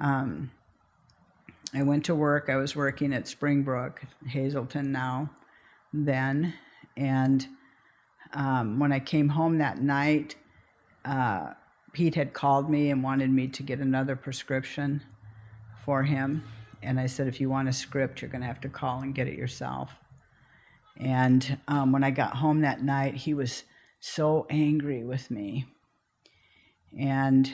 I went to work. I was working at Springbrook, Hazleton now, then. And when I came home that night, Pete had called me and wanted me to get another prescription for him. And I said, if you want a script, you're going to have to call and get it yourself. And when I got home that night, he was so angry with me. And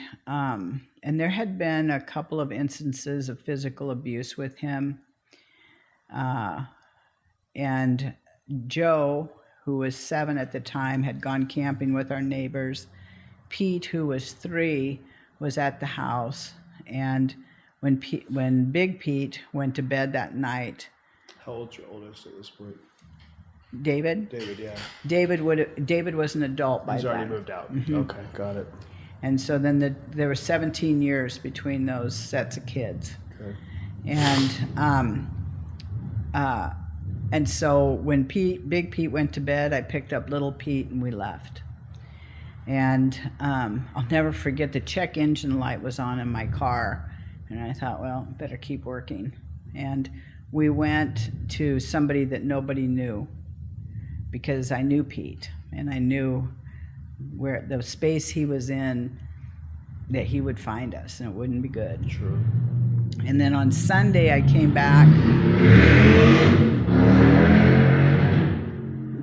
there had been a couple of instances of physical abuse with him. And Joe, who was 7 at the time, had gone camping with our neighbors. Pete, who was 3, was at the house. And when Big Pete went to bed that night. How old's your oldest at this point? David? David, yeah. David was an adult by then. He's already moved out. Mm-hmm. Okay, got it. And so then there were 17 years between those sets of kids. Okay. And so when Big Pete went to bed, I picked up Little Pete and we left. And I'll never forget, the check engine light was on in my car. And I thought, well, better keep working. And we went to somebody that nobody knew, because I knew Pete and I knew where the space he was in, that he would find us and it wouldn't be good. Sure. And then on Sunday I came back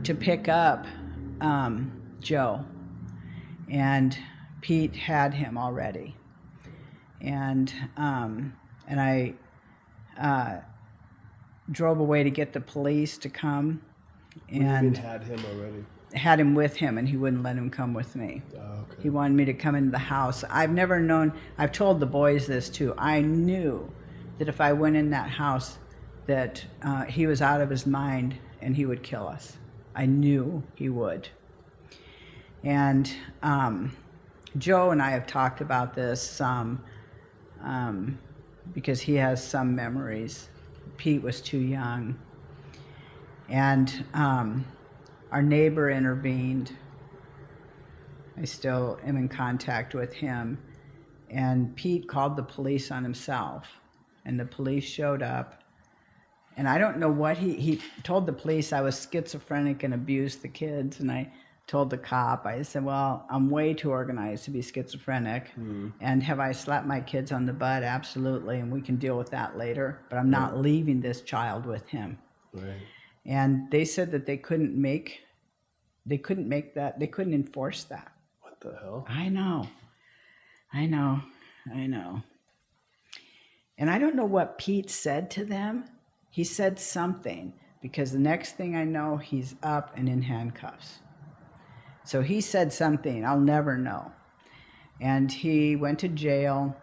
to pick up Joe, and Pete had him already. And I drove away to get the police to come, and had him already. Had him with him, and he wouldn't let him come with me. Oh, okay. He wanted me to come into the house. I've never known, I've told the boys this too, I knew that if I went in that house that he was out of his mind and he would kill us. I knew he would. And Joe and I have talked about this some, because he has some memories. Pete was too young. And our neighbor intervened. I still am in contact with him. And Pete called the police on himself. And the police showed up. And I don't know what he told the police I was schizophrenic and abused the kids. And I told the cop, I said, well, I'm way too organized to be schizophrenic. Mm. And have I slapped my kids on the butt? Absolutely. And we can deal with that later. But I'm not leaving this child with him. Right. And they said that they couldn't enforce that. What the hell? I know. And I don't know what Pete said to them. He said something, because the next thing I know, he's up and in handcuffs. So he said something, I'll never know. And he went to jail.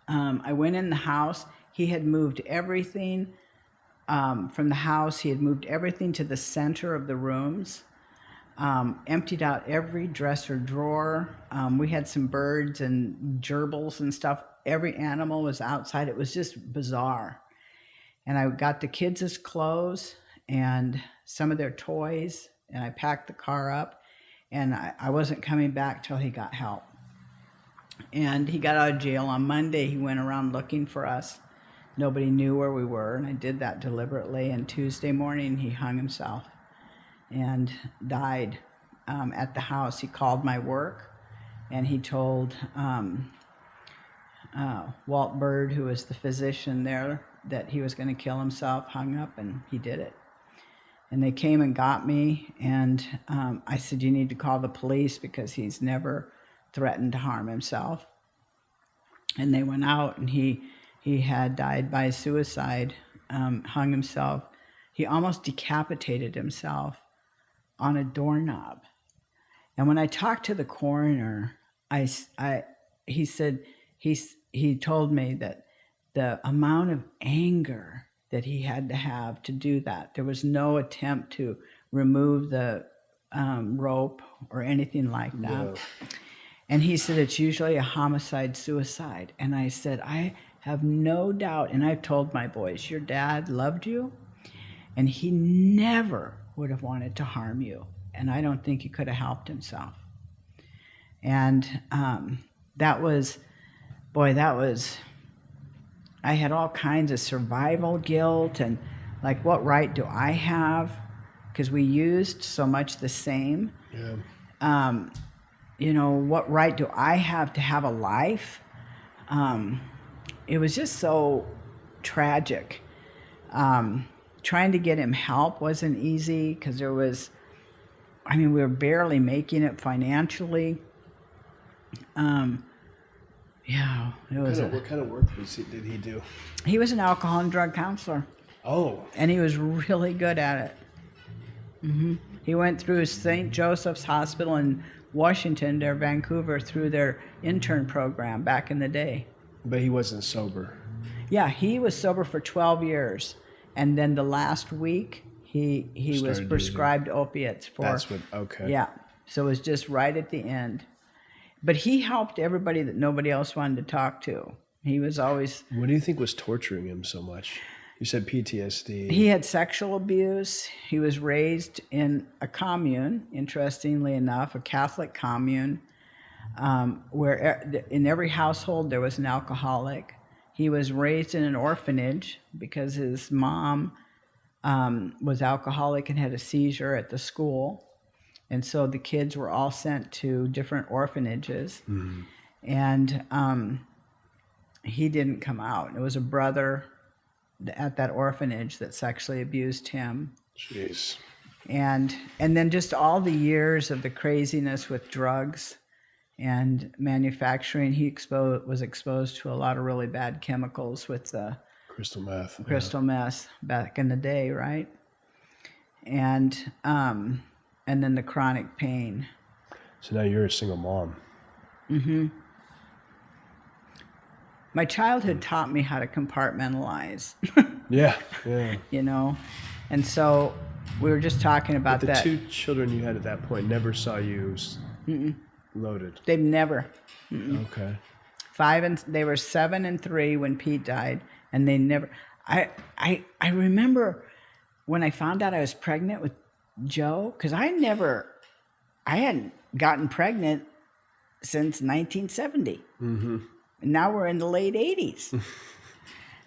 I went in the house. He had moved everything from the house. He had moved everything to the center of the rooms, emptied out every dresser drawer. We had some birds and gerbils and stuff. Every animal was outside. It was just bizarre. And I got the kids' clothes and some of their toys, and I packed the car up, and I wasn't coming back till he got help. And he got out of jail on Monday. He went around looking for us. Nobody knew where we were, and I did that deliberately. And Tuesday morning, he hung himself and died at the house. He called my work, and he told Walt Bird, who was the physician there, that he was going to kill himself, hung up, and he did it. And they came and got me, and I said, you need to call the police, because he's never threatened to harm himself. And they went out, and he had died by suicide, hung himself. He almost decapitated himself on a doorknob. And when I talked to the coroner, he said, he told me that the amount of anger that he had to have to do that, there was no attempt to remove the rope or anything like that. No. And he said, it's usually a homicide-suicide. And I said, I have no doubt, and I've told my boys, your dad loved you, and he never would have wanted to harm you. And I don't think he could have helped himself. And that was, I had all kinds of survival guilt and like, what right do I have? Because we used so much the same. Yeah. what right do I have to have a life? It was just so tragic. Trying to get him help wasn't easy because we were barely making it financially. It was. What kind of work did he do? He was an alcohol and drug counselor. Oh. And he was really good at it. He went through St. Joseph's Hospital in Washington, or Vancouver, through their intern program back in the day. But he wasn't sober. Yeah, he was sober for 12 years. And then the last week, he was prescribed opiates for... That's what, okay. Yeah, so it was just right at the end. But he helped everybody that nobody else wanted to talk to. He was always... What do you think was torturing him so much? You said PTSD. He had sexual abuse. He was raised in a commune, interestingly enough, a Catholic commune, where in every household there was an alcoholic. He was raised in an orphanage because his mom was alcoholic and had a seizure at the school. And so the kids were all sent to different orphanages. And he didn't come out. It was a brother at that orphanage that sexually abused him. Jeez. And then just all the years of the craziness with drugs and manufacturing, he was exposed to a lot of really bad chemicals with the crystal meth back in the day, right? And then the chronic pain. So now you're a single mom. My childhood taught me how to compartmentalize. Yeah. And so we were just talking about But the that. two children you had at that point never saw you loaded. They've never. Okay. They were 7 and 3 when Pete died, and they never. I remember when I found out I was pregnant with Joe, because I hadn't gotten pregnant since 1970. And now we're in the late 80s.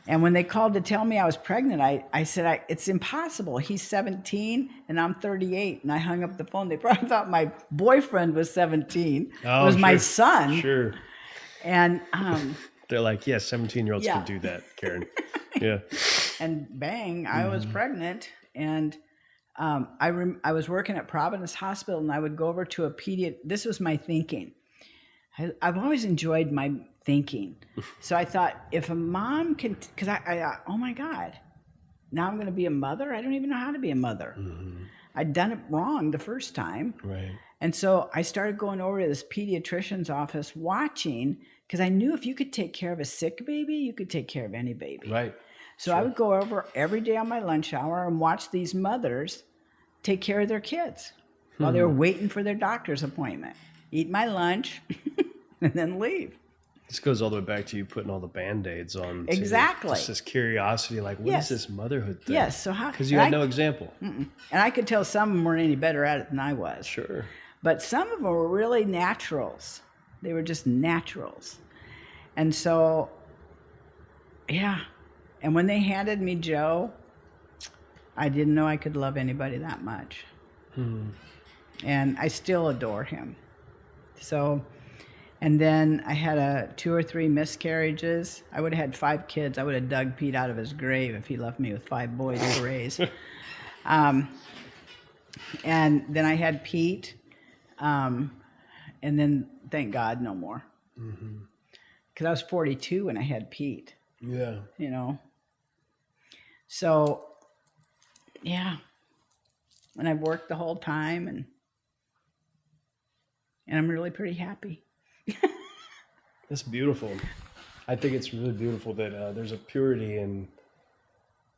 And when they called to tell me I was pregnant, I said, it's impossible. He's 17 and I'm 38. And I hung up the phone. They probably thought my boyfriend was 17. Oh, it was sure. my son. Sure. And they're like, yeah, 17-year-olds can do that, Karen. Yeah. And bang, I was pregnant. And I was working at Providence Hospital, and I would go over to a pediatrician. This was my thinking. I've always enjoyed my thinking. So I thought, if a mom can, because I thought, oh my God, now I'm going to be a mother? I don't even know how to be a mother. I'd done it wrong the first time. Right. And so I started going over to this pediatrician's office watching, because I knew if you could take care of a sick baby, you could take care of any baby. Right. So I would go over every day on my lunch hour and watch these mothers take care of their kids while they were waiting for their doctor's appointment. Eat my lunch and then leave. This goes all the way back to you putting all the Band-Aids on. Exactly. Just this curiosity, like, what is this motherhood thing? Yes. So how? Because you had no example. And I could tell some of them weren't any better at it than I was. Sure. But some of them were really naturals. They were just naturals. And so, yeah. And when they handed me Joe, I didn't know I could love anybody that much. And I still adore him. So, and then I had 2 or 3 miscarriages. I would have had 5 kids. I would have dug Pete out of his grave if he left me with 5 boys to raise. And then I had Pete. And then, thank God, no more. Because I was 42 when I had Pete. Yeah. So, yeah. And I've worked the whole time, and I'm really pretty happy. That's beautiful. I think it's really beautiful that there's a purity in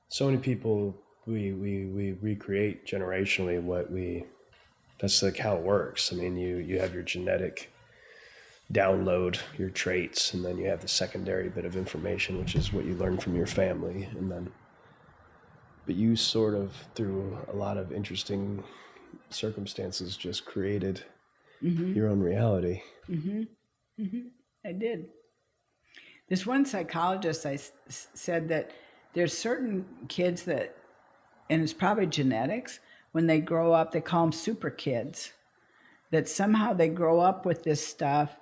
so many people. We recreate generationally that's like how it works. I mean, you have your genetic download, your traits, and then you have the secondary bit of information, which is what you learn from your family. But you sort of, through a lot of interesting circumstances, just created your own reality. I did. This one psychologist said that there's certain kids that, and it's probably genetics, when they grow up, they call them super kids. that somehow they grow up with this stuff,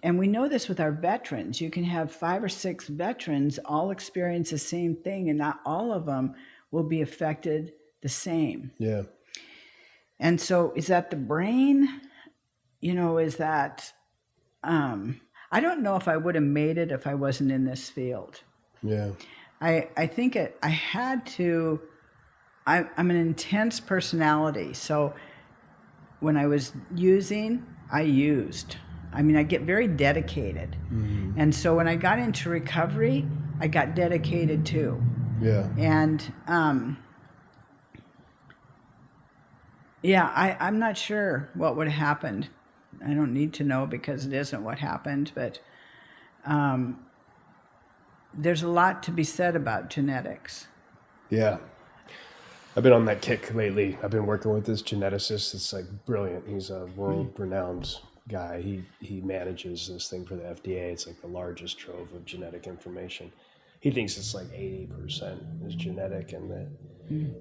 and we know this with our veterans. You can have 5 or 6 veterans all experience the same thing, and not all of them will be affected the same. Yeah. And so is that the brain? Is that, I don't know if I would have made it if I wasn't in this field. Yeah. I think I had to, I'm an intense personality. So when I was using, I used. I get very dedicated. Mm-hmm. And so when I got into recovery, I got dedicated too. Yeah. And, I'm not sure what would have happened. I don't need to know because it isn't what happened, but there's a lot to be said about genetics. Yeah. I've been on that kick lately. I've been working with this geneticist. It's like brilliant. He's a world-renowned guy. He manages this thing for the FDA. It's like the largest trove of genetic information. He thinks it's like 80% is genetic, and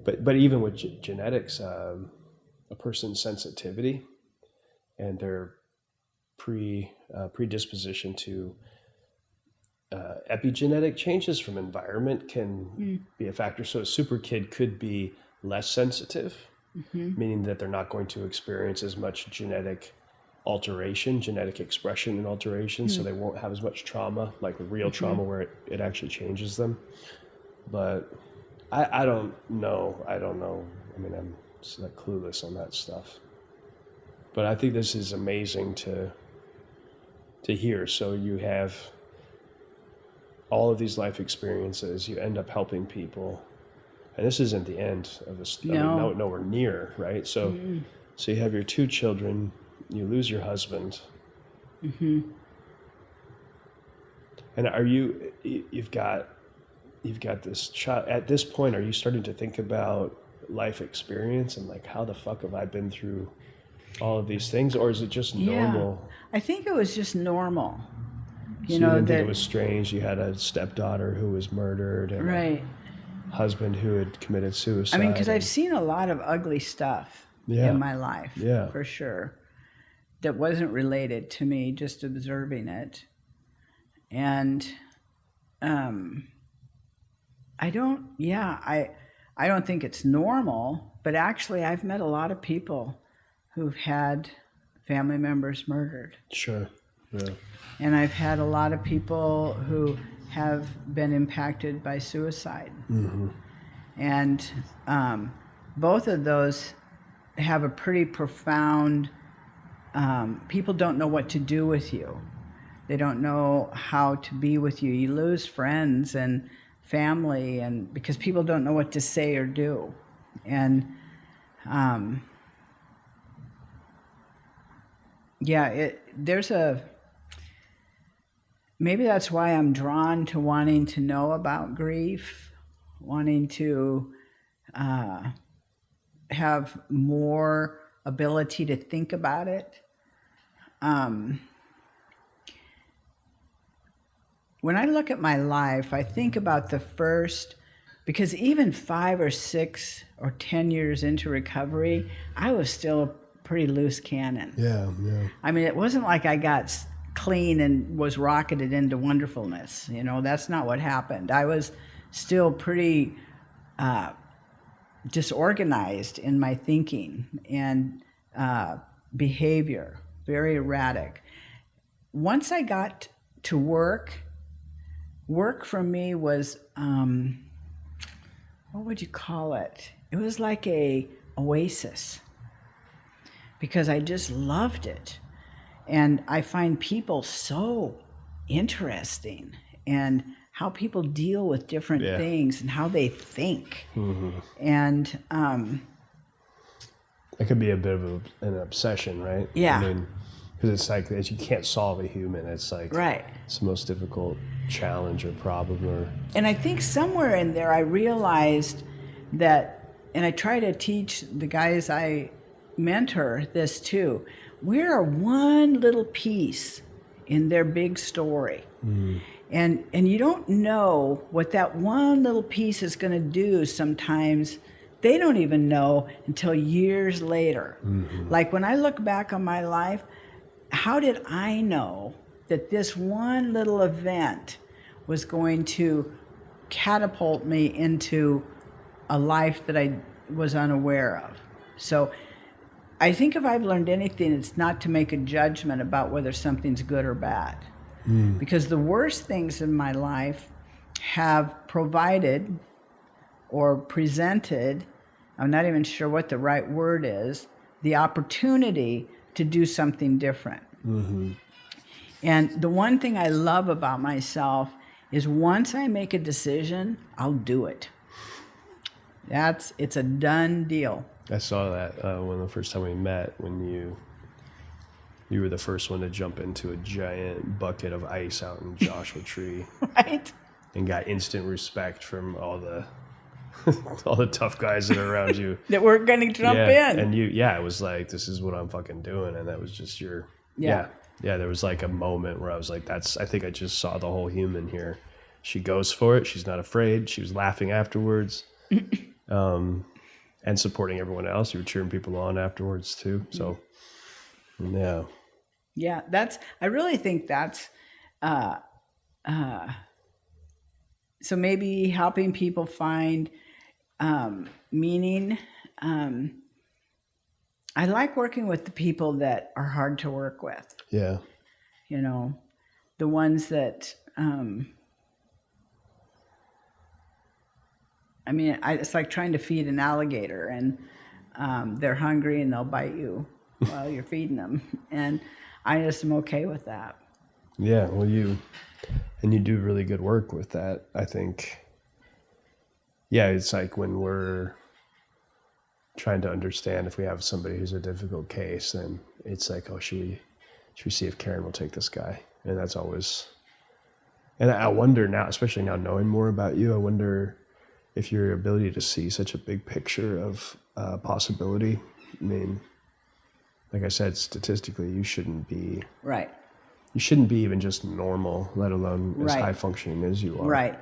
but even with genetics, a person's sensitivity and their predisposition to epigenetic changes from environment can be a factor. So a super kid could be less sensitive, meaning that they're not going to experience as much genetic alteration, genetic expression and alteration, so they won't have as much trauma, like real trauma where it actually changes them. But I don't know. I'm just like clueless on that stuff. But I think this is amazing to hear. So you have all of these life experiences, you end up helping people, and this isn't the end of this. Nowhere near, right? So, so you have your 2 children, you lose your husband, and you've got this child. At this point, are you starting to think about life experience and like, how the fuck have I been through all of these things, or is it just normal? I think it was just normal. You didn't think it was strange. You had a stepdaughter who was murdered, and right. a husband who had committed suicide. Because I've seen a lot of ugly stuff in my life, for sure, that wasn't related to me, just observing it. And I don't think it's normal, but actually I've met a lot of people who've had family members murdered. Sure. Yeah. And I've had a lot of people who have been impacted by suicide. And both of those have a pretty profound, people don't know what to do with you. They don't know how to be with you. You lose friends and family, and because people don't know what to say or do. And maybe that's why I'm drawn to wanting to know about grief, wanting to have more ability to think about it. When I look at my life, I think about the first, because even 5 or 6 or 10 years into recovery, I was still a pretty loose cannon. Yeah. It wasn't like I got clean and was rocketed into wonderfulness. That's not what happened. I was still pretty disorganized in my thinking and behavior, very erratic. Once I got to work for me was, what would you call it? It was like a oasis, because I just loved it. And I find people so interesting, and how people deal with different things and how they think. And it could be a bit of an obsession, right? Yeah. Because it's like, you can't solve a human. It's like, it's the most difficult challenge or problem. And I think somewhere in there I realized that, and I try to teach the guys I mentor this too, we're one little piece in their big story. And you don't know what that one little piece is going to do sometimes they don't even know until years later. Mm-hmm. Like when I look back on my life, how did I know that this one little event was going to catapult me into a life that I was unaware of? So I think if I've learned anything, it's not to make a judgment about whether something's good or bad. Because the worst things in my life have provided or presented, I'm not even sure what the right word is, the opportunity to do something different. And the one thing I love about myself is once I make a decision, I'll do it. It's a done deal. I saw that when the first time we met, when you were the first one to jump into a giant bucket of ice out in Joshua Tree. Right? And got instant respect from all the all the tough guys that are around you. That we're going to jump in. And it was like, this is what I'm fucking doing. And that was just your, yeah, there was like a moment where I was like, I think I just saw the whole human here. She goes for it. She's not afraid. She was laughing afterwards. And supporting everyone else. You were cheering people on afterwards too. So, yeah. Yeah, I really think that's, so maybe helping people find meaning. I like working with the people that are hard to work with. Yeah. You know, the ones that, it's like trying to feed an alligator, and they're hungry and they'll bite you while you're feeding them. And I just am okay with that. Yeah, well, you do really good work with that, I think. Yeah, it's like when we're trying to understand if we have somebody who's a difficult case, then it's like, oh, should we see if Karen will take this guy? And that's always, and I wonder now, especially now knowing more about you, I wonder if your ability to see such a big picture of possibility. I mean, like I said, statistically, you shouldn't be right. You shouldn't be even just normal, let alone as Right. high functioning as you are. Right.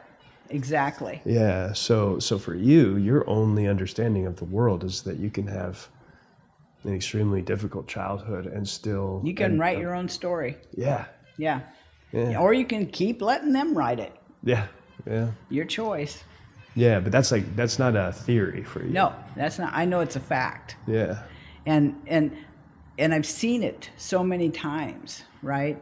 Exactly. Yeah. So for you, your only understanding of the world is that you can have an extremely difficult childhood and still You can write your own story. Yeah. Yeah. Yeah. Or you can keep letting them write it. Yeah. Yeah. Your choice. Yeah, but that's not a theory for you. No, that's not. I know it's a fact. Yeah. And I've seen it so many times, right?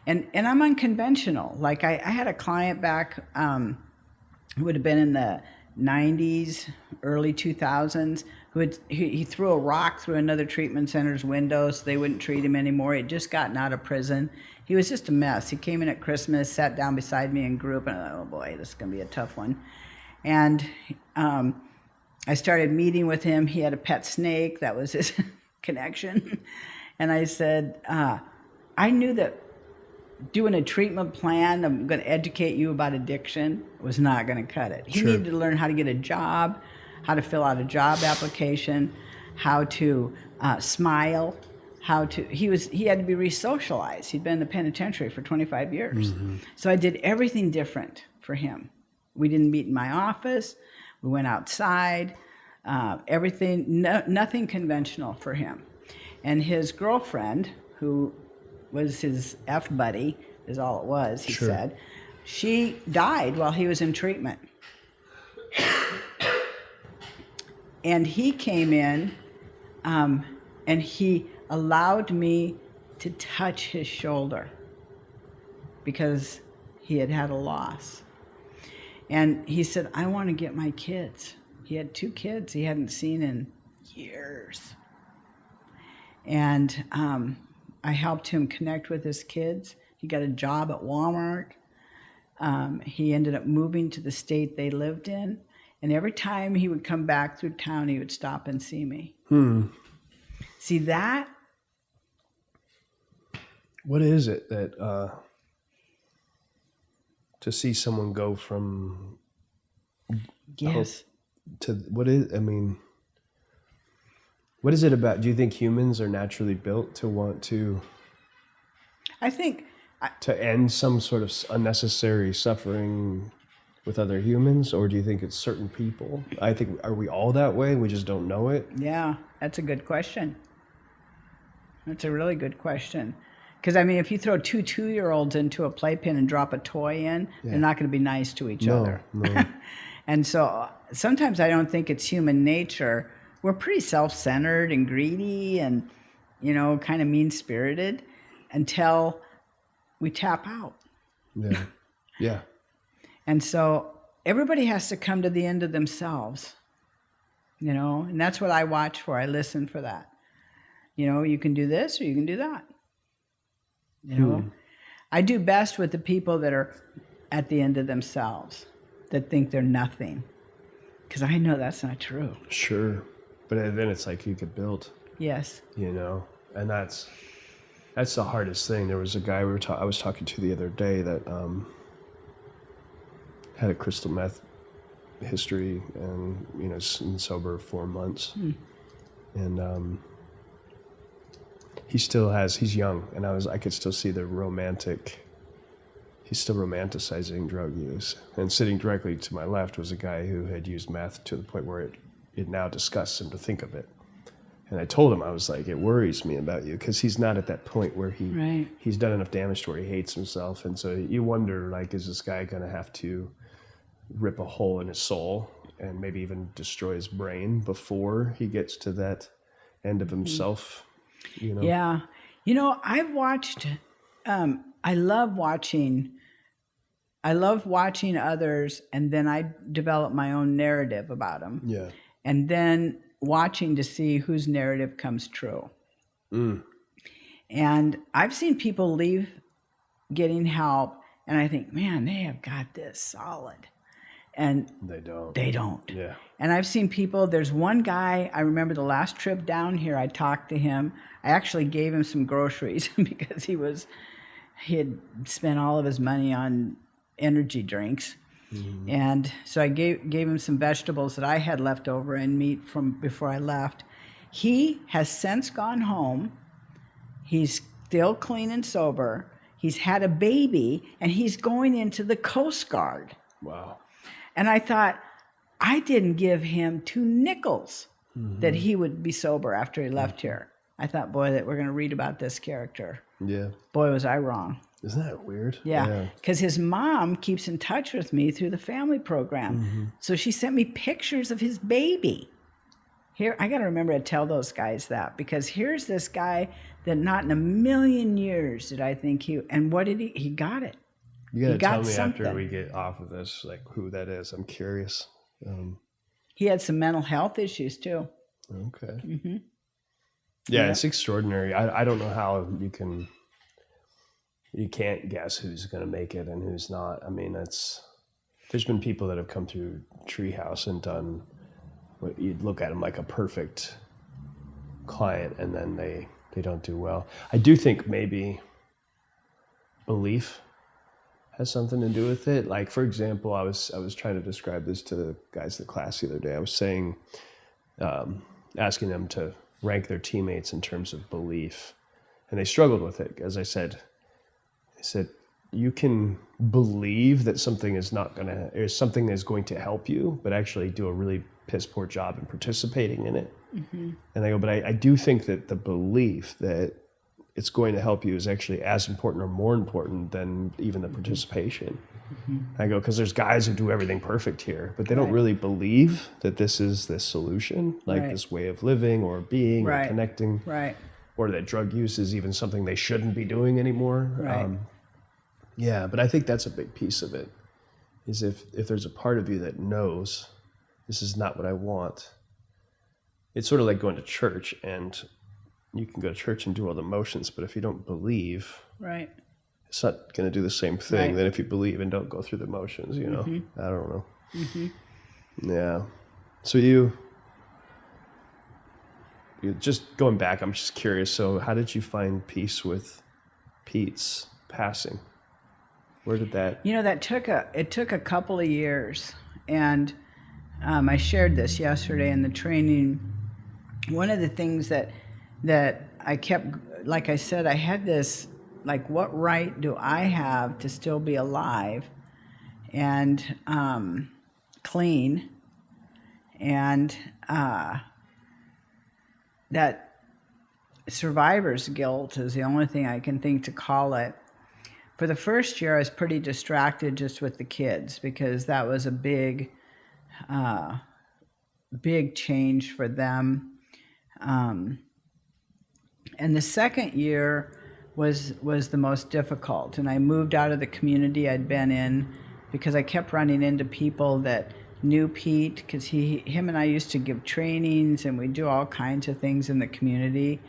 And I'm unconventional. Like I had a client back who would have been in the 90s, early 2000s, he threw a rock through another treatment center's window so they wouldn't treat him anymore. He had just gotten out of prison. He was just a mess. He came in at Christmas, sat down beside me in group, and I thought, oh boy, this is going to be a tough one. And I started meeting with him. He had a pet snake. That was his connection. And I said, I knew that doing a treatment plan, I'm going to educate you about addiction, was not going to cut it. He needed to learn how to get a job, how to fill out a job application, how to smile, he had to be re-socialized. He'd been in the penitentiary for 25 years. Mm-hmm. So I did everything different for him. We didn't meet in my office. We went outside. Nothing conventional for him. And his girlfriend, who was his F buddy, is all it was, he said, she died while he was in treatment. And he came in, and he allowed me to touch his shoulder because he had had a loss. And he said, I want to get my kids. He had 2 kids he hadn't seen in years. And I helped him connect with his kids. He got a job at Walmart. He ended up moving to the state they lived in. And every time he would come back through town, he would stop and see me. See that? What is it that to see someone go from Yes. to what is it about? Do you think humans are naturally built to want to I think to end some sort of unnecessary suffering with other humans, or do you think it's certain people? I think, are we all that way? We just don't know it? Yeah, that's a good question. That's a really good question. Because, I mean, if you throw two 2-year-olds into a playpen and drop a toy in, they're not going to be nice to each other. No. And so sometimes I don't think it's human nature. We're pretty self-centered and greedy and, kind of mean-spirited until we tap out. Yeah. Yeah. And so everybody has to come to the end of themselves, and that's what I watch for. I listen for that. You can do this or you can do that. I do best with the people that are at the end of themselves, that think they're nothing, because I know that's not true. Sure. But then it's like you get built. Yes. And that's the hardest thing. There was a guy I was talking to the other day that had a crystal meth history and been sober 4 months. And he's young, and I could still see he's still romanticizing drug use. And sitting directly to my left was a guy who had used meth to the point where it now disgusts him to think of it. And I told him, I was like, it worries me about you, because he's not at that point where he's done enough damage to where he hates himself. And so you wonder, like, is this guy going to have to rip a hole in his soul and maybe even destroy his brain before he gets to that end of himself? Yeah. I've watched, I love watching others, and then I develop my own narrative about them. Yeah. And then watching to see whose narrative comes true. And I've seen people leave getting help, and I think, man, they have got this solid. And They don't. Yeah. And I've seen people, there's one guy, I remember the last trip down here, I talked to him. I actually gave him some groceries because he had spent all of his money on energy drinks. And so I gave him some vegetables that I had left over and meat from before I left. He has since gone home. He's still clean and sober. He's had a baby, and he's going into the Coast Guard. Wow. And I thought, I didn't give him 2 nickels that he would be sober after he left here. I thought, boy, that we're going to read about this character. Yeah. Boy, was I wrong. Isn't that weird? Yeah, because his mom keeps in touch with me through the family program. So she sent me pictures of his baby. Here, I got to remember to tell those guys that, because here's this guy that not in a million years did I think and what did he got it. You got to tell me something. after we get off of this, like, who that is. I'm curious. He had some mental health issues too. Okay. Yeah, it's extraordinary. I don't know how you can't guess who's going to make it and who's not. I mean, there's been people that have come through Treehouse and done what you'd look at them like a perfect client, and then they don't do well. I do think maybe belief has something to do with it. Like, for example, I was trying to describe this to the guys in the class the other day. I was saying, asking them to rank their teammates in terms of belief, and they struggled with it. As I said, you can believe that something is something is going to help you, but actually do a really piss poor job in participating in it. And I go, but I do think that the belief that it's going to help you is actually as important or more important than even the participation. I go, because there's guys who do everything perfect here, but they don't really believe that this is the solution, like this way of living or being or connecting, or that drug use is even something they shouldn't be doing anymore. Yeah, but I think that's a big piece of it, is if there's a part of you that knows this is not what I want. It's sort of like going to church, and you can go to church and do all the motions, but if you don't believe, it's not going to do the same thing than if you believe and don't go through the motions, I don't know. Yeah. So you just going back, I'm just curious. So how did you find peace with Pete's passing? Where did that? It took a couple of years, and I shared this yesterday in the training. One of the things that I kept, like I said, I had this, like, what right do I have to still be alive? and clean, and that survivor's guilt is the only thing I can think to call it. For the first year, I was pretty distracted just with the kids because that was a big change for them. And the second year was the most difficult. And I moved out of the community I'd been in because I kept running into people that knew Pete, because him and I used to give trainings and we'd do all kinds of things in the community.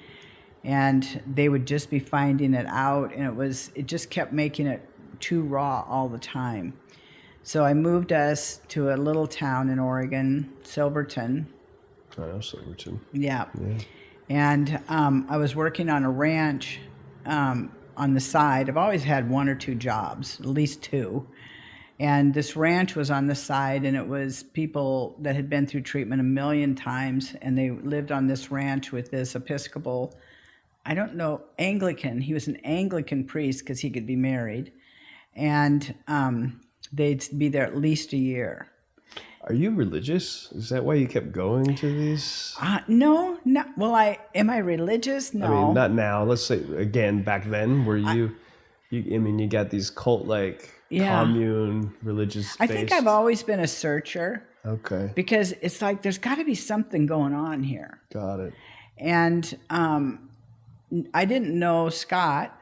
And they would just be finding it out, and it just kept making it too raw all the time. So I moved us to a little town in Oregon, Silverton. I know Silverton. Yeah. And I was working on a ranch on the side. I've always had one or two jobs, at least two. And this ranch was on the side, and it was people that had been through treatment a million times, and they lived on this ranch with this Episcopal, I don't know, Anglican. He was an Anglican priest because he could be married. And they'd be there at least a year. Are you religious? Is that why you kept going to these? No, not, well, am I religious? No. I mean, not now. Let's say, again, back then, were you got these cult-like commune religious I think I've always been a searcher. Okay. Because it's like, there's got to be something going on here. Got it. And I didn't know Scott.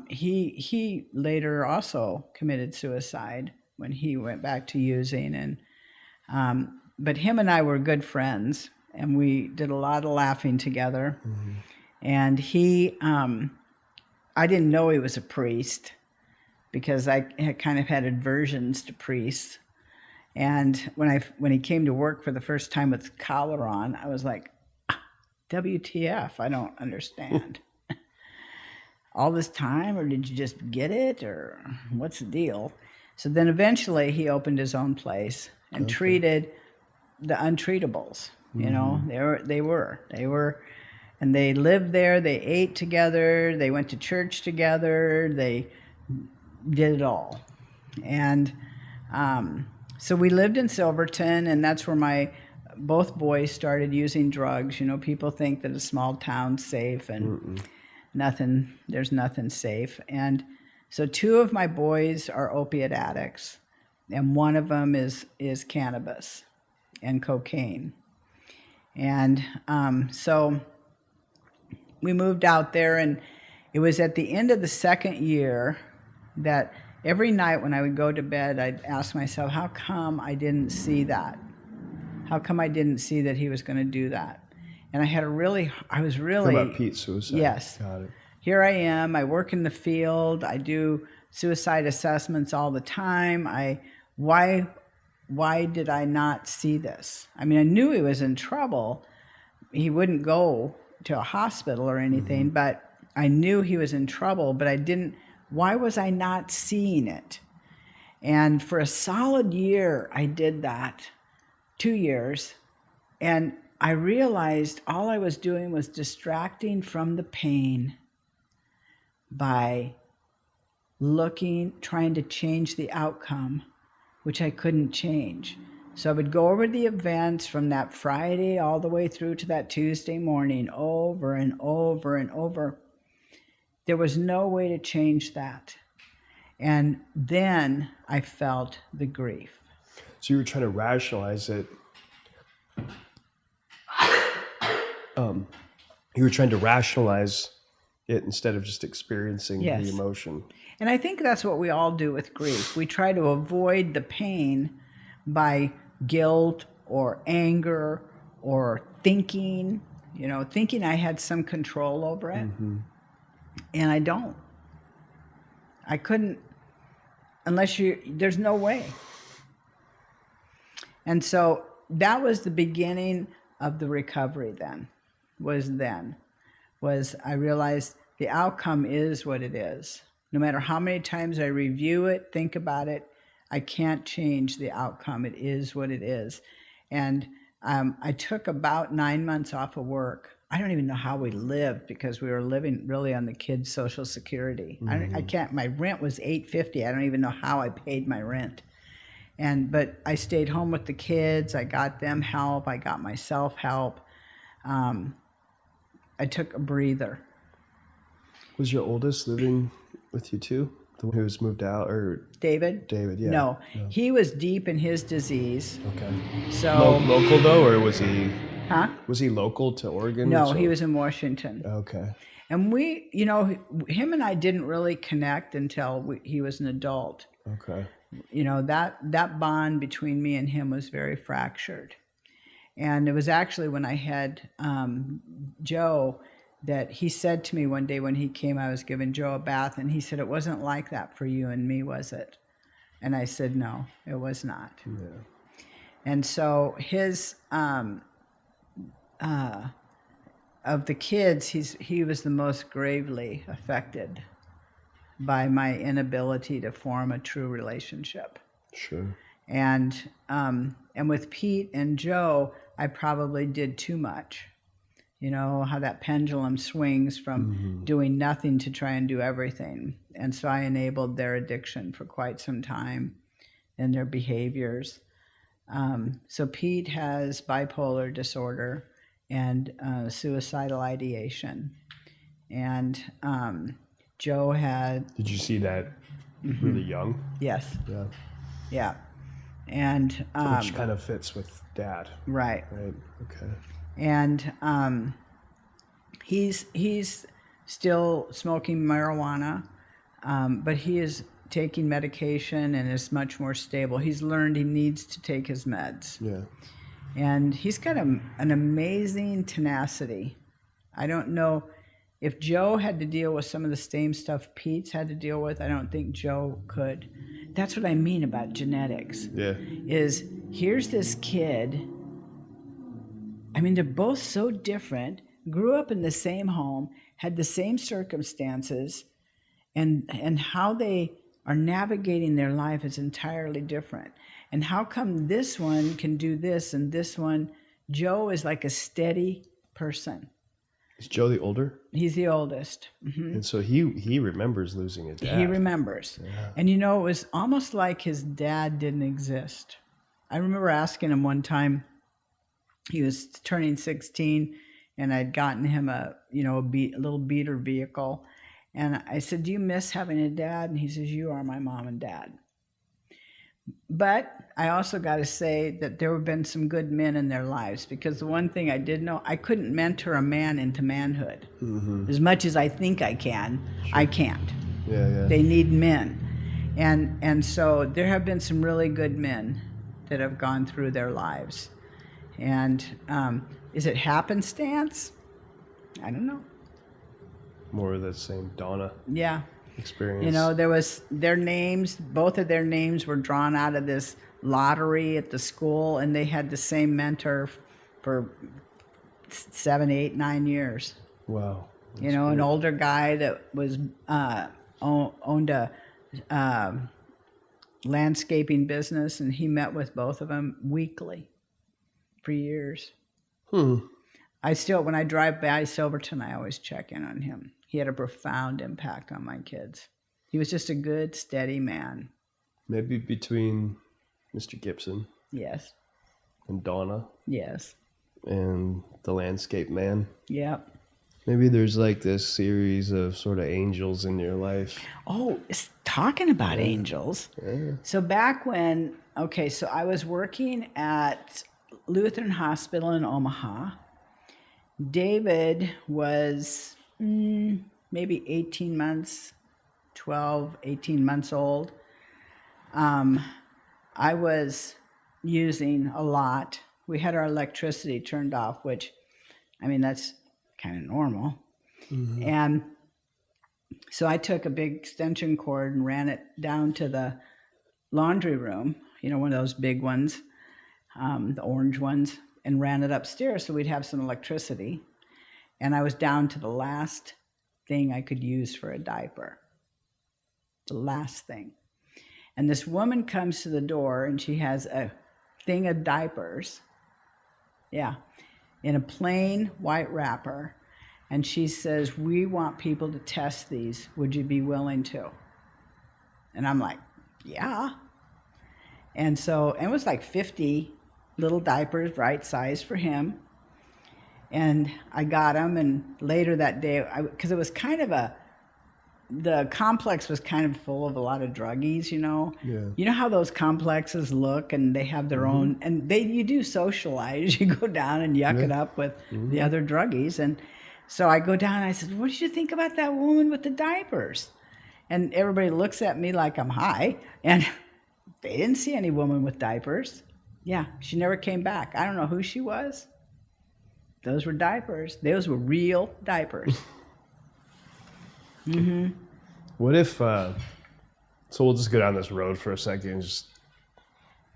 He later also committed suicide when he went back to using, and but him and I were good friends, and we did a lot of laughing together. Mm-hmm. And he, I didn't know he was a priest because I had kind of had aversions to priests. And when he came to work for the first time with collar on, I was like, WTF, I don't understand. All this time, or did you just get it, or what's the deal? So then eventually he opened his own place and treated the untreatables. You know, they were, and they lived there, they ate together, they went to church together, they did it all. And so we lived in Silverton, and that's where both boys started using drugs. You know, people think that a small town's safe, and there's nothing safe. And so two of my boys are opiate addicts, and one of them is cannabis and cocaine. And so we moved out there, and it was at the end of the second year that every night when I would go to bed, I'd ask myself, how come I didn't see that? How come I didn't see that he was going to do that? And I was really... About Pete's suicide. Yes. Got it. Here I am, I work in the field, I do suicide assessments all the time. Why did I not see this? I mean, I knew he was in trouble. He wouldn't go to a hospital or anything, but I knew he was in trouble, but why was I not seeing it? And for a solid year, I did that, 2 years, and I realized all I was doing was distracting from the pain by trying to change the outcome, which I couldn't change. So I would go over the events from that Friday all the way through to that Tuesday morning, over and over and over. There was no way to change that. And then I felt the grief. So you were trying to rationalize it. You were trying to rationalize it instead of just experiencing the emotion. And I think that's what we all do with grief. We try to avoid the pain by guilt or anger or thinking I had some control over it. Mm-hmm. And I don't. I couldn't, there's no way. And so that was the beginning of the recovery was I realized the outcome is what it is. No matter how many times I review it, think about it, I can't change the outcome. It is what it is. And I took about 9 months off of work I don't even know how we lived because we were living really on the kids' Social Security. I can't. My rent was $850. I don't even know how I paid my rent. But I stayed home with the kids. I got them help. I got myself help. I took a breather. Was your oldest living with you too? The one who's moved out, or David? David? Yeah. No, he was deep in his disease. Okay. So Local though, or was he? Huh? Was he local to Oregon? No, he was in Washington. Okay. And we, you know, him and I didn't really connect until he was an adult. Okay. You know, that bond between me and him was very fractured. And it was actually when I had Joe that he said to me one day when he came, I was giving Joe a bath, and he said, "It wasn't like that for you and me, was it?" And I said, "No, it was not." Yeah. And so his, of the kids, he was the most gravely affected by my inability to form a true relationship. Sure. And with Pete and Joe, I probably did too much. You know, how that pendulum swings from doing nothing to try and do everything. And so I enabled their addiction for quite some time and their behaviors. So Pete has bipolar disorder and suicidal ideation. And Joe had... Did you see that really young? Yes. Yeah. Yeah. And... which kind of fits with Dad. Right. Right. Okay. And he's still smoking marijuana, but he is taking medication and is much more stable. He's learned he needs to take his meds. Yeah. And he's got an amazing tenacity. I don't know if Joe had to deal with some of the same stuff Pete's had to deal with. I don't think Joe could. That's what I mean about genetics. Yeah. Is here's this kid. I mean, they're both so different, grew up in the same home, had the same circumstances, and how they are navigating their life is entirely different. And how come this one can do this and this one, Joe is like a steady person. Is Joe the older? He's the oldest. Mm-hmm. And so he remembers losing his dad. He remembers. Yeah. And you know, it was almost like his dad didn't exist. I remember asking him one time, he was turning 16, and I'd gotten him a little beater vehicle. And I said, "Do you miss having a dad?" And he says, "You are my mom and dad." But I also got to say that there have been some good men in their lives, because the one thing I did know, I couldn't mentor a man into manhood. Mm-hmm. As much as I think I can, sure. I can't. Yeah, yeah. They need men. And so there have been some really good men that have gone through their lives. And is it happenstance? I don't know. More of the same Donna experience. You know, there was both of their names were drawn out of this lottery at the school, and they had the same mentor for 7, 8, 9 years. Wow. That's cool. An older guy that was owned a landscaping business, and he met with both of them weekly for years. I still, when I drive by Silverton, I always check in on him. He had a profound impact on my kids. He was just a good, steady man. Maybe between Mr. Gibson. Yes. And Donna. Yes. And the landscape man. Yep. Maybe there's like this series of sort of angels in your life. Oh, talking about angels. Yeah. So back when, so I was working at Lutheran Hospital in Omaha. David was maybe 18 months old. I was using a lot. We had our electricity turned off, which, I mean, that's kind of normal. Mm-hmm. And so I took a big extension cord and ran it down to the laundry room, one of those big ones, the orange ones, and ran it upstairs so we'd have some electricity. And I was down to the last thing I could use for a diaper. The last thing. And this woman comes to the door, and she has a thing of diapers. Yeah. in a plain white wrapper. And she says, we want people to test these. Would you be willing to? And I'm like, yeah. And so it was like 50 little diapers, right size for him. And I got them, and later that day, because it was kind of the complex was kind of full of a lot of druggies, you know? Yeah. You know how those complexes look, and they have their own, and you do socialize. You go down and yuck it up with the other druggies. And so I go down and I said, what did you think about that woman with the diapers? And everybody looks at me like I'm high, and they didn't see any woman with diapers. Yeah, she never came back. I don't know who she was. Those were diapers. Those were real diapers. What if, so we'll just go down this road for a second, just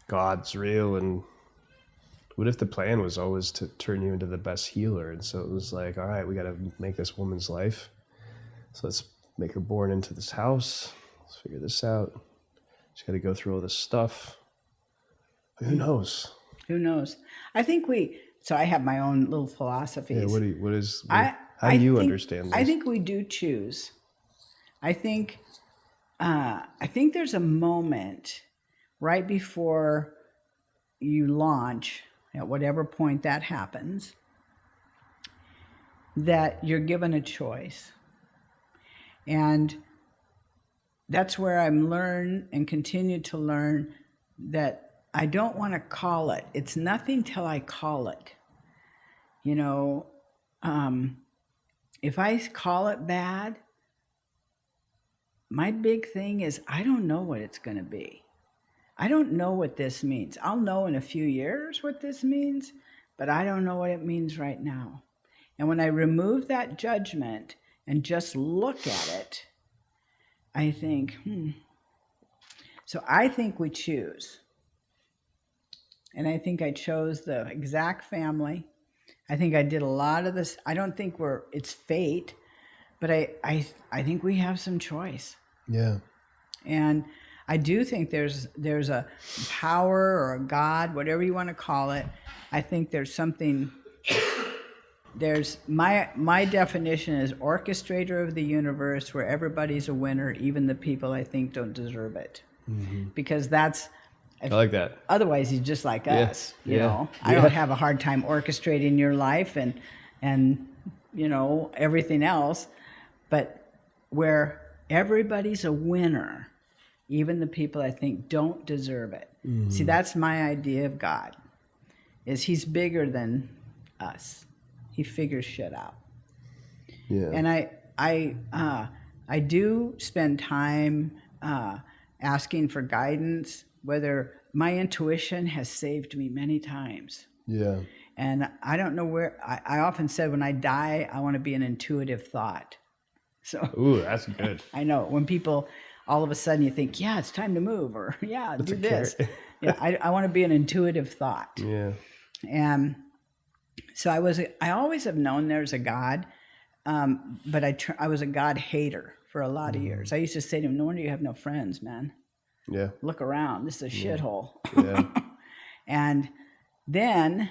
God's real, and what if the plan was always to turn you into the best healer? And so it was like, all right, we got to make this woman's life. So let's make her born into this house. Let's figure this out. She's got to go through all this stuff. Who knows? Who knows? I think so I have my own little philosophies. Yeah, how do you understand this? I think we do choose. I think there's a moment right before you launch, at whatever point that happens, that you're given a choice. And that's where I'm learn and continue to learn that I don't want to call it. It's nothing till I call it. You know, if I call it bad, my big thing is I don't know what it's going to be. I don't know what this means. I'll know in a few years what this means, but I don't know what it means right now. And when I remove that judgment and just look at it, I think, So I think we choose. And I think I chose the exact family. I think I did a lot of this. I don't think it's fate, but I think we have some choice. Yeah. And I do think there's a power or a God, whatever you want to call it. I think there's something. There's my definition is orchestrator of the universe, where everybody's a winner, even the people I think don't deserve it. Because that's. I like that. Otherwise, he's just like us. You know, I Yeah. don't have a hard time orchestrating your life and you know everything else, but where everybody's a winner, even the people I think don't deserve it. See, that's my idea of God. Is he's bigger than us. He figures shit out. Yeah. And I do spend time asking for guidance. Whether my intuition has saved me many times. Yeah. And I don't know where, I often said when I die, I want to be an intuitive thought. So. Ooh, that's good. I know, when people, all of a sudden you think, yeah, it's time to move, or yeah, do this. Yeah, I want to be an intuitive thought. Yeah. And so I always have known there's a God, but I was a God hater for a lot of years. I used to say to him, no wonder you have no friends, man. Yeah. Look around. This is a shithole. Yeah. And then,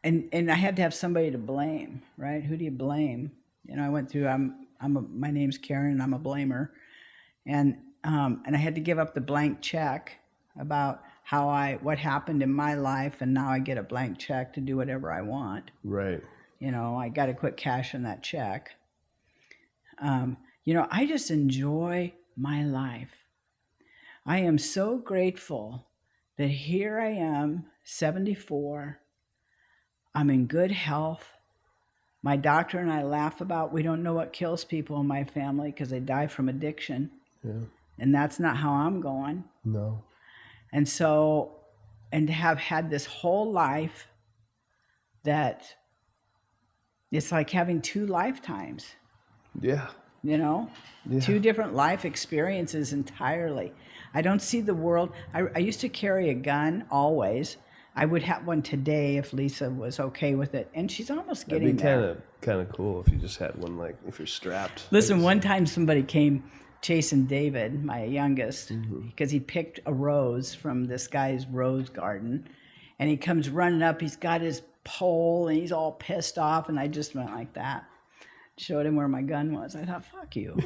and I had to have somebody to blame, right? Who do you blame? You know, I went through. My name's Karen, and I'm a blamer, and I had to give up the blank check about what happened in my life, and now I get a blank check to do whatever I want. Right. You know, I got to quit cashing that check. You know, I just enjoy my life. I am so grateful that here I am, 74. I'm in good health. My doctor and I laugh about, we don't know what kills people in my family because they die from addiction. Yeah. And that's not how I'm going. No. And so, and to have had this whole life that it's like having 2 lifetimes. Yeah. You know, 2 different life experiences entirely. I don't see the world. I used to carry a gun always. I would have one today if Lisa was okay with it, and she's almost getting there. That'd be kind of cool if you just had one, like if you're strapped. Listen, one time somebody came chasing David, my youngest, because he picked a rose from this guy's rose garden, And he comes running up. He's got his pole, and he's all pissed off. And I just went like that. Showed him where my gun was. I thought, fuck you.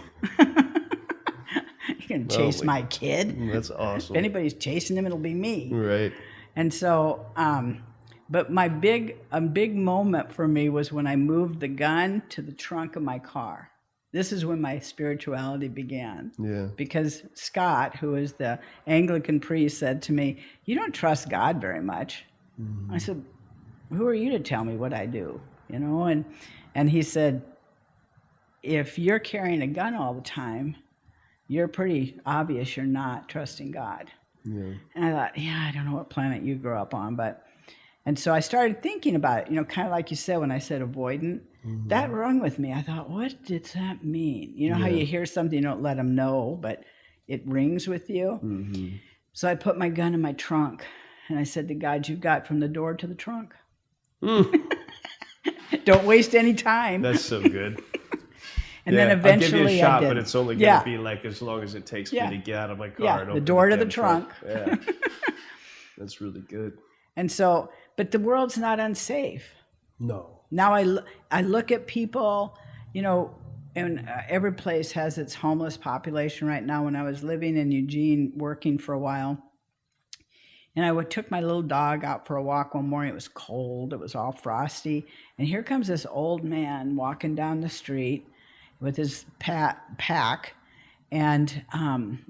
You can chase my kid. That's awesome. If anybody's chasing him, it'll be me. Right. And so, but a big moment for me was when I moved the gun to the trunk of my car. This is when my spirituality began. Yeah. Because Scott, who is the Anglican priest, said to me, "You don't trust God very much." I said, "Who are you to tell me what I do?" You know, and he said, "If you're carrying a gun all the time, you're pretty obvious you're not trusting God." Yeah. And I thought, yeah, I don't know what planet you grew up on, and so I started thinking about it, you know, kind of like you said when I said avoidant. That rung with me. I thought, what did that mean? You know how you hear something, you don't let them know, but it rings with you? So I put my gun in my trunk, and I said to God, "You've got from the door to the trunk. Don't waste any time." That's so good. And then eventually I'll give you a shot, I did. but it's only going to be like as long as it takes me to get out of my car. Yeah, and the open door to the damn trunk. Yeah. That's really good. And so, but the world's not unsafe. No. Now I look at people, you know, and every place has its homeless population right now. When I was living in Eugene, working for a while, and I took my little dog out for a walk one morning. It was cold. It was all frosty. And here comes this old man walking down the street with his pack. And,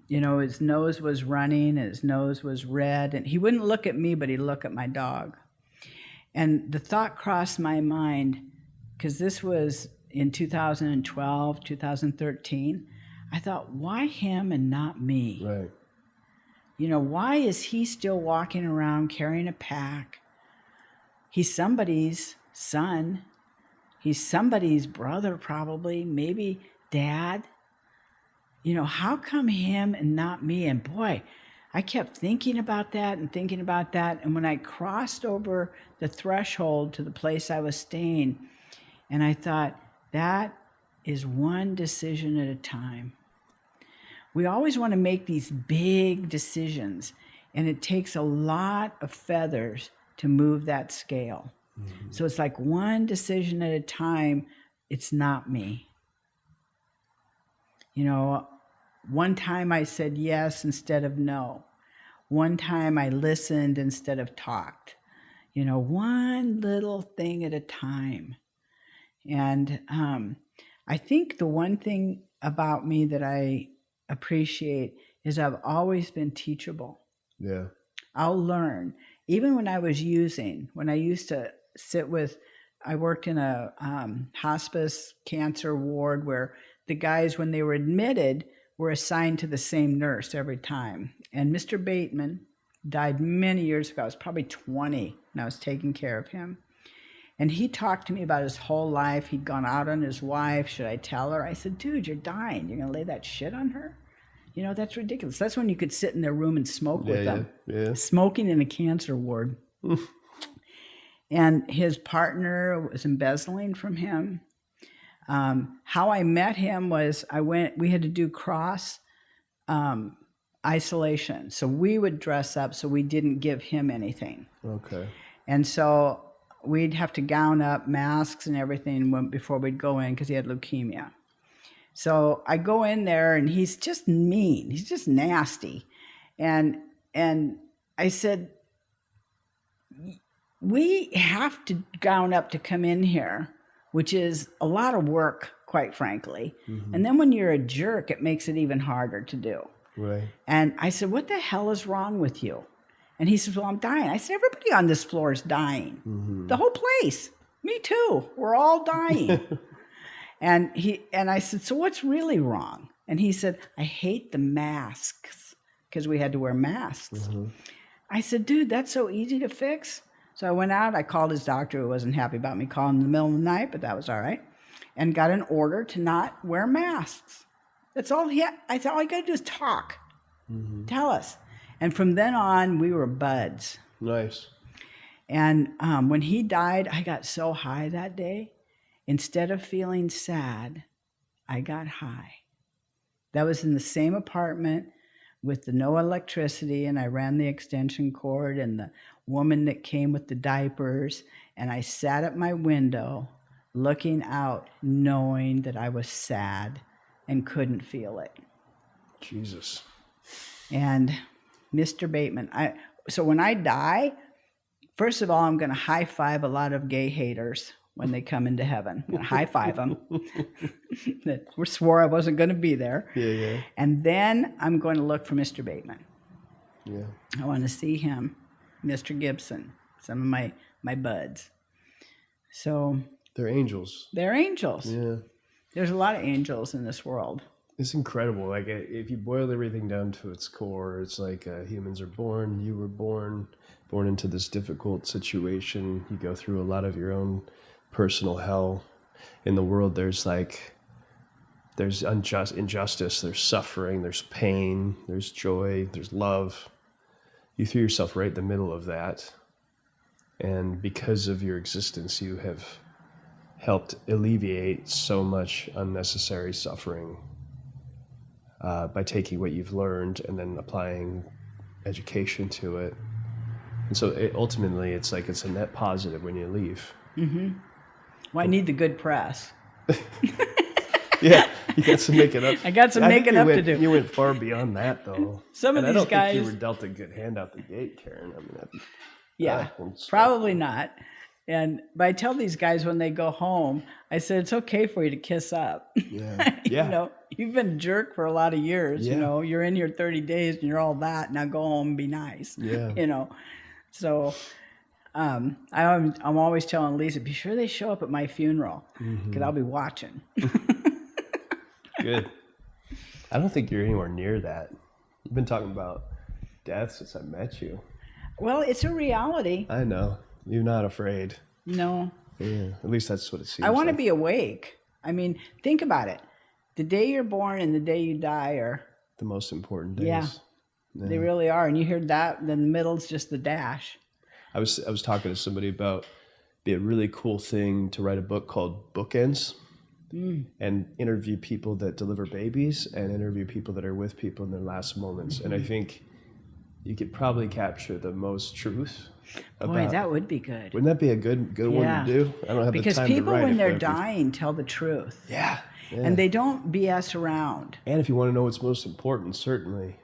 you know, his nose was running and his nose was red. And he wouldn't look at me, but he'd look at my dog. And the thought crossed my mind, because this was in 2012, 2013. I thought, why him and not me? Right. You know, why is he still walking around carrying a pack? He's somebody's son. He's somebody's brother, probably, maybe dad. You know, how come him and not me? And boy, I kept thinking about that and thinking about that. And when I crossed over the threshold to the place I was staying, and I thought, that is one decision at a time. We always want to make these big decisions, and it takes a lot of feathers to move that scale. So it's like one decision at a time. It's not me. You know, one time I said yes instead of no. One time I listened instead of talked. You know, one little thing at a time. And I think the one thing about me that I appreciate is I've always been teachable. Yeah. I'll learn. Even when I was when I used to sit with, I worked in a hospice cancer ward where the guys, when they were admitted, were assigned to the same nurse every time. And Mr. Bateman died many years ago. I was probably 20, and I was taking care of him. And he talked to me about his whole life. He'd gone out on his wife. Should I tell her? I said, dude, you're dying. You're going to lay that shit on her? You know, that's ridiculous. That's when you could sit in their room and smoke with them. Yeah. Smoking in a cancer ward. And his partner was embezzling from him. How I met him was we had to do cross isolation. So we would dress up so we didn't give him anything. Okay. And so we'd have to gown up, masks and everything before we'd go in because he had leukemia. So I go in there and he's just mean. He's just nasty. And I said, we have to gown up to come in here, which is a lot of work, quite frankly. Mm-hmm. And then when you're a jerk, it makes it even harder to do. Right. And I said, what the hell is wrong with you? And he says, well, I'm dying. I said, everybody on this floor is dying. Mm-hmm. The whole place. Me too. We're all dying. And I said, so what's really wrong? And he said, I hate the masks, because we had to wear masks. Mm-hmm. I said, dude, that's so easy to fix. So I went out, I called his doctor, who wasn't happy about me calling in the middle of the night, but that was all right, and got an order to not wear masks. That's all he had. I thought all you got to do is talk. Mm-hmm. Tell us. And from then on, we were buds. Nice. And when he died, I got so high that day. Instead of feeling sad, I got high. That was in the same apartment with the no electricity, and I ran the extension cord, and the woman that came with the diapers, and I sat at my window looking out, knowing that I was sad and couldn't feel it. Jesus. And Mr. Bateman, so when I die, first of all, I'm going to high five a lot of gay haters when they come into heaven. I'm going to high five them. That swore I wasn't going to be there. Yeah. And then I'm going to look for Mr. Bateman. Yeah. I want to see him, Mr. Gibson, some of my buds. So They're angels. they're angels. Yeah. There's a lot of angels in this world. It's incredible. Like, if you boil everything down to its core, it's like humans are born. You were born into this difficult situation. You go through a lot of your own personal hell. In the world, there's injustice, there's suffering, there's pain, there's joy, there's love. You threw yourself right in the middle of that. And because of your existence, you have helped alleviate so much unnecessary suffering by taking what you've learned and then applying education to it. And so ultimately, it's like it's a net positive when you leave. Mm-hmm. Well, I need the good press. Yeah, you got some making up. I got some making up to do. You went far beyond that, though. Some of and these I don't guys. think you were dealt a good hand out the gate, Karen. I mean, Yeah, probably not. But I tell these guys when they go home, I said, it's okay for you to kiss up. Yeah. Yeah. You know, you've been a jerk for a lot of years. Yeah. You know, you're in your 30 days and you're all that. Now go home and be nice. Yeah. You know, so I'm always telling Lisa, be sure they show up at my funeral because I'll be watching. Good. I don't think you're anywhere near that. You've been talking about death since I met you. Well, it's a reality. I know. You're not afraid. No. Yeah. At least that's what it seems I want to like. be awake. I mean, think about it. The day you're born and the day you die are The most important days. Yeah. They really are. And you hear that, then the middle's just the dash. I was talking to somebody about be a really cool thing to write a book called Bookends and interview people that deliver babies and interview people that are with people in their last moments. And I think you could probably capture the most truth. Boy, that would be good. Wouldn't that be a good one to do? I don't have because the time to people, write when it, they're but if you- dying, tell the truth. Yeah. And they don't BS around. And if you want to know what's most important, certainly,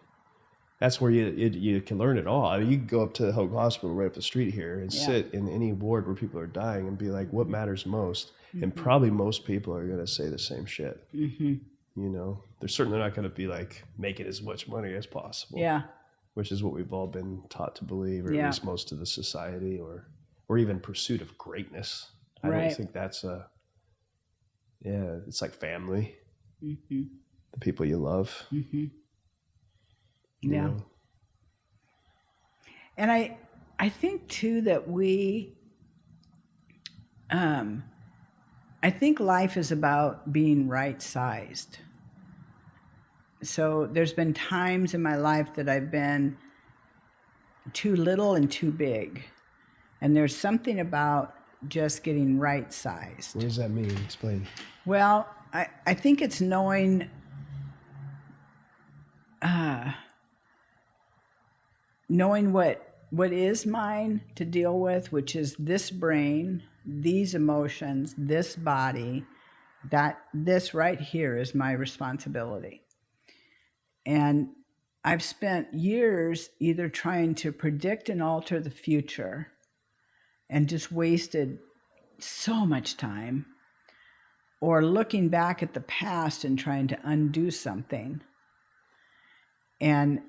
that's where you can learn it all. I mean, you can go up to the Hope Hospital right up the street here and sit in any ward where people are dying and be like, what matters most? And probably most people are going to say the same shit. You know, they're certainly not going to be like, making as much money as possible. Yeah. Which is what we've all been taught to believe, or at least most of the society, or even pursuit of greatness. I don't think that's it's like family, the people you love. Yeah. Know? And I think too that I think life is about being right-sized. So there's been times in my life that I've been too little and too big. And there's something about just getting right-sized. What does that mean? Explain. Well, I think it's knowing what is mine to deal with, which is this brain, these emotions, this body, that this right here is my responsibility. And I've spent years either trying to predict and alter the future and just wasted so much time, or looking back at the past and trying to undo something. And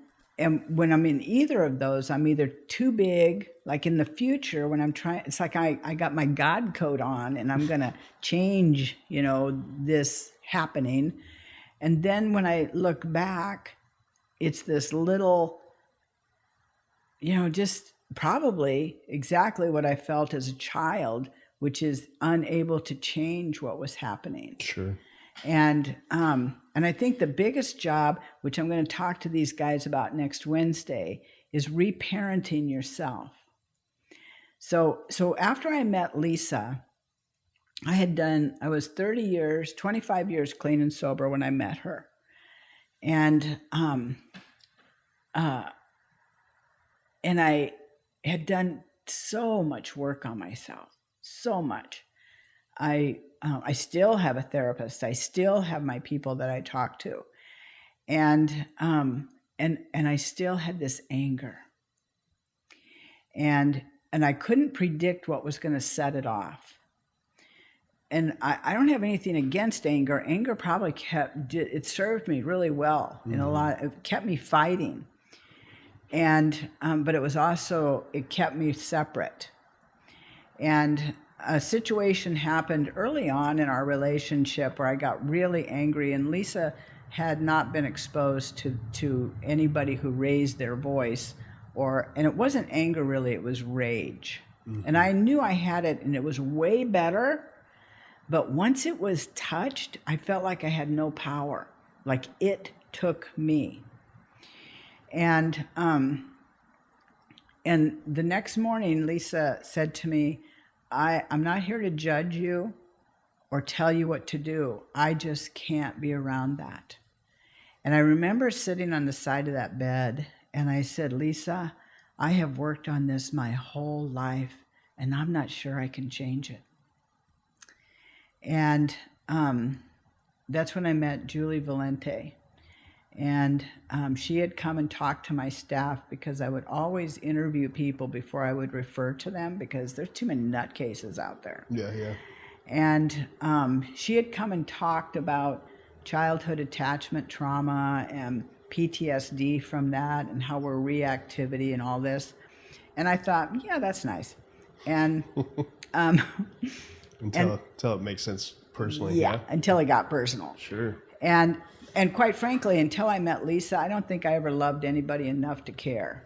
when I'm in either of those, I'm either too big, like in the future when I'm trying, it's like I got my God coat on and I'm going to change, this happening. And then when I look back, it's this little, just probably exactly what I felt as a child, which is unable to change what was happening. Sure. And I think the biggest job, which I'm going to talk to these guys about next Wednesday, is reparenting yourself. So after I met Lisa, I was 25 years clean and sober when I met her. And had done so much work on myself, so much. I still have a therapist. I still have my people that I talk to, and I still had this anger, and I couldn't predict what was going to set it off. And I don't have anything against anger. Anger probably it served me really well in a lot. It kept me fighting, and but it kept me separate. And a situation happened early on in our relationship where I got really angry, and Lisa had not been exposed to anybody who raised their voice, and it wasn't anger really, it was rage. And I knew I had it, and it was way better. But once it was touched, I felt like I had no power, like it took me. And the next morning, Lisa said to me, I'm not here to judge you or tell you what to do. I just can't be around that. And I remember sitting on the side of that bed, and I said, Lisa, I have worked on this my whole life, and I'm not sure I can change it. And that's when I met Julie Valenti. And she had come and talked to my staff because I would always interview people before I would refer to them because there's too many nutcases out there. Yeah. And she had come and talked about childhood attachment trauma and PTSD from that and how we're reactivity and all this. And I thought, yeah, that's nice. And until it makes sense personally. Yeah, until it got personal. Sure. And quite frankly, until I met Lisa, I don't think I ever loved anybody enough to care.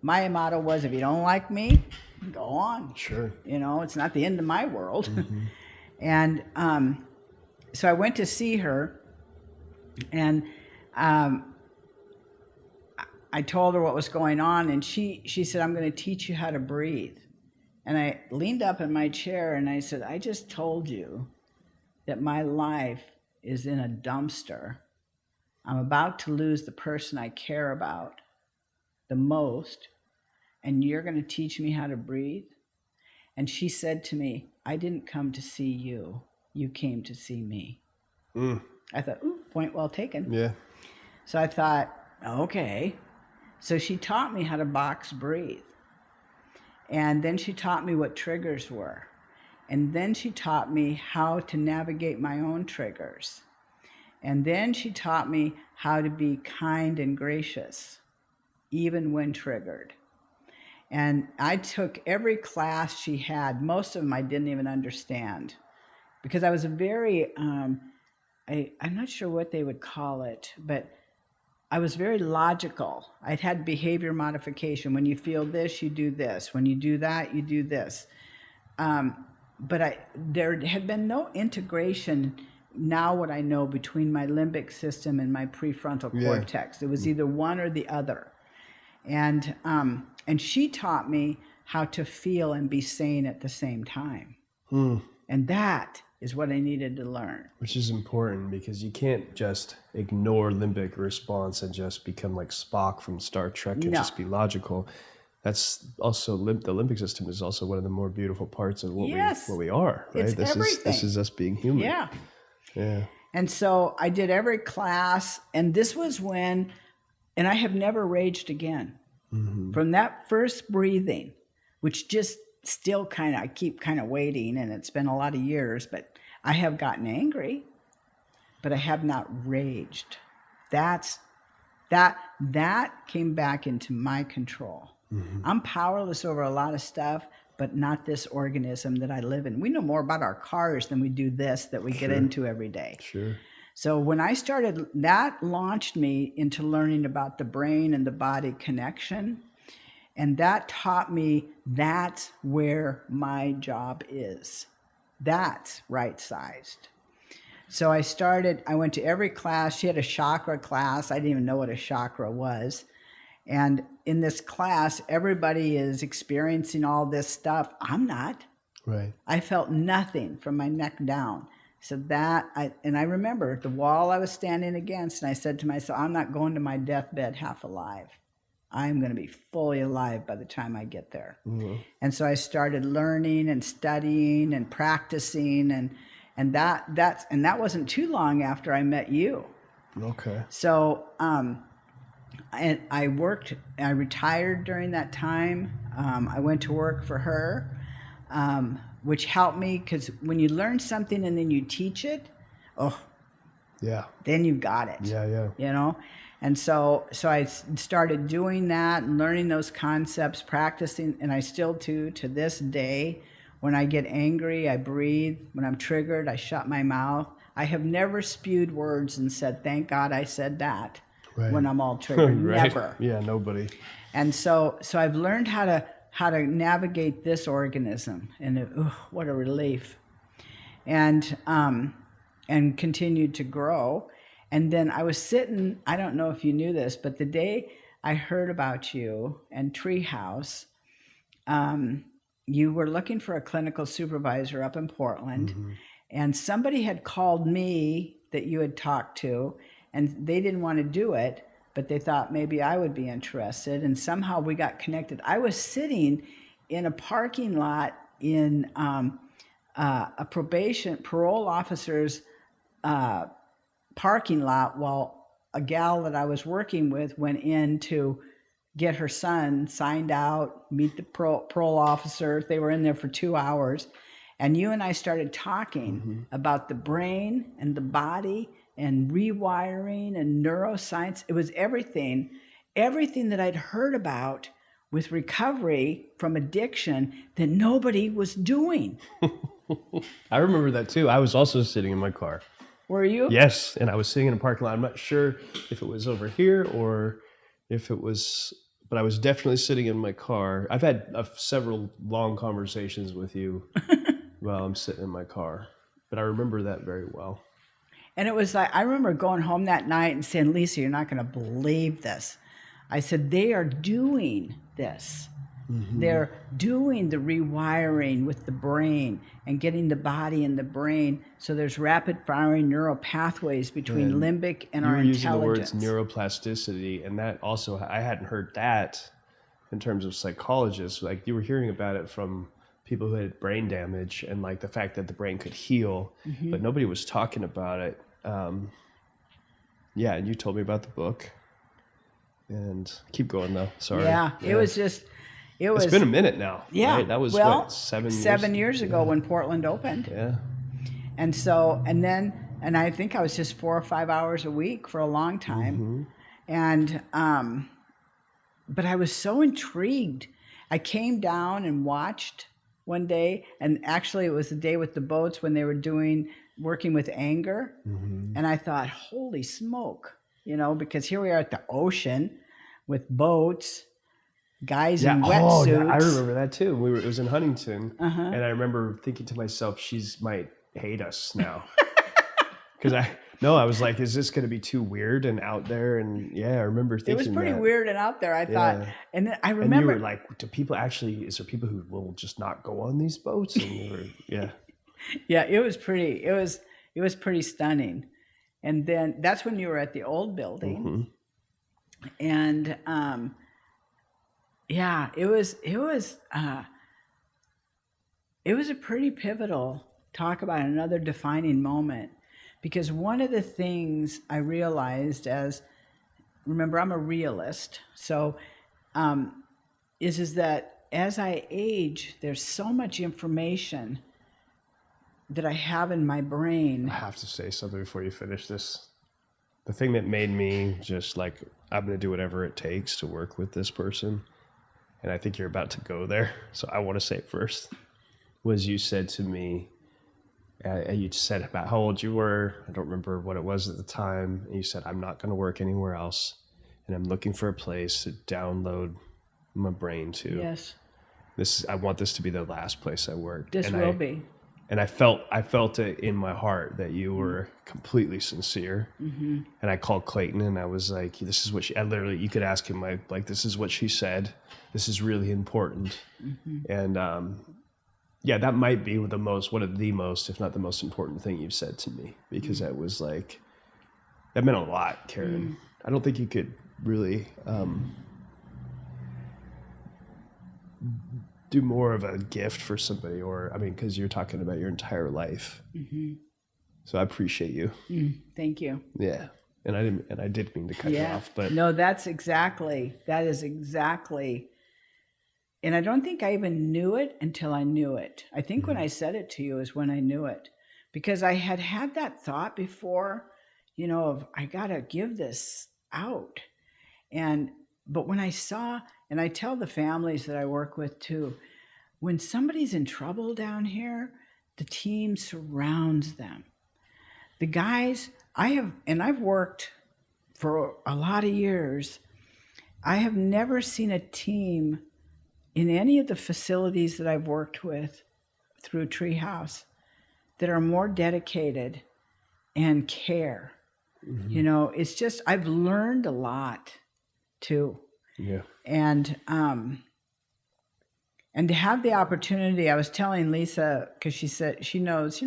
My motto was, if you don't like me, go on. Sure. It's not the end of my world. And so I went to see her, and I told her what was going on, and she said, I'm going to teach you how to breathe. And I leaned up in my chair and I said, I just told you that my life is in a dumpster. I'm about to lose the person I care about the most, and you're going to teach me how to breathe? And she said to me, I didn't come to see you. You came to see me. I thought, ooh, point well taken. Yeah. So I thought, okay. So she taught me how to box breathe. And then she taught me what triggers were. And then she taught me how to navigate my own triggers. And then she taught me how to be kind and gracious, even when triggered. And I took every class she had. Most of them I didn't even understand because I was a very, I'm not sure what they would call it, but I was very logical. I'd had behavior modification. When you feel this, you do this. When you do that, you do this. But there had been no integration, now what I know, between my limbic system and my prefrontal cortex. It was either one or the other. And she taught me how to feel and be sane at the same time. And that is what I needed to learn. Which is important because you can't just ignore limbic response and just become like Spock from Star Trek and just be logical. That's also the limbic system is also one of the more beautiful parts of what we are, right? It's everything. This is us being human. Yeah. And so I did every class, and this was when, and I have never raged again. From that first breathing, which just still I keep waiting, and it's been a lot of years, but I have gotten angry, but I have not raged. That came back into my control. I'm powerless over a lot of stuff, but not this organism that I live in. We know more about our cars than we do this that we get into every day. Sure. So when I started, that launched me into learning about the brain and the body connection. And that taught me that's where my job is. That's right-sized. So I went to every class. She had a chakra class. I didn't even know what a chakra was. And in this class, everybody is experiencing all this stuff. I'm not. Right. I felt nothing from my neck down. So I remember the wall I was standing against, and I said to myself, I'm not going to my deathbed half alive. I'm going to be fully alive by the time I get there. Mm-hmm. And so I started learning and studying and practicing, and that wasn't too long after I met you. Okay. So and I retired during that time. I went to work for her, which helped me, because when you learn something and then you teach it, Yeah. then you got it. Yeah. You know? And so I started doing that and learning those concepts, practicing, and I still do to this day. When I get angry, I breathe. When I'm triggered, I shut my mouth. I have never spewed words and said, thank God I said that, Right. when I'm all triggered. Right. Never. Yeah, nobody. And so I've learned how to navigate this organism, and what a relief. And continued to grow. And then I was sitting, I don't know if you knew this, but the day I heard about you and Treehouse, you were looking for a clinical supervisor up in Portland, Mm-hmm. and somebody had called me that you had talked to, and they didn't want to do it, but they thought maybe I would be interested, and somehow we got connected. I was sitting in a parking lot in a parole officer's parking lot, while a gal that I was working with went in to get her son signed out, meet the parole officer. They were in there for 2 hours. And you and I started talking about the brain and the body and rewiring and neuroscience. It was everything that I'd heard about with recovery from addiction that nobody was doing. I remember that too. I was also sitting in my car. Were you? Yes, and I was sitting in a parking lot. I'm not sure if it was over here or if it was, but I was definitely sitting in my car. I've had several long conversations with you while I'm sitting in my car, but I remember that very well. And it was like, I remember going home that night and saying, Lisa, you're not going to believe this. I said, they are doing this. Mm-hmm. They're doing the rewiring with the brain and getting the body and the brain. So there's rapid firing neural pathways between limbic and our intelligence. You were using the words neuroplasticity, and that also, I hadn't heard that in terms of psychologists. Like, you were hearing about it from people who had brain damage and like the fact that the brain could heal, but nobody was talking about it. And you told me about the book, and keep going though. Sorry. Yeah. It was It's been a minute now. Yeah. Right? That was 7 years? 7 years ago when Portland opened. Yeah. And so, and I think I was just 4 or 5 hours a week for a long time. And, but I was so intrigued. I came down and watched one day, and actually it was the day with the boats when they were working with anger. And I thought, holy smoke, because here we are at the ocean with boats, guys in wetsuits. I remember that too. It was in Huntington, and I remember thinking to myself, she's might hate us now. Because I was like, is this going to be too weird and out there? And I remember thinking it was pretty that. weird and out there, I thought. And then I remember, and you were like, is there people who will just not go on these boats? And you were, yeah, it was pretty stunning. And then that's when you were at the old building. And it was a pretty pivotal talk about another defining moment, because one of the things I realized remember, I'm a realist, so is that as I age, there's so much information that I have in my brain. I have to say something before you finish this. The thing that made me just like, I'm going to do whatever it takes to work with this person, and I think you're about to go there, so I want to say it first, was you said to me, you said about how old you were. I don't remember what it was at the time. And you said, I'm not going to work anywhere else, and I'm looking for a place to download my brain to. Yes. I want this to be the last place I work. This will be. And I felt it in my heart that you were completely sincere. And I called Clayton and I was like, this is what you could ask him, like, this is what she said. This is really important. And that might be one of the most, if not the most important thing you've said to me, because that was like, that meant a lot, Karen. I don't think you could really do more of a gift for somebody, or I mean, because you're talking about your entire life. Mm-hmm. So I appreciate you. Thank you. Yeah, and I did mean to cut you off, but no, that is exactly. And I don't think I even knew it until I knew it. I think when I said it to you is when I knew it, because I had that thought before, of I gotta give this out, but when I saw, and I tell the families that I work with too, when somebody's in trouble down here, the team surrounds them. The guys, I've worked for a lot of years. I have never seen a team in any of the facilities that I've worked with through Treehouse that are more dedicated and care. Mm-hmm. It's just, I've learned a lot too. Yeah. And to have the opportunity, I was telling Lisa, because she said, she knows,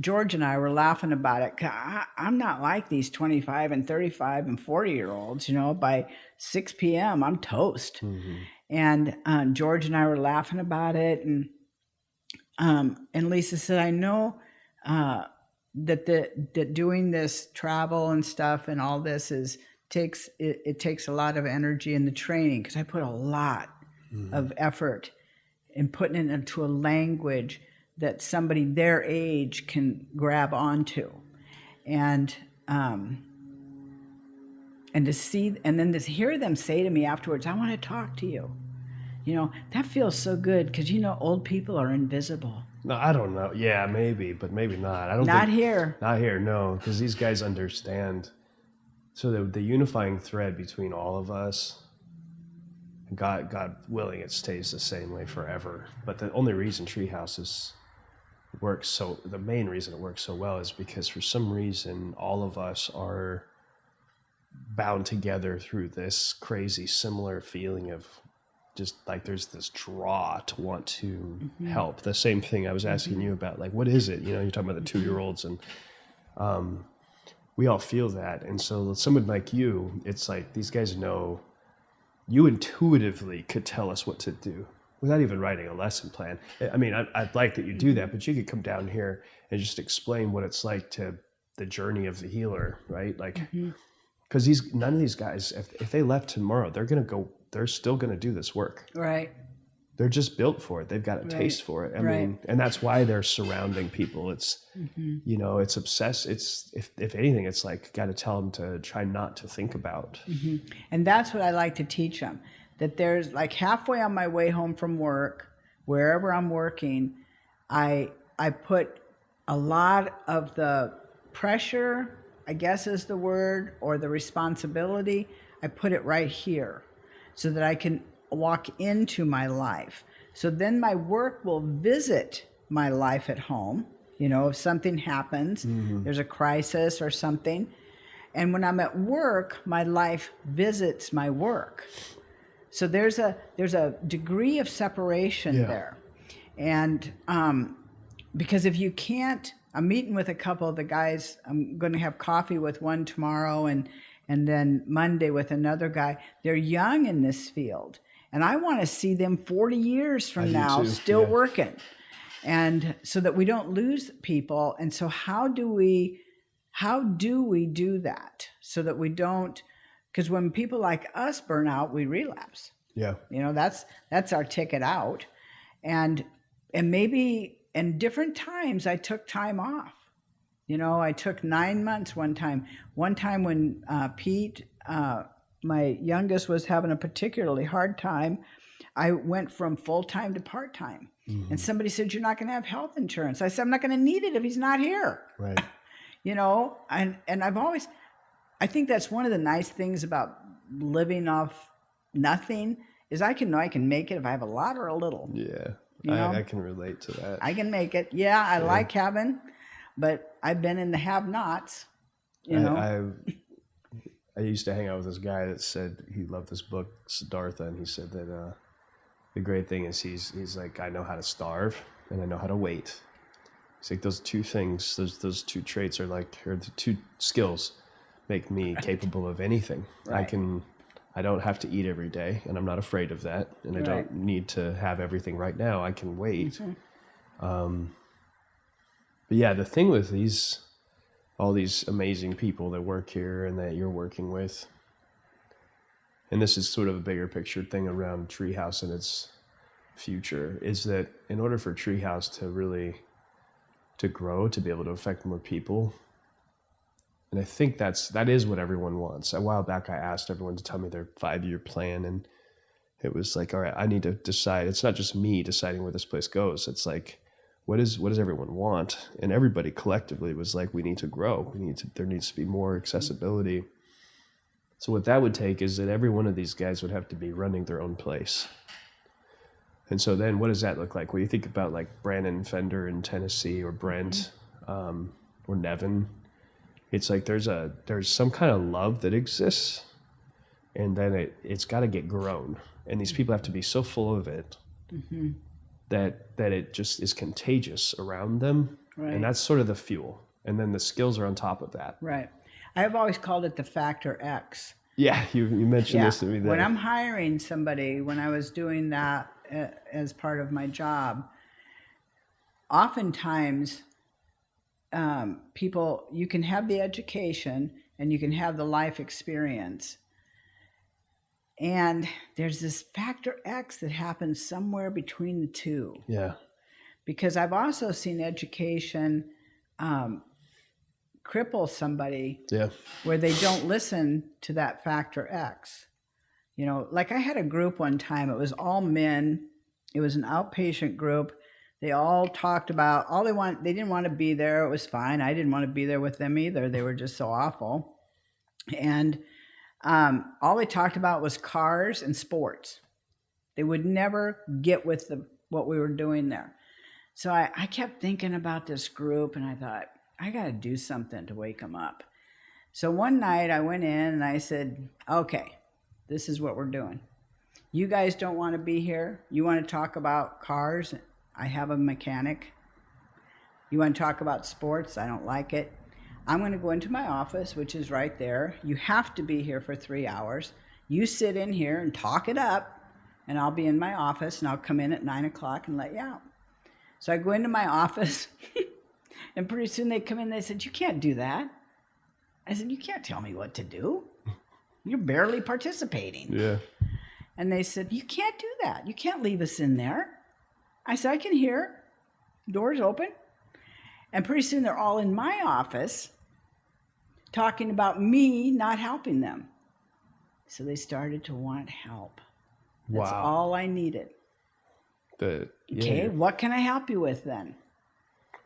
George and I were laughing about it. I'm not like these 25 and 35 and 40-year-olds, by 6 p.m. I'm toast. Mm-hmm. And George and I were laughing about it. And Lisa said, I know that doing this travel and stuff and all this takes a lot of energy in the training, because I put a lot of effort in putting it into a language that somebody their age can grab onto, and to see, and then to hear them say to me afterwards, I want to talk to you. That feels so good, because old people are invisible. No, I don't know. Yeah, maybe, but maybe not. Not here, no, because these guys understand. So the unifying thread between all of us, God willing, it stays the same way forever. But the only reason Treehouse the main reason it works so well is because for some reason all of us are bound together through this crazy similar feeling of just like there's this draw to want to help. The same thing I was asking you about, like, what is it? You're talking about the 2-year-olds, and we all feel that. And so someone like you, it's like these guys know, you intuitively could tell us what to do without even writing a lesson plan. I mean, I'd like that you do that, but you could come down here and just explain what it's like to the journey of the healer, right? Like, because none of these guys, if they left tomorrow, they're still going to do this work. Right. They're just built for it. They've got a taste for it. I mean, and that's why they're surrounding people. It's, it's obsessed. It's, if anything, it's like, got to tell them to try not to think about. And that's what I like to teach them, that there's like halfway on my way home from work, wherever I'm working, I put a lot of the pressure, I guess is the word, or the responsibility, I put it right here so that I can walk into my life. So then my work will visit my life at home. If something happens, there's a crisis or something. And when I'm at work, my life visits my work. So there's a degree of separation there. And because if you can't, I'm meeting with a couple of the guys, I'm going to have coffee with one tomorrow and then Monday with another guy. They're young in this field. And I want to see them 40 years from now still working. And so that we don't lose people. And so how do we do that so that we don't, because when people like us burn out, we relapse. Yeah. That's our ticket out. And maybe in different times I took time off. I took 9 months one time. One time when Pete, my youngest, was having a particularly hard time, I went from full-time to part-time. And somebody said, you're not going to have health insurance. I said, I'm not going to need it if he's not here. Right. And I think that's one of the nice things about living off nothing is I can make it if I have a lot or a little. Yeah. I can relate to that. I can make it. Yeah. I like having, but I've been in the have-nots, I used to hang out with this guy that said he loved this book, Siddhartha, and he said that the great thing is he's like, I know how to starve and I know how to wait. He's like, those two things, those two traits are the two skills make me capable of anything. Right. I don't have to eat every day, and I'm not afraid of that, and I don't need to have everything right now. I can wait. But yeah, the thing with all these amazing people that work here and that you're working with, and this is sort of a bigger picture thing around Treehouse and its future, is that in order for Treehouse to grow, to be able to affect more people, and I think that is what everyone wants. A while back, I asked everyone to tell me their 5-year plan, and it was like, all right, I need to decide. It's not just me deciding where this place goes. It's like, what does everyone want? And everybody collectively was like, we need to grow. There needs to be more accessibility. So what that would take is that every one of these guys would have to be running their own place. And so then what does that look like? When you think about like Brandon Fender in Tennessee, or Brent, or Nevin, it's like there's some kind of love that exists, and then it's got to get grown. And these people have to be so full of it that it just is contagious around them. Right. And that's sort of the fuel. And then the skills are on top of that. Right. I've always called it the factor X. Yeah, you mentioned this to me there. When I'm hiring somebody, when I was doing that as part of my job, oftentimes people, you can have the education and you can have the life experience. And there's this factor X that happens somewhere between the two. Yeah. Because I've also seen education cripple somebody where they don't listen to that factor X. You know, like I had a group one time, it was all men. It was an outpatient group. They all talked about they didn't want to be there. It was fine. I didn't want to be there with them either. They were just so awful. And all they talked about was cars and sports. They would never get with what we were doing there. So I kept thinking about this group, and I thought, I got to do something to wake them up. So one night I went in and I said, okay, this is what we're doing. You guys don't want to be here. You want to talk about cars? I have a mechanic. You want to talk about sports? I don't like it. I'm going to go into my office, which is right there. You have to be here for 3 hours. You sit in here and talk it up, and I'll be in my office, and I'll come in at 9 o'clock and let you out. So I go into my office, and pretty soon they come in, they said, you can't do that. I said, you can't tell me what to do. You're barely participating. Yeah. And they said, you can't do that. You can't leave us in there. I said, I can hear. Doors open. And pretty soon they're all in my office talking about me not helping them. So they started to want help. That's all I needed. Okay, what can I help you with then?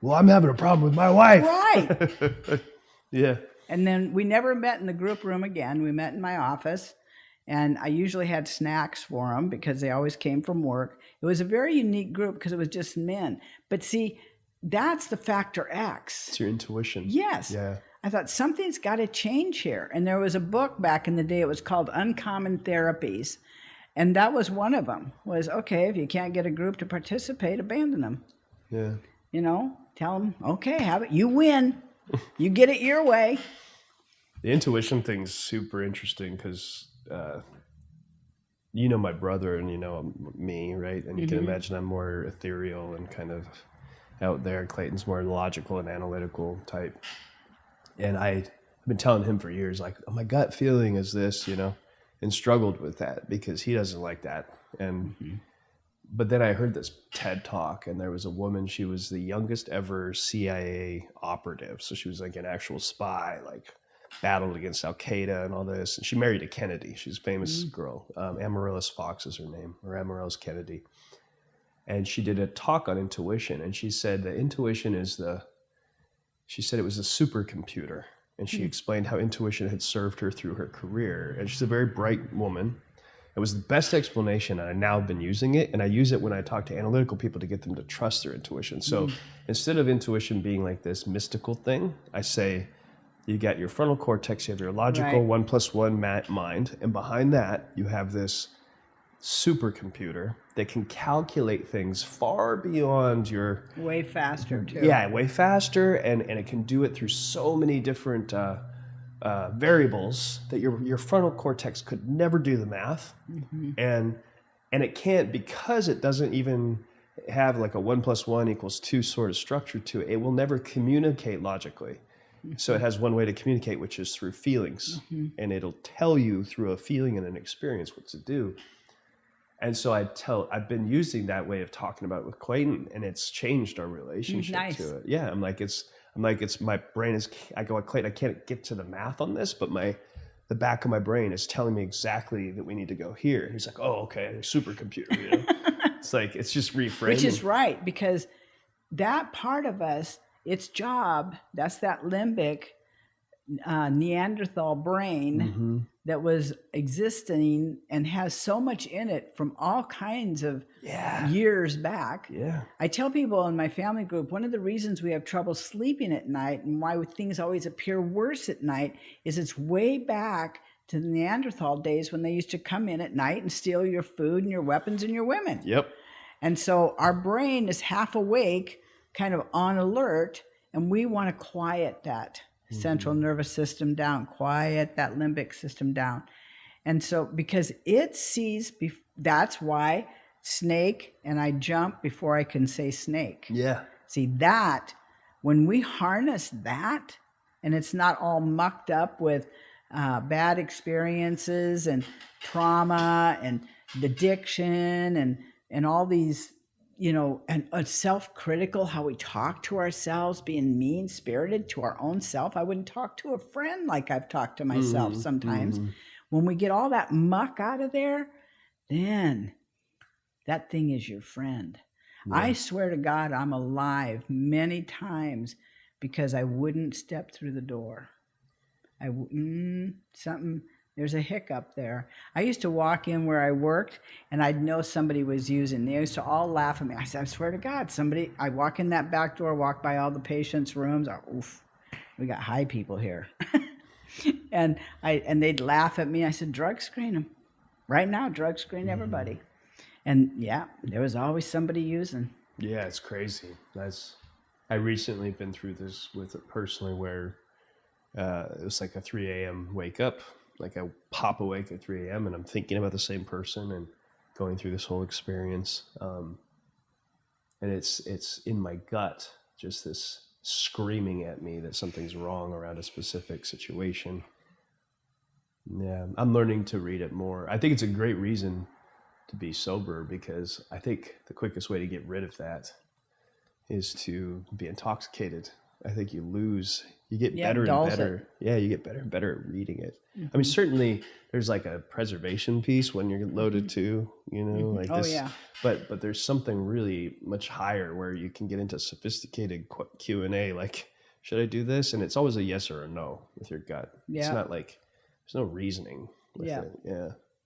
Well, I'm having a problem with my wife. Right. Yeah. And then we never met in the group room again. We met in my office, and I usually had snacks for them because they always came from work. It was a very unique group because it was just men. But see, that's the factor X. It's your intuition. Yes. Yeah. I thought something's got to change here. And there was a book back in the day. It was called Uncommon Therapies. And that was one of them, was, okay, if you can't get a group to participate, abandon them. Yeah. You know, tell them, okay, have it. You win. You get it your way. The intuition thing's super interesting because, you know my brother and you know me, right? And you can imagine I'm more ethereal and kind of out there. Clayton's more logical and analytical type. And I've been telling him for years, like, oh, my gut feeling is this, you know, and struggled with that because he doesn't like that. And but then I heard this TED talk, and there was a woman, she was the youngest ever CIA operative. So she was like an actual spy, like battled against Al Qaeda and all this. And she married a Kennedy. She's a famous girl. Amaryllis Fox is her name, or Amaryllis Kennedy. And she did a talk on intuition. And she said that intuition is she said it was a supercomputer. And she explained how intuition had served her through her career. And she's a very bright woman. It was the best explanation, and I've now been using it. And I use it when I talk to analytical people to get them to trust their intuition. So instead of intuition being like this mystical thing, I say, you got your frontal cortex, you have your logical 1 + 1 mind. And behind that, you have this supercomputer that can calculate things far beyond your... Way faster, too. Yeah, way faster. And it can do it through so many different variables that your frontal cortex could never do the math, and it can't, because it doesn't even have like a 1 + 1 = 2 sort of structure to it. It will never communicate logically. So it has one way to communicate, which is through feelings, and it'll tell you through a feeling and an experience what to do. And so I've been using that way of talking about it with Clayton, and it's changed our relationship to it. Yeah, I'm like it's my brain is. I go, Clayton, I can't get to the math on this, but the back of my brain is telling me exactly that we need to go here. And he's like, oh, okay, supercomputer. You know, it's like it's just reframing. Which is right, because that part of us, its job, that's that limbic Neanderthal brain that was existing and has so much in it from all kinds of years back. Yeah. I tell people in my family group, one of the reasons we have trouble sleeping at night and why things always appear worse at night is it's way back to the Neanderthal days when they used to come in at night and steal your food and your weapons and your women. Yep. And so our brain is half awake, kind of on alert, and we want to quiet that central nervous system down, quiet that limbic system down. And so because it sees, that's why snake, and I jump before I can say snake. Yeah. See that, when we harness that, and it's not all mucked up with bad experiences and trauma and addiction and all these, you know, and self-critical, how we talk to ourselves, being mean-spirited to our own self. I wouldn't talk to a friend like I've talked to myself sometimes. When we get all that muck out of there, then that thing is your friend. Yeah. I swear to God, I'm alive many times because I wouldn't step through the door. There's a hiccup there. I used to walk in where I worked and I'd know somebody was using. They used to all laugh at me. I said, I swear to God, I walk in that back door, walk by all the patients' rooms. Oof, we got high people here. and they'd laugh at me. I said, drug screen them. Right now, drug screen everybody. And yeah, there was always somebody using. Yeah, it's crazy. I recently been through this with it personally where it was like a 3 a.m. wake up. Like I pop awake at 3 a.m. and I'm thinking about the same person and going through this whole experience. And it's in my gut, just this screaming at me that something's wrong around a specific situation. Yeah, I'm learning to read it more. I think it's a great reason to be sober because I think the quickest way to get rid of that is to be intoxicated. I think you get better and better. Yeah, you get better and better at reading it. I mean, certainly there's like a preservation piece when you're loaded too, you know, like this. Yeah. But there's something really much higher where you can get into sophisticated Q&A, like, should I do this? And it's always a yes or a no with your gut. Yeah. It's not like, there's no reasoning with it. Yeah.